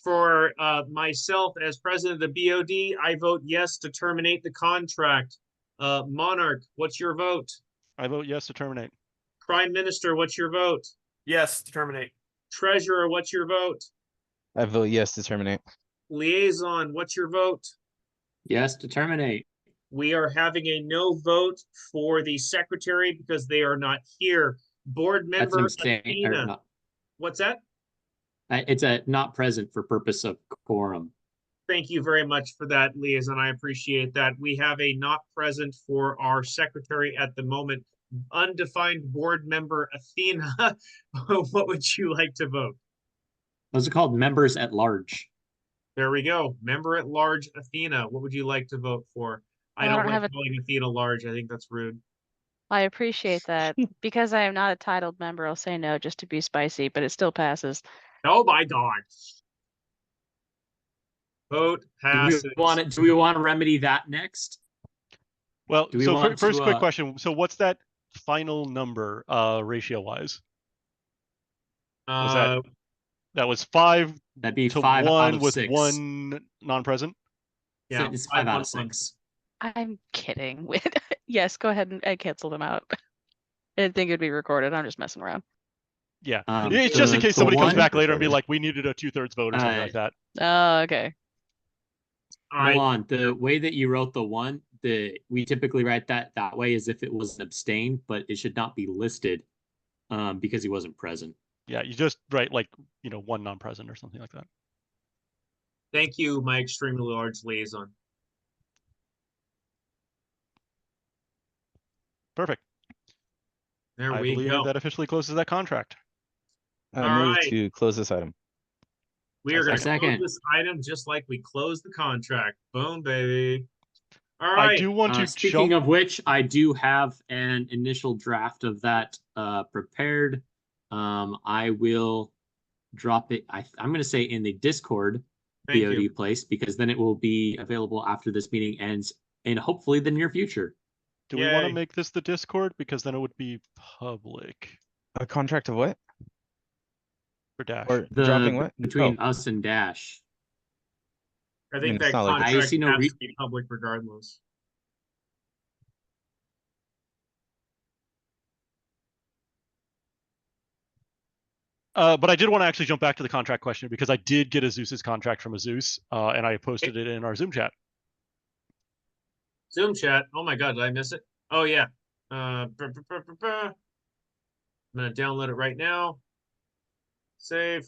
For myself as president of the BoD, I vote yes to terminate the contract. Monarch, what's your vote? I vote yes to terminate. Prime Minister, what's your vote? Yes, to terminate. Treasurer, what's your vote? I vote yes to terminate. Liaison, what's your vote? Yes, to terminate. We are having a no vote for the secretary because they are not here. Board That's an member abstain, or Athena, not. what's that? It's a not present for purpose of quorum. Thank you very much for that, Liaison. I appreciate that. We have a not present for our secretary at the moment. Undefined board member Athena. What would you like to vote? Those are called members at large. There we go. Member at large Athena. What would you like to vote for? I Well, I don't don't like have calling Athena large. I think that's rude. I appreciate that. Because I am not a titled member, I'll say no just to be spicy, but it still passes. Oh my God. Vote passes. Do we want to remedy that next? Well, Do we so want first to, quick question. So what's that final number ratio wise? Was that was 5 That'd be to 5 out 1 of with 6. 1 non-present? Yeah, It's 5 out one, of 6. I'm kidding. Yes, go ahead and cancel them out. I didn't think it'd be recorded. I'm just messing around. Yeah, it's just in case the somebody comes one- back later and be like, we needed a 2/3 vote or something like that. Oh, okay. All right. Hold on. The way that you wrote the 1, we typically write that way as if it was an abstain, but it should not be listed because he wasn't present. Yeah, you just write like, 1 non-present or something like that. Thank you, my extremely large liaison. Perfect. There I we believe go. that officially closes that contract. I All move right. to close this item. We are going to close Second. this item just like we closed the contract. Boom, baby. All I right. do want to Speaking jump. of which, I do have an initial draft of that prepared. I will drop it. I'm going to say in the Discord Thank BoD you. place, because then it will be available after this meeting ends in hopefully the near future. Do we want to Yay. make this the Discord? Because then it would be public A contract of what? for Dash. Or dropping what? Between Oh, us and Dash. I I mean, think it's that not like contract I see no has re- to be public regardless. But I did want to actually jump back to the contract question because I did get a Zeus's contract from a Zeus, and I posted it in our Zoom chat. Zoom chat. Oh my God, did I miss it? Oh yeah. I'm gonna download it right now. Save.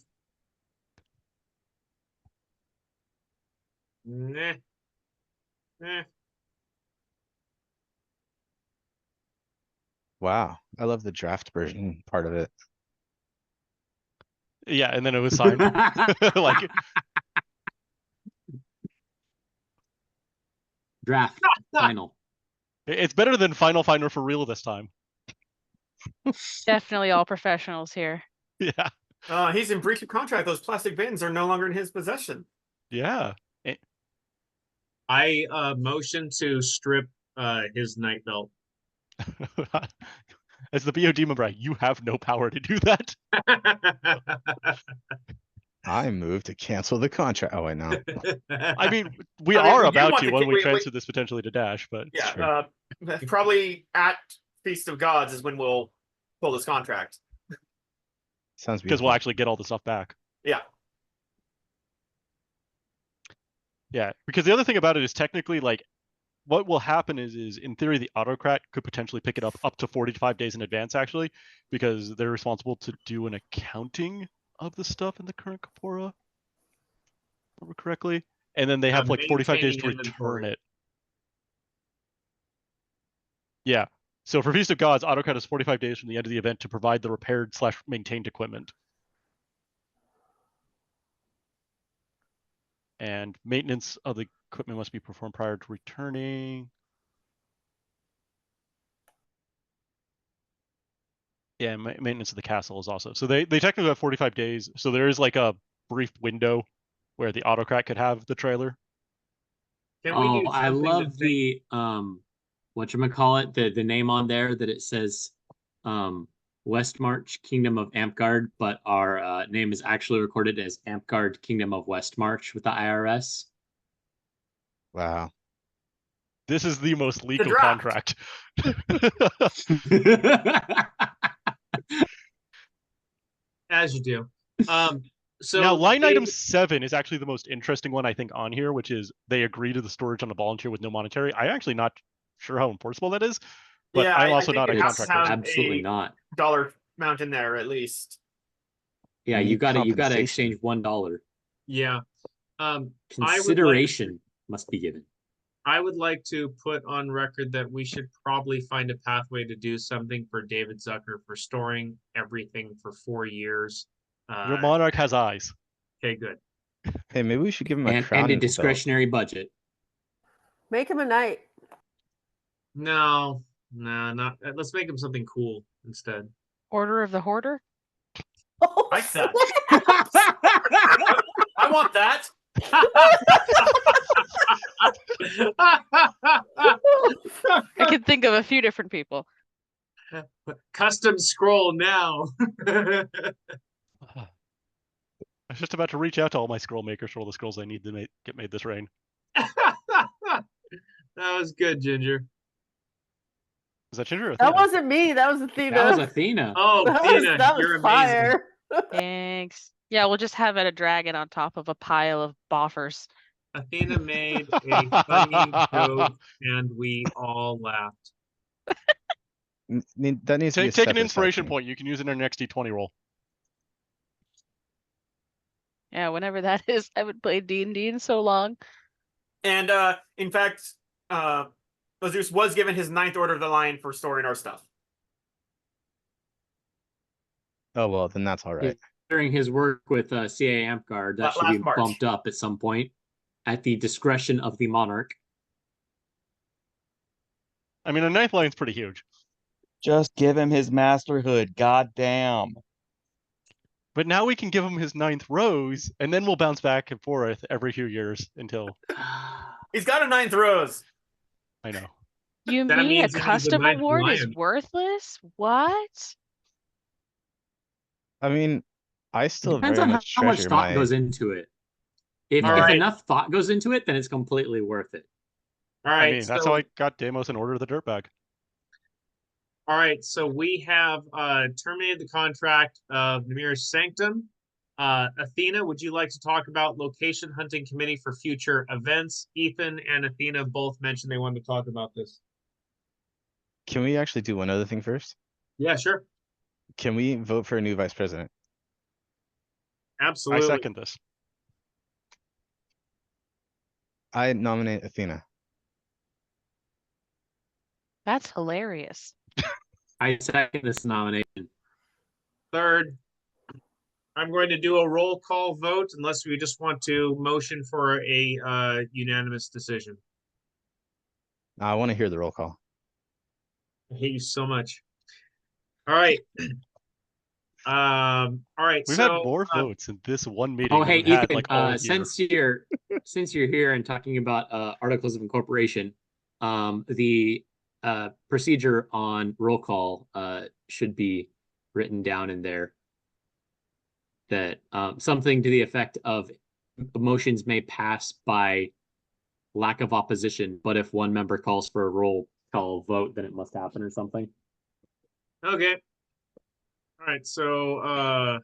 Nah. Eh. Wow, I love the draft version part of it. Yeah, and then it was signed. Like, Draft final. it's better than Final for real this time. Definitely all professionals here. Yeah. He's in breach of contract. Those plastic bins are no longer in his possession. Yeah. I motion to strip his night belt. As the BOD member, you have no power to do that. I move to cancel the contract. Oh, I know. I mean, we I mean, are we do about want to to when get- we we- transfer this potentially to Dash, but Yeah, probably at Feast of Gods is when we'll pull this contract. Sounds because beautiful. we'll actually get all the stuff back. Yeah. Yeah, because the other thing about it is technically, like, what will happen is in theory, the autocrat could potentially pick it up to 45 days in advance, actually, because they're responsible to do an accounting of the stuff in the current Kapora, if I remember correctly, and then they have like 45 days to maintaining return inventory. it. Yeah. So for Feast of Gods, autocrat has 45 days from the end of the event to provide the repaired / maintained equipment. And maintenance of the equipment must be performed prior to returning. Yeah, maintenance of the castle is also. So they technically have 45 days. So there is like a brief window where the autocrat could have the trailer. Can we do I something to love think- the whatchamacallit, the name on there that it says Westmarch Kingdom of Ampgard, but our name is actually recorded as Ampgard Kingdom of Westmarch with the IRS. Wow. This is the most legal draft. contract. As you do. So now, line item Dave- 7 is actually the most interesting one, I think, on here, which is they agree to the storage on a volunteer with no monetary. I'm actually not sure how enforceable that is, but Yeah, I'm I also think not a it has to contract person. have Absolutely a not. dollar amount in there at least. Yeah, You you need gotta compensation. exchange $1. Yeah. I would like- Consideration must be given. I would like to put on record that we should probably find a pathway to do something for David Zucker for storing everything for 4 years. Your monarch has eyes. Okay, good. Hey, maybe we should give him a crown And a and belt. discretionary budget. Make him a knight. No, not. Let's make him something cool instead. Order of the Hoarder? Like that. I want that. I can think of a few different people. Custom scroll now. I was just about to reach out to all my scroll makers for all the scrolls I need to get made this reign. That was good, Ginger. Is that Ginger or That Athena? wasn't me. That was Athena. That was Athena. Oh, that Athena, that you're amazing. fire. Thanks. Yeah, we'll just have it a dragon on top of a pile of boffers. Athena made a funny joke, and we all laughed. That needs to be a Take an separate inspiration section. point. You can use it in our next D20 roll. Yeah, whenever that is. I haven't played D&D in so long. And in fact, Zeus was given his 9th order of the line for storing our stuff. Oh well, then that's all right. During his work with CA Ampgard, that should be Last March. bumped up at some point at the discretion of the monarch. I mean, a 9th line's pretty huge. Just give him his masterhood. God damn. But now we can give him his 9th rose, and then we'll bounce back and forth every few years until He's got a 9th rose. I know. You That mean a means he needs a custom ninth award is lion. worthless? What? I mean, I still Depends very on much how much treasure thought my. goes into it. If Alright. enough thought goes into it, then it's completely worth it. All right, I mean, that's so how I got Deimos in Order of the Dirtbag. All right, so we have terminated the contract of Namir's Sanctum. Athena, would you like to talk about location hunting committee for future events? Ethan and Athena both mentioned they wanted to talk about this. Can we actually do one other thing first? Yeah, sure. Can we vote for a new vice president? Absolutely. I second this. I nominate Athena. That's hilarious. I second this nomination. Third, I'm going to do a roll call vote unless we just want to motion for a unanimous decision. I want to hear the roll call. I hate you so much. All right. All right. We've so, had more votes in this one meeting Oh, than hey, we've had Ethan, like all year. since you're here and talking about articles of incorporation, the procedure on roll call should be written down in there. That something to the effect of motions may pass by lack of opposition, but if one member calls for a roll call vote, then it must happen or something. Okay. All right. So,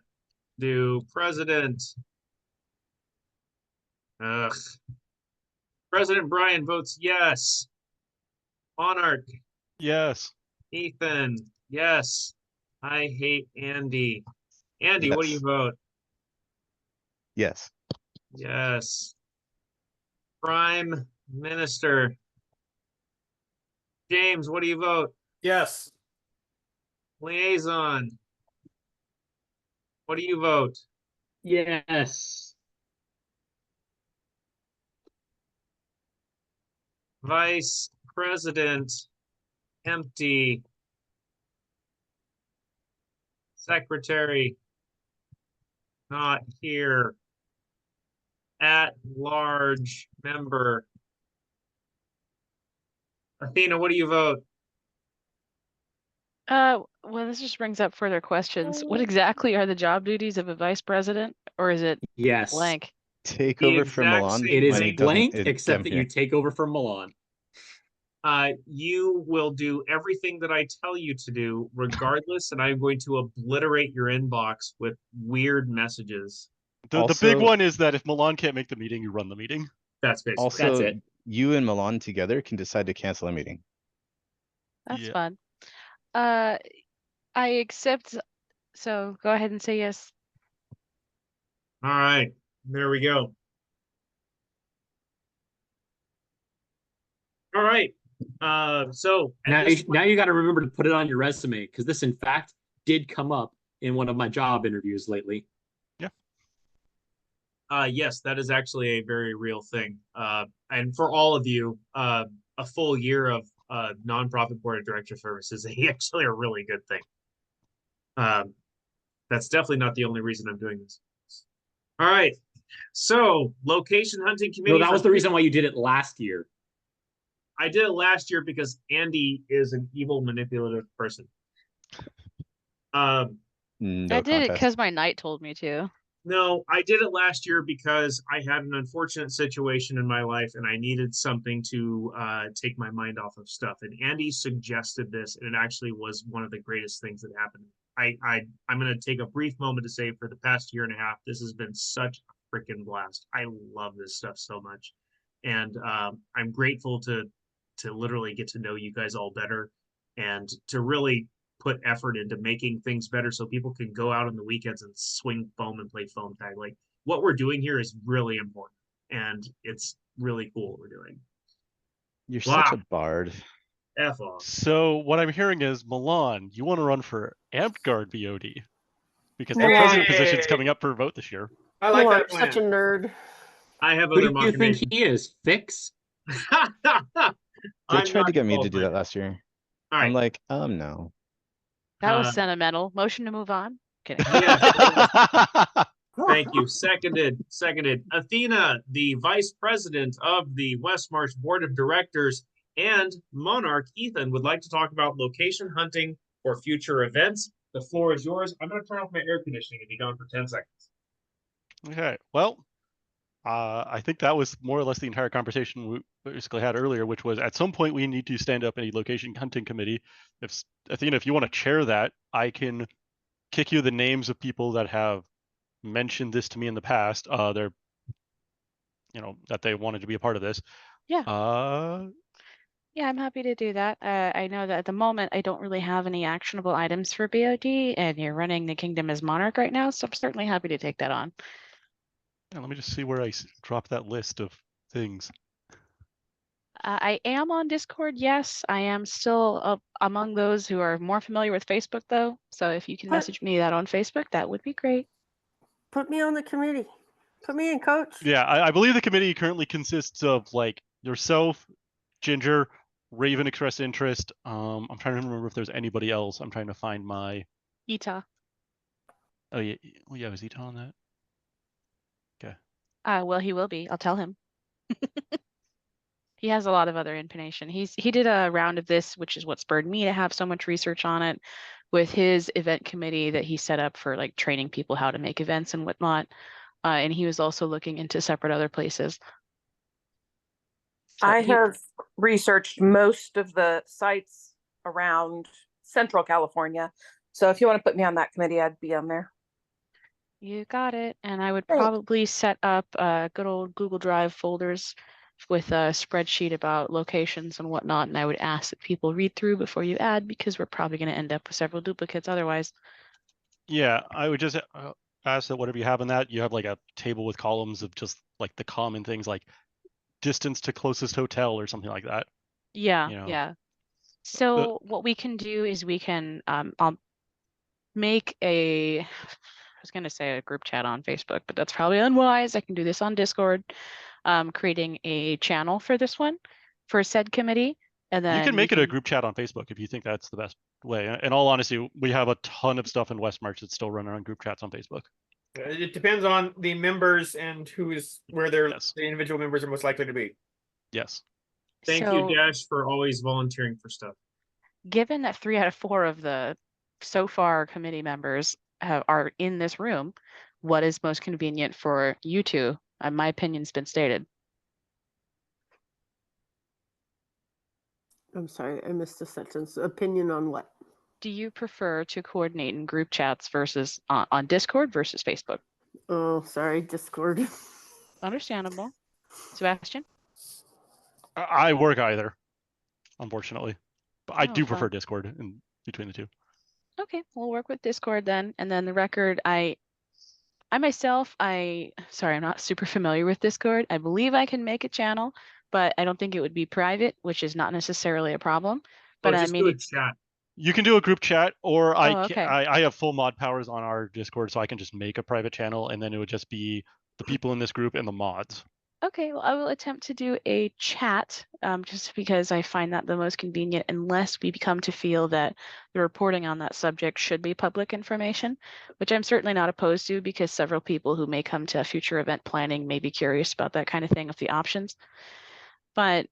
do President. President Brian votes yes. Monarch. Yes. Ethan. Yes. I hate Andy. Andy, what do you Yes. vote? Yes. Yes. Prime Minister. James, what do you vote? Yes. Liaison. What do you vote? Yes. Vice President. Empty. Secretary. Not here. At large member. Athena, what do you vote? Well, this just brings up further questions. What exactly are the job duties of a vice president, or is it Yes. blank? Take The over from exact Milan same It is when he thing. doesn't blank, get except that here. you take over from Milan. You will do everything that I tell you to do, regardless, and I'm going to obliterate your inbox with weird messages. The big Also- one is that if Milan can't make the meeting, you run the meeting. That's basically Also, That's it. you and Milan together can decide to cancel a meeting. That's Yeah. fun. I accept. So go ahead and say yes. all right. There we go. All right. So at Now, this now you got to remember to put it on your resume, because this, in fact, did come up in one of my job interviews lately. yes, that is actually a very real thing. And for all of you, a full year of nonprofit board of director service is actually a really good thing. That's definitely not the only reason I'm doing this. All right. So, location hunting committee. No, that for was the reason why you did it last year. I did it last year because Andy is an evil, manipulative person. No I did it contest. because my knight told me to. No, I did it last year because I had an unfortunate situation in my life and I needed something to take my mind off of stuff. And Andy suggested this, and it actually was one of the greatest things that happened. I'm going to take a brief moment to say for the past year and a half, this has been such a freaking blast. I love this stuff so much. And I'm grateful to literally get to know you guys all better and to really put effort into making things better so people can go out on the weekends and swing foam and play foam tag. Like what we're doing here is really important and it's really cool what we're doing. You're Wow. such a bard. F off. So what I'm hearing is, Milan, you want to run for Amped Guard BOD because the Hey. president position's coming up for a vote this year. I like You that are plan. such a nerd. I have Who other do you think motivations. he is? Fix? They tried to get me to do that last year. All right. I'm like, no. That was Uh, sentimental. Motion to move on. Kidding. Thank you. Seconded. Athena, the vice president of the West March Board of Directors, and Monarch Ethan would like to talk about location hunting for future events. The floor is yours. I'm going to turn off my air conditioning and be gone for 10 seconds. Okay, well, I think that was more or less the entire conversation we basically had earlier, which was at some point we need to stand up a location hunting committee. If Athena, if you want to chair that, I can kick you the names of people that have mentioned this to me in the past. They're, that they wanted to be a part of this. Yeah. Uh, Yeah, I'm happy to do that. I know that at the moment I don't really have any actionable items for BOD, and you're running the kingdom as monarch right now, so I'm certainly happy to take that on. yeah, let me just see where I drop that list of things. I am on Discord, yes. I am still among those who are more familiar with Facebook, though. So if you can message me that on Facebook, that would be great. Put me on the committee. Put me in, coach. Yeah, I believe the committee currently consists of like yourself, Ginger, Raven expressed interest. I'm trying to remember if there's anybody else. I'm trying to find my Ita. Oh yeah, was Ita on that? Okay. Well, he will be. I'll tell him. He has a lot of other information. He did a round of this, which is what spurred me to have so much research on it, with his event committee that he set up for like training people how to make events and whatnot. And he was also looking into separate other places. So I have researched most of the sites around Central California. So if you want to put me on that committee, I'd be on there. You got it. And I would Great. probably set up good old Google Drive folders with a spreadsheet about locations and whatnot. And I would ask that people read through before you add, because we're probably going to end up with several duplicates otherwise. Yeah, I would just ask that whatever you have in that, you have like a table with columns of just like the common things like distance to closest hotel or something like that. Yeah, You know. yeah. So what we can do is we can I'll make I was going to say a group chat on Facebook, but that's probably unwise. I can do this on Discord, creating a channel for this one for said committee. And then you can make it a group chat on Facebook if you think that's the best way. In all honesty, we have a ton of stuff in West March that's still running on group chats on Facebook. It depends on the members and where the Yes. individual members are most likely to be. Yes. Thank you, Dash, for always volunteering for stuff. Given that 3 out of 4 of the so far committee members are in this room, what is most convenient for you two? My opinion's been stated. I'm sorry, I missed a sentence. Opinion on what? Do you prefer to coordinate in group chats versus on Discord versus Facebook? Oh, sorry, Discord. Understandable. Sebastian? I work either, unfortunately. But I do fun. prefer Discord in between the two. Okay, we'll work with Discord then. And then the record, I myself, sorry, I'm not super familiar with Discord. I believe I can make a channel, but I don't think it would be private, which is not necessarily a problem. But just do a chat. You can do a group chat, or okay. I have full mod powers on our Discord, so I can just make a private channel, and then it would just be the people in this group and the mods. Okay, well, I will attempt to do a chat, just because I find that the most convenient, unless we become to feel that the reporting on that subject should be public information, which I'm certainly not opposed to, because several people who may come to future event planning may be curious about that kind of thing with the options. But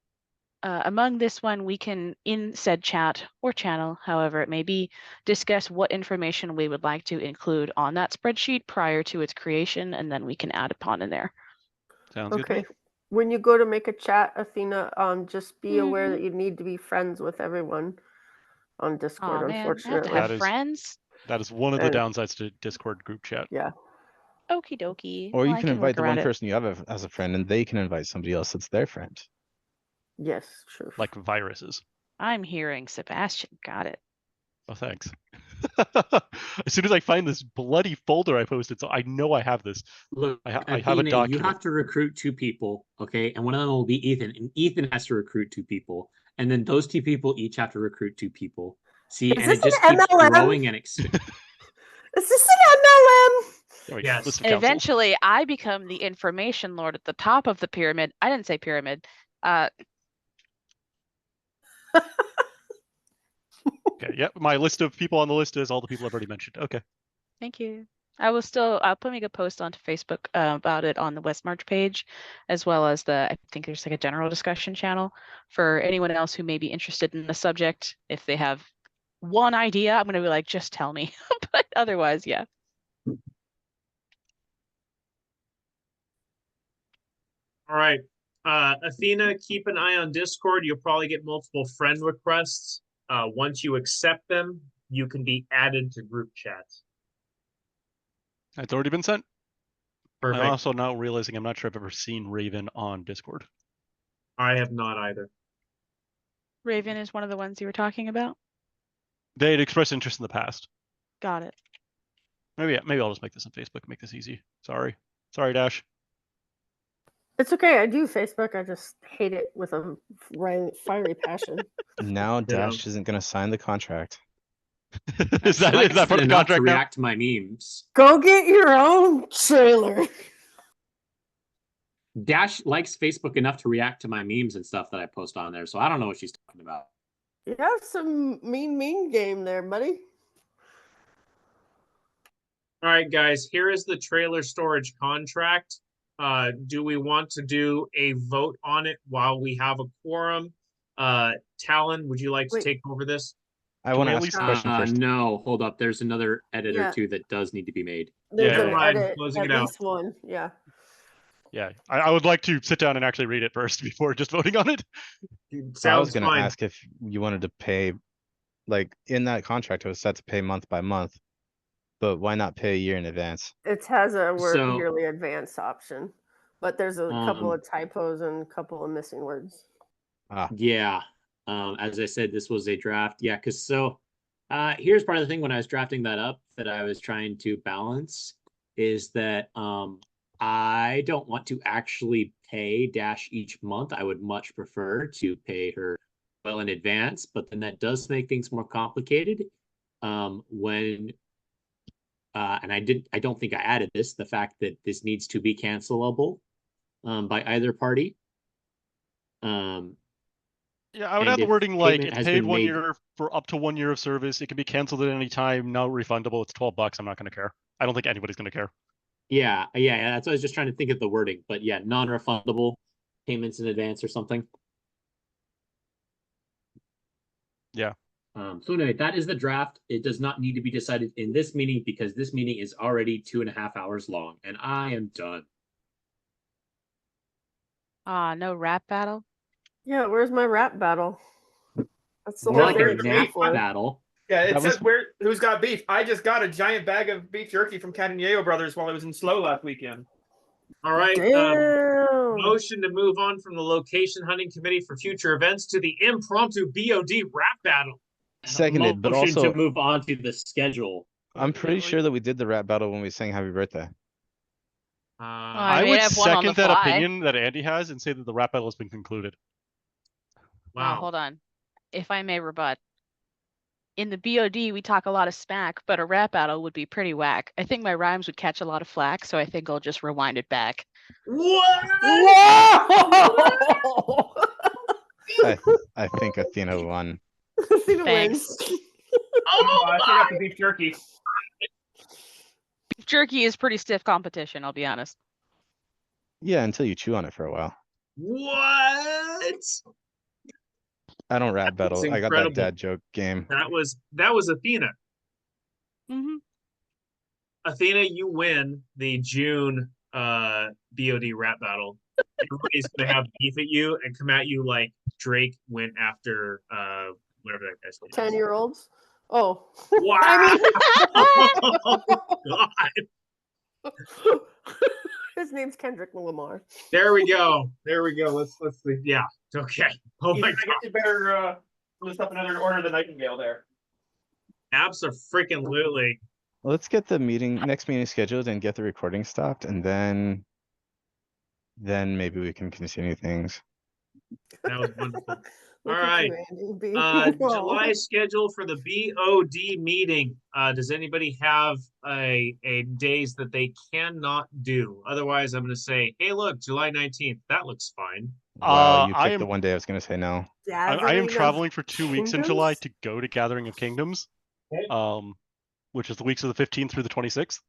among this one, we can, in said chat or channel, however it may be, discuss what information we would like to include on that spreadsheet prior to its creation, and then we can add upon in there. Sounds good to me. When you go to make a chat, Athena, just be aware that you need to be friends with everyone on Discord, Oh man, I unfortunately. have to have friends? That is one of the downsides to Discord group chat. Yeah. Okie dokie. Or Well, you I can work invite the one around it. person you have as a friend, and they can invite somebody else that's their friend. Yes, true. Like viruses. I'm hearing Sebastian. Got it. Oh, thanks. As soon as I find this bloody folder I posted, so I know I have this. Look, I have a Athena, document. you have to recruit 2 people, okay? And one of them will be Ethan, and Ethan has to recruit 2 people, and then those 2 people each have to recruit 2 people. See, Is and this it just an keeps MLM? growing and expanding. Is this an MLM? Yes. And eventually, I become the information lord at the top of the pyramid. I didn't say pyramid. Okay, yep. My list of people on the list is all the people I've already mentioned. Okay. Thank you. I'll put a post onto Facebook about it on the West March page, as well as I think there's like a general discussion channel for anyone else who may be interested in the subject. If they have one idea, I'm going to be like, just tell me. But otherwise, yeah. All right. Athena, keep an eye on Discord. You'll probably get multiple friend requests. Once you accept them, you can be added to group chats. It's already been sent. Perfect. I'm also now realizing I'm not sure I've ever seen Raven on Discord. I have not either. Raven is one of the ones you were talking about. They had expressed interest in the past. Got it. Maybe I'll just make this on Facebook. Make this easy. Sorry, Dash. It's okay. I do Facebook. I just hate it with a fiery passion. Now Yeah. Dash isn't gonna sign the contract. is that part of the enough to contract now? react to my memes? Go get your own trailer. Dash likes Facebook enough to react to my memes and stuff that I post on there, so I don't know what she's talking about. You have some mean game there, buddy. All right, guys, here is the trailer storage contract. Do we want to do a vote on it while we have a quorum? Talon, would you like to Wait. take over this? I want we to at ask least- a question first. No, hold up. There's another editor Yeah. too that does need to be made. There's Yeah, an yeah. Fine, edit, closing at it out. least one. Yeah. Yeah, I would like to sit down and actually read it first before just voting on it. I was Sounds gonna fine. ask if you wanted to pay, like in that contract, it was set to pay month by month. But why not pay a year in advance? It has a So- yearly advance option, but there's a couple Um, of typos and a couple of missing words. Ah, Yeah. As I said, this was a draft. Yeah, because here's part of the thing when I was drafting that up that I was trying to balance is that I don't want to actually pay Dash each month. I would much prefer to pay her well in advance, but then that does make things more complicated. When and I don't think I added this, the fact that this needs to be cancelable by either party. Yeah, I would And add the if wording like payment it's has paid been 1 made- year for up to 1 year of service. It can be canceled at any time. No refundable. It's $12. I'm not going to care. I don't think anybody's going to care. Yeah, that's what I was just trying to think of the wording, but yeah, non-refundable payments in advance or something. Yeah. So anyway, that is the draft. It does not need to be decided in this meeting because this meeting is already 2.5 hours long, and I am done. No rap battle. Yeah, where's my rap battle? That's the More whole like thing. a it's nap made for. battle. Yeah, it That says was- who's got beef. I just got a giant bag of beef jerky from Cataneo Brothers while I was in Slow last weekend. All right. Damn. Motion to move on from the location hunting committee for future events to the impromptu BOD rap battle. And a seconded, but motion also to move on to the schedule. I'm pretty sure that we did the rap battle when we sang Happy Birthday. I I may would have one on the second that fly. opinion that Andy has and say that the rap battle has been concluded. Wow. Hold on. If I may rebut. In the BOD, we talk a lot of smack, but a rap battle would be pretty whack. I think my rhymes would catch a lot of flack, so I think I'll just rewind it back. What? Whoa! I think Athena won. Athena Thanks. wins. Oh, I still got the beef jerky. Beef jerky is pretty stiff competition, I'll be honest. Yeah, until you chew on it for a while. what? I don't rap battle. I got incredible. that dad joke game. That was Athena. Mm-hmm. Athena, you win the June BOD rap battle. Everybody's gonna have beef at you and come at you like Drake went after whatever that guy's name is. 10-year-olds. Oh. Wow. I God. mean, his name's Kendrick Lamar. There we go. Let's see. Yeah. Okay. Oh my I God. guess you better list up another order of the Nightingale there. Absolutely. Let's get the next meeting scheduled and get the recording stopped, and then maybe we can continue things. That was wonderful. Look All at right. you, Andy, being July schedule for the BOD meeting. Does anybody have a days that they cannot do? Otherwise, I'm going to say, hey, look, July 19th. That looks fine. Wow, you I picked the am- one day I was gonna say no. I am Gathering of traveling for 2 weeks in July Kingdoms? to go to Gathering of Kingdoms, Okay. which is the weeks of the 15th through the 26th.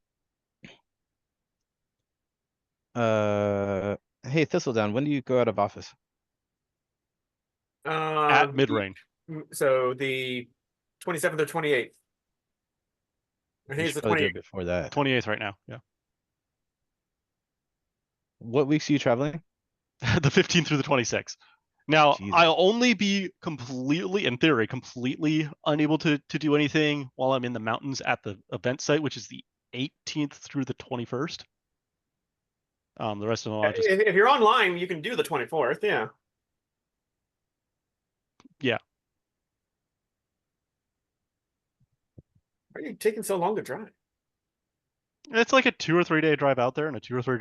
Hey Thistledown, when do you go out of office? At mid-range. So the 27th or 28th. I You think it's should the probably do 28th. it before that. 28th right now. Yeah. What weeks are you traveling? the 15th through the 26th. Now, Jesus. I'll only be completely, in theory, completely unable to do anything while I'm in the mountains at the event site, which is the 18th through the 21st. The rest of them I'll just, If you're online, you can do the 24th. Yeah. yeah. Why are you taking so long to drive? It's like a 2 or 3 day drive out there and a 2 or 3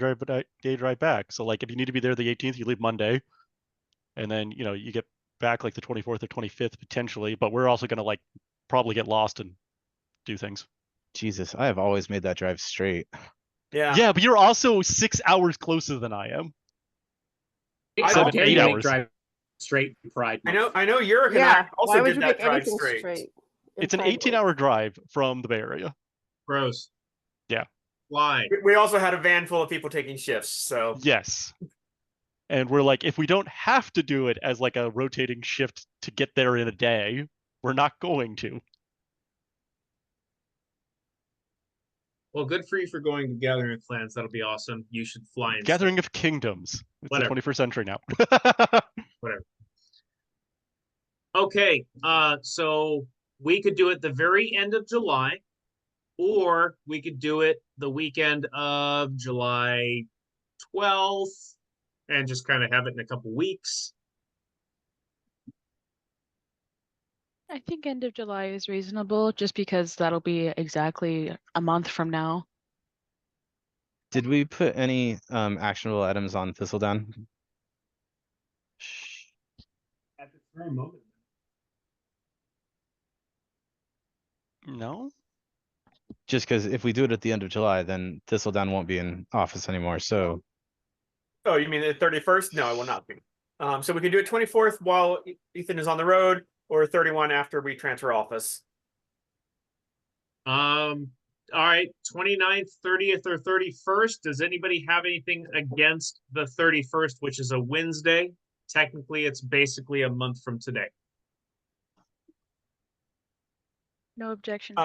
day drive back. So like if you need to be there the 18th, you leave Monday, and then you get back like the 24th or 25th potentially. But we're also gonna like probably get lost and do things. Jesus, I have always made that drive straight. Yeah. Yeah, but you're also 6 hours closer than I am. I How don't- dare 8 you make hours. drive straight Pride Month? I know Yurik and Yeah. I also Why would did you that make drive anything straight. straight? It's an Pride 18-hour drive from the Bay Area. Gross. Yeah. Why? We also had a van full of people taking shifts, so Yes. And we're like, if we don't have to do it as like a rotating shift to get there in a day, we're not going to. Well, good for you for going to Gathering of Clans. That'll be awesome. You should fly instead. Gathering of Kingdoms. It's Whatever. the 21st century now. Whatever. Okay, so we could do it the very end of July, or we could do it the weekend of July 12th and just kind of have it in a couple weeks. I think end of July is reasonable, just because that'll be exactly a month from now. Did we put any actionable items on Thistledown? At the current moment. No? Just because if we do it at the end of July, then Thistledown won't be in office anymore. So oh, you mean the 31st? No, it will not be. So we can do it 24th while Ethan is on the road, or 31 after we transfer office. All right, 29th, 30th, or 31st. Does anybody have anything against the 31st, which is a Wednesday? Technically, it's basically a month from today. No objection.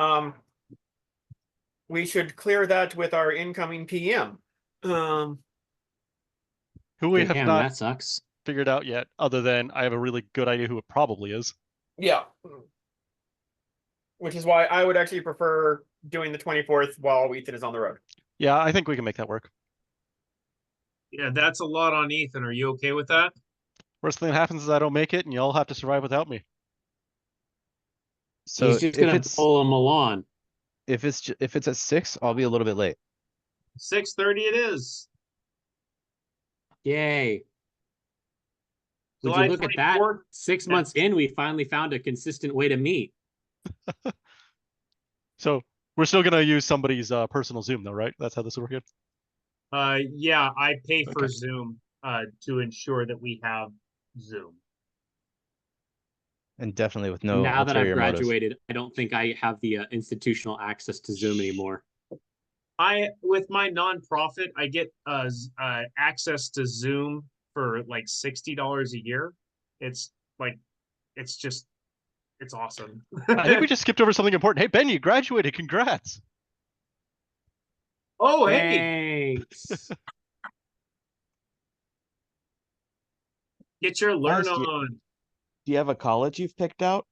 We should clear that with our incoming PM. Who we have Damn, not that sucks. figured out yet, other than I have a really good idea who it probably is. Yeah. Which is why I would actually prefer doing the 24th while Ethan is on the road. Yeah, I think we can make that work. Yeah, that's a lot on Ethan. Are you okay with that? Worst thing that happens is I don't make it, and y'all have to survive without me. so He's just if gonna it's pull him along. if it's at 6, I'll be a little bit late. 6:30 it is. Yay. Would July you look at that? 24th? 6 months in, we finally found a consistent way to meet. So we're still gonna use somebody's personal Zoom, though, right? That's how this will work. Yeah, I pay for Okay. Zoom to ensure that we have Zoom. And definitely with no Now that I've ulterior motives. graduated, I don't think I have the institutional access to Zoom anymore. With my nonprofit, I get access to Zoom for like $60 a year. It's awesome. I think we just skipped over something important. Hey, Ben, you graduated. Congrats. Oh, hey, Thanks. get your learn Nice, on. Do you have a college you've picked out?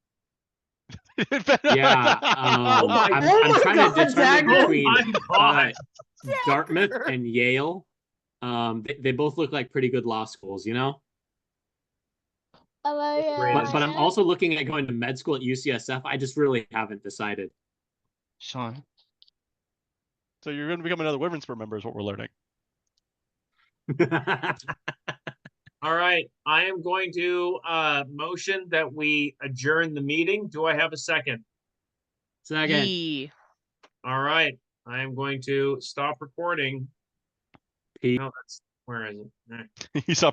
Yeah, Oh my I'm trying God, to determine Dagger. between Oh my God. Dartmouth Dagger. and Yale. They both look like pretty good law schools, you know. But I'm also looking at going to med school at UCSF. I just really haven't decided. Sean. So you're going to become another Wyvern Spur member, is what we're learning. All right, I am going to motion that we adjourn the meeting. Do I have a second? Second. Yee. All right, I am going to stop recording. Peace. No, where is it? You saw